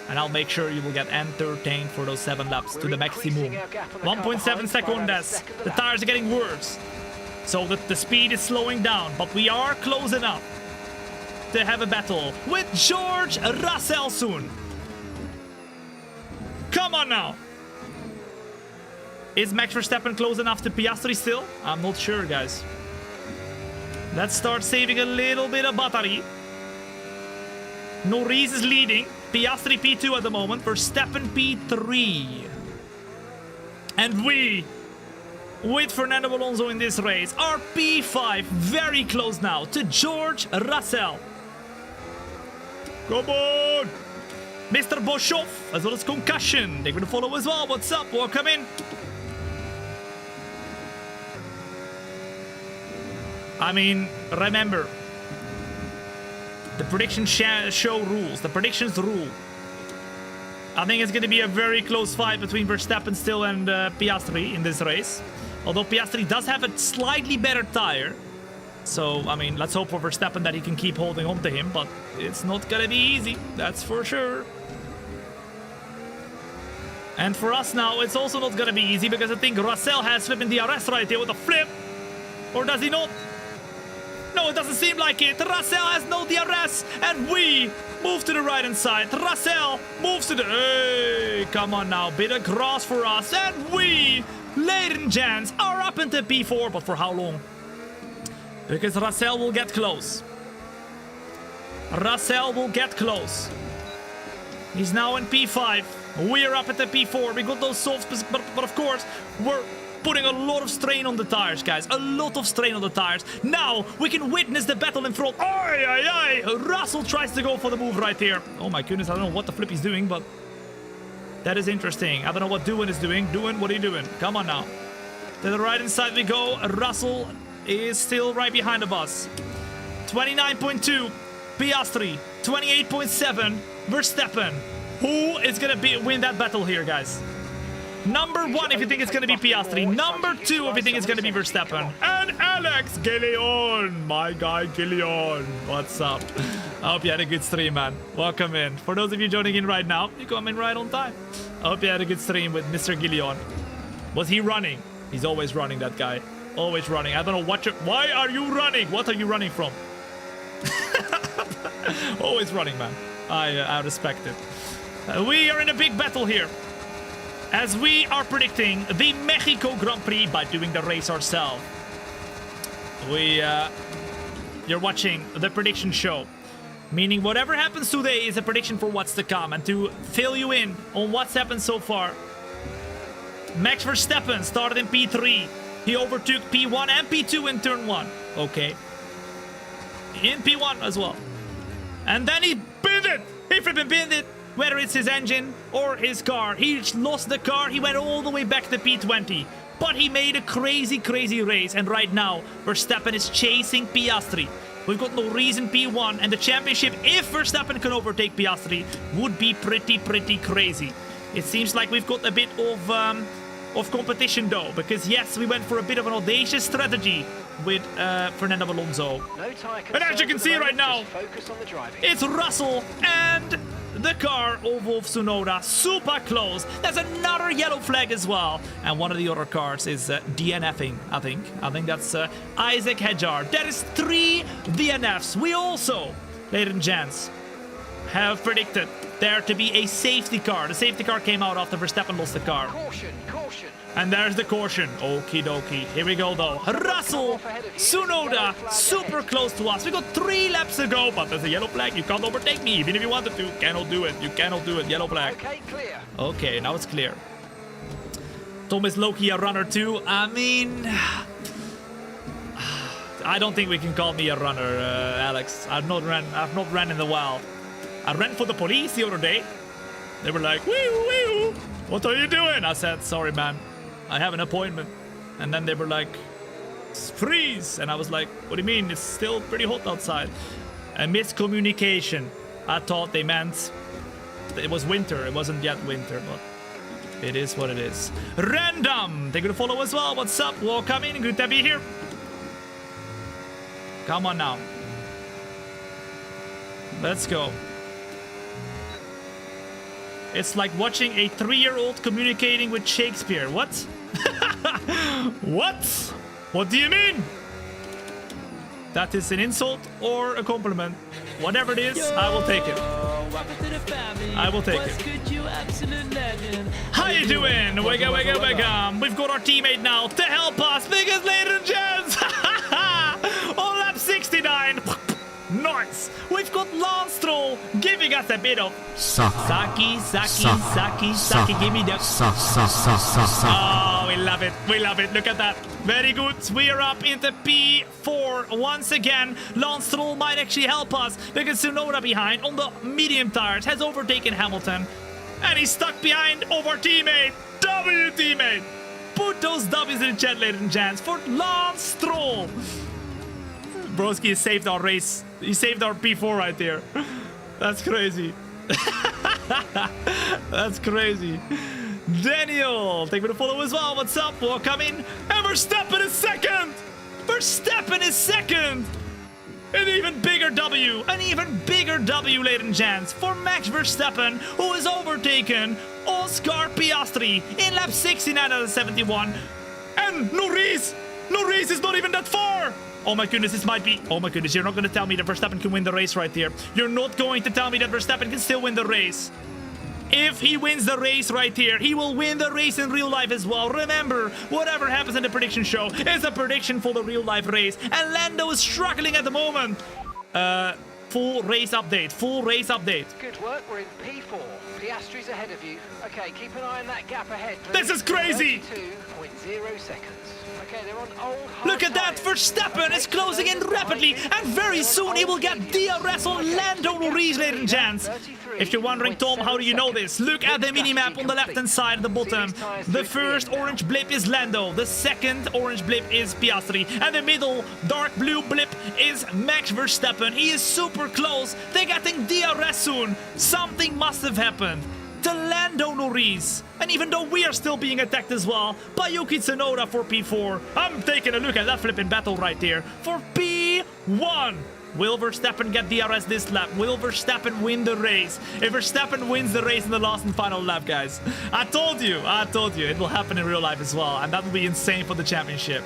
And I'll make sure you will get entertained for those 7 laps to the maximum. 1.7 seconds. The tires are getting worse, so the speed is slowing down, but we are close enough to have a battle with George Russell soon. Come on now. Is Max Verstappen close enough to Piastri still? I'm not sure, guys. Let's start saving a little bit of battery. Norris is leading. Piastri P2 at the moment. Verstappen P3. And we, with Fernando Alonso in this race, are P5. Very close now to George Russell. Come on! Mr. Boshoff, as well as Concussion. They're going to follow as well. What's up? Welcome in. I mean, remember, the prediction show rules. The predictions rule. I think it's going to be a very close fight between Verstappen still and Piastri in this race. Although Piastri does have a slightly better tire. So, I mean, let's hope for Verstappen that he can keep holding on to him. But it's not going to be easy, that's for sure. And for us now, it's also not going to be easy because I think Russell has flipping DRS right here with a flip. Or does he not? No, it doesn't seem like it. Russell has no DRS. And we move to the right-hand side. Russell moves to the... Hey, come on now. Bit of grass for us. And we, ladies and gents, are up into P4. But for how long? Because Russell will get close. Russell will get close. He's now in P5. We're up at the P4. We got those softs, but of course, we're putting a lot of strain on the tires, guys. A lot of strain on the tires. Now, we can witness the battle in front. Ay, ay, ay. Russell tries to go for the move right here. Oh my goodness, I don't know what the flip he's doing, but that is interesting. I don't know what Doohan is doing. Doohan, what are you doing? Come on now. To the right-hand side we go. Russell is still right behind the bus. 29.2. Piastri. 28.7. Verstappen. Who is going to win that battle here, guys? Number 1 if you think it's going to be Piastri. Number 2 if you think it's going to be Verstappen. And Alex Gillion. My guy Gillion. What's up? I hope you had a good stream, man. Welcome in. For those of you joining in right now, you come in right on time. I hope you had a good stream with Mr. Gillion. Was he running? He's always running, that guy. Always running. I don't know what you're... Why are you running? What are you running from? Always running, man. I respect it. We are in a big battle here. As we are predicting the Mexico Grand Prix by doing the race ourselves. You're watching the prediction show. Meaning whatever happens today is a prediction for what's to come. And to fill you in on what's happened so far. Max Verstappen started in P3. He overtook P1 and P2 in turn 1. Okay. In P1 as well. And then he binned it. He flipping binned it. Whether it's his engine or his car. He lost the car. He went all the way back to P20. But he made a crazy, crazy race. And right now, Verstappen is chasing Piastri. We've got no reason P1. And the championship, if Verstappen can overtake Piastri, would be pretty, pretty crazy. It seems like we've got a bit of competition though. Because yes, we went for a bit of an audacious strategy with Fernando Alonso. And as you can see right now, it's Russell and the car of Wolf Tsunoda, super close. There's another yellow flag as well. And one of the other cars is DNFing, I think. I think that's Isaac Hedjar. That is 3 DNFs. We also, ladies and gents, have predicted there to be a safety car. The safety car came out after Verstappen lost the car. Caution, caution. And there's the caution. Okie dokie. Here we go though. Russell, Tsunoda, super close to us. We got 3 laps to go, but there's a yellow flag. You can't overtake me, even if you wanted to. Cannot do it. You cannot do it. Yellow flag. Okay, clear. Okay, now it's clear. Tom is low-key a runner too. I mean, I don't think we can call me a runner, Alex. I've not ran in the wild. I ran for the police the other day. They were like, wee wee, what are you doing? I said, sorry, man. I have an appointment. And then they were like, freeze. And I was like, what do you mean? It's still pretty hot outside. A miscommunication. I thought they meant it was winter. It wasn't yet winter, but it is what it is. Random. They're going to follow as well. What's up? Welcome in. Good to be here. Come on now. Let's go. It's like watching a 3-year-old communicating with Shakespeare. What? What? What do you mean? That is an insult or a compliment. Whatever it is, I will take it. I will take it. How you doing? Wigga, wigga, wigga. We've got our teammate now to help us. Biggest ladies and gents. On lap 69. Nice. We've got Lance Stroll giving us a bit of Saki, give me that. Oh, we love it. We love it. Look at that. Very good. We are up into P4 once again. Lance Stroll might actually help us because Tsunoda behind on the medium tires has overtaken Hamilton. And he's stuck behind of our teammate. W teammate. Put those W's in the chat, ladies and gents, for Lance Stroll. Broski has saved our race. He saved our P4 right there. That's crazy. That's crazy. Daniel, thank you for the follow as well. What's up? Welcome in. And Verstappen is second. Verstappen is second. An even bigger W, ladies and gents, for Max Verstappen, who has overtaken Oscar Piastri in lap 69 out of 71. And Norris is not even that far. Oh my goodness, this might be... Oh my goodness, you're not going to tell me that Verstappen can win the race right here. You're not going to tell me that Verstappen can still win the race. If he wins the race right here, he will win the race in real life as well. Remember, whatever happens in the prediction show is a prediction for the real life race. And Lando is struggling at the moment. Full race update. Good work, we're in P4. Piastri's ahead of you. Okay, keep an eye on that gap ahead. This is crazy. 32.0 seconds. Okay, they're on old hard Look at that, tyres. Verstappen is closing in rapidly, and very soon he will get DRS on Lando Norris, ladies and gents. If you're wondering, Tom, how do you know this? Look at the minimap on the left-hand side at the bottom. The first orange blip is Lando, the second orange blip is Piastri, and the middle dark blue blip is Max Verstappen. He is super close. They're getting DRS soon. Something must have happened to Lando Norris. And even though we are still being attacked as well by Yuki Tsunoda for P4, I'm taking a look at that flipping battle right there for P1. Will Verstappen get DRS this lap? Will Verstappen win the race? If Verstappen wins the race in the last and final lap, guys, I told you, it will happen in real life as well, and that will be insane for the championship.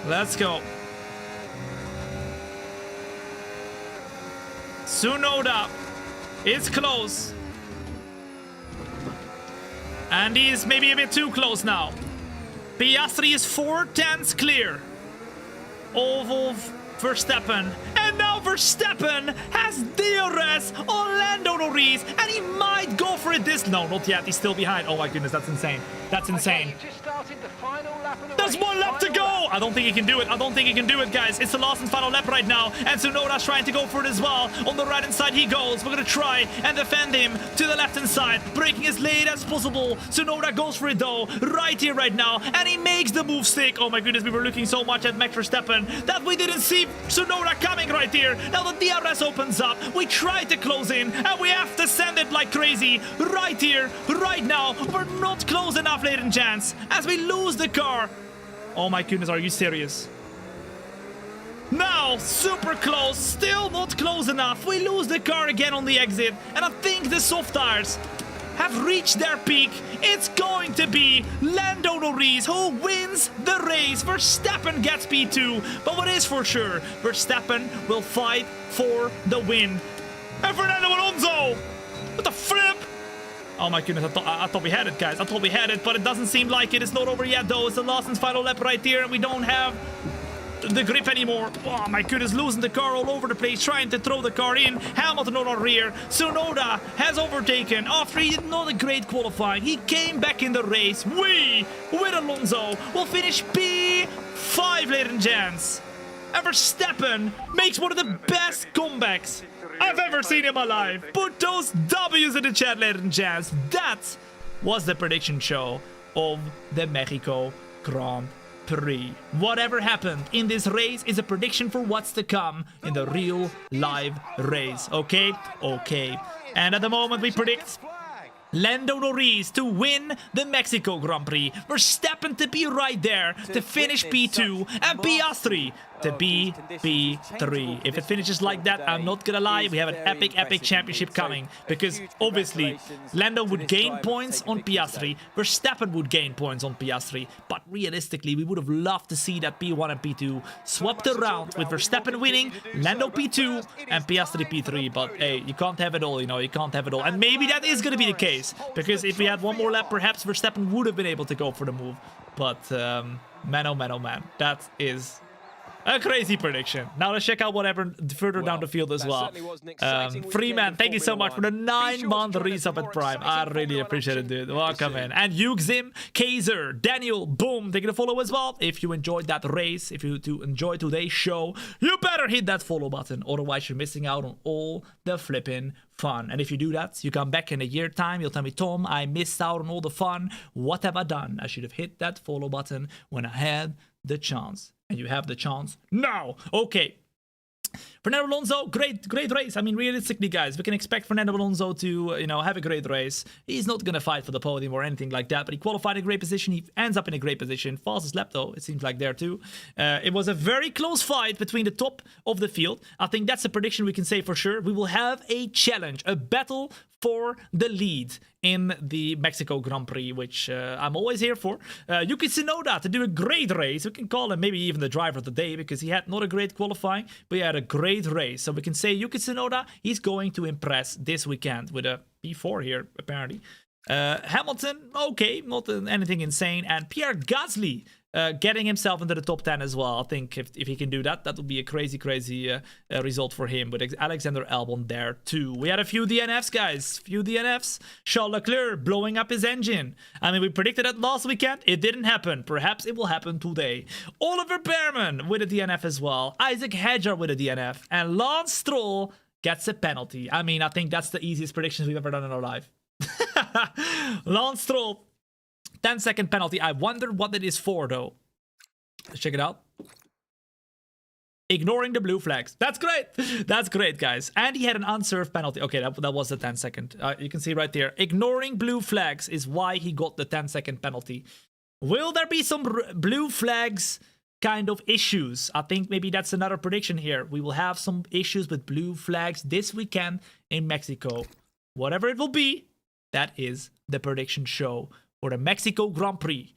Let's go. Tsunoda is close. And he is maybe a bit too close now. Piastri is 4/10 clear of Verstappen. And now Verstappen has DRS on Lando Norris. And he might go for it this... No, not yet. He's still behind. Oh my goodness, that's insane. That's insane. Okay, you just started the final lap of the There's race. one lap to go! I don't think he can do it. Guys. It's the last and final lap right now. And Tsunoda's trying to go for it as well. On the right-hand side he goes. We're going to try and defend him to the left-hand side. Braking as late as possible. Tsunoda goes for it though. Right here, right now. And he makes the move stick. Oh my goodness, we were looking so much at Max Verstappen that we didn't see Tsunoda coming right here. Now the DRS opens up. We try to close in. And we have to send it like crazy. Right here, right now. We're not close enough, ladies and gents. As we lose the car. Oh my goodness, are you serious? Now, super close, still not close enough. We lose the car again on the exit. And I think the soft tires have reached their peak. It's going to be Lando Norris who wins the race. Verstappen gets P2. But what is for sure, Verstappen will fight for the win. And Fernando Alonso! What the flip? Oh my goodness, I thought we had it, guys. I thought we had it, but it doesn't seem like it. It's not over yet, though. It's the last and final lap right here, and we don't have the grip anymore. Oh my goodness, losing the car all over the place, trying to throw the car in. Hamilton on our rear. Tsunoda has overtaken after he did not a great qualifying. He came back in the race. We, with Alonso, will finish P5, ladies and gents. And Verstappen makes one of the best comebacks I've ever seen in my life. Put those W's in the chat, ladies and gents. That was the prediction show of the Mexico Grand Prix. Whatever happened in this race is a prediction for what's to come in the real live race. Okay? Okay. And at the moment we predict Lando Norris to win the Mexico Grand Prix. Verstappen to be right there to finish P2 and Piastri to be P3. If it finishes like that, I'm not gonna lie, we have an epic championship coming, because obviously Lando would gain points on Piastri, Verstappen would gain points on Piastri, but realistically we would have loved to see that P1 and P2 swapped around with Verstappen winning, Lando P2 and Piastri P3. But hey, you can't have it all, you know, you can't have it all. And maybe that is gonna be the case, because if we had one more lap, perhaps Verstappen would have been able to go for the move. But man, oh man, that is a crazy prediction. Now let's check out what happened further down the field as well. Freeman, thank you so much for the 9-month resub at Prime. I really appreciate it, dude. Welcome in. And Yugzim, Kaiser, Daniel, boom, taking a follow as well. If you enjoyed that race, if you enjoyed today's show, you better hit that follow button. Otherwise, you're missing out on all the flipping fun. And if you do that, you come back in a year time, you'll tell me, Tom, I missed out on all the fun. What have I done? I should have hit that follow button when I had the chance. And you have the chance now. Okay. Fernando Alonso, great race. I mean, realistically, guys, we can expect Fernando Alonso to, have a great race. He's not going to fight for the podium or anything like that, but he qualified in a great position. He ends up in a great position. Fastest lap, though, it seems like there, too. It was a very close fight between the top of the field. I think that's a prediction we can say for sure. We will have a challenge, a battle for the lead in the Mexico Grand Prix, which I'm always here for. Yuki Tsunoda to do a great race. We can call him maybe even the driver of the day because he had not a great qualifying, but he had a great race. So we can say Yuki Tsunoda, he's going to impress this weekend with a P4 here, apparently. Hamilton, okay, not anything insane. And Pierre Gasly getting himself into the top 10 as well. I think if he can do that, that would be a crazy result for him with Alexander Albon there too. We had a few DNFs, guys. Few DNFs. Charles Leclerc blowing up his engine. I mean, we predicted that last weekend. It didn't happen. Perhaps it will happen today. Oliver Behrman with a DNF as well. Isaac Hedger with a DNF. And Lance Stroll gets a penalty. I mean, I think that's the easiest predictions we've ever done in our life. Lance Stroll, 10-second penalty. I wonder what it is for, though. Let's check it out. Ignoring the blue flags. That's great. That's great, guys. And he had an unserved penalty. Okay, that was the 10-second. You can see right there. Ignoring blue flags is why he got the 10-second penalty. Will there be some blue flags kind of issues? I think maybe that's another prediction here. We will have some issues with blue flags this weekend in Mexico. Whatever it will be, that is the prediction show for the Mexico Grand Prix.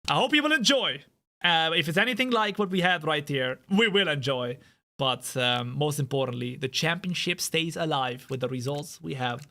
I hope you will enjoy. If it's anything like what we had right here, we will enjoy. But most importantly, the championship stays alive with the results we have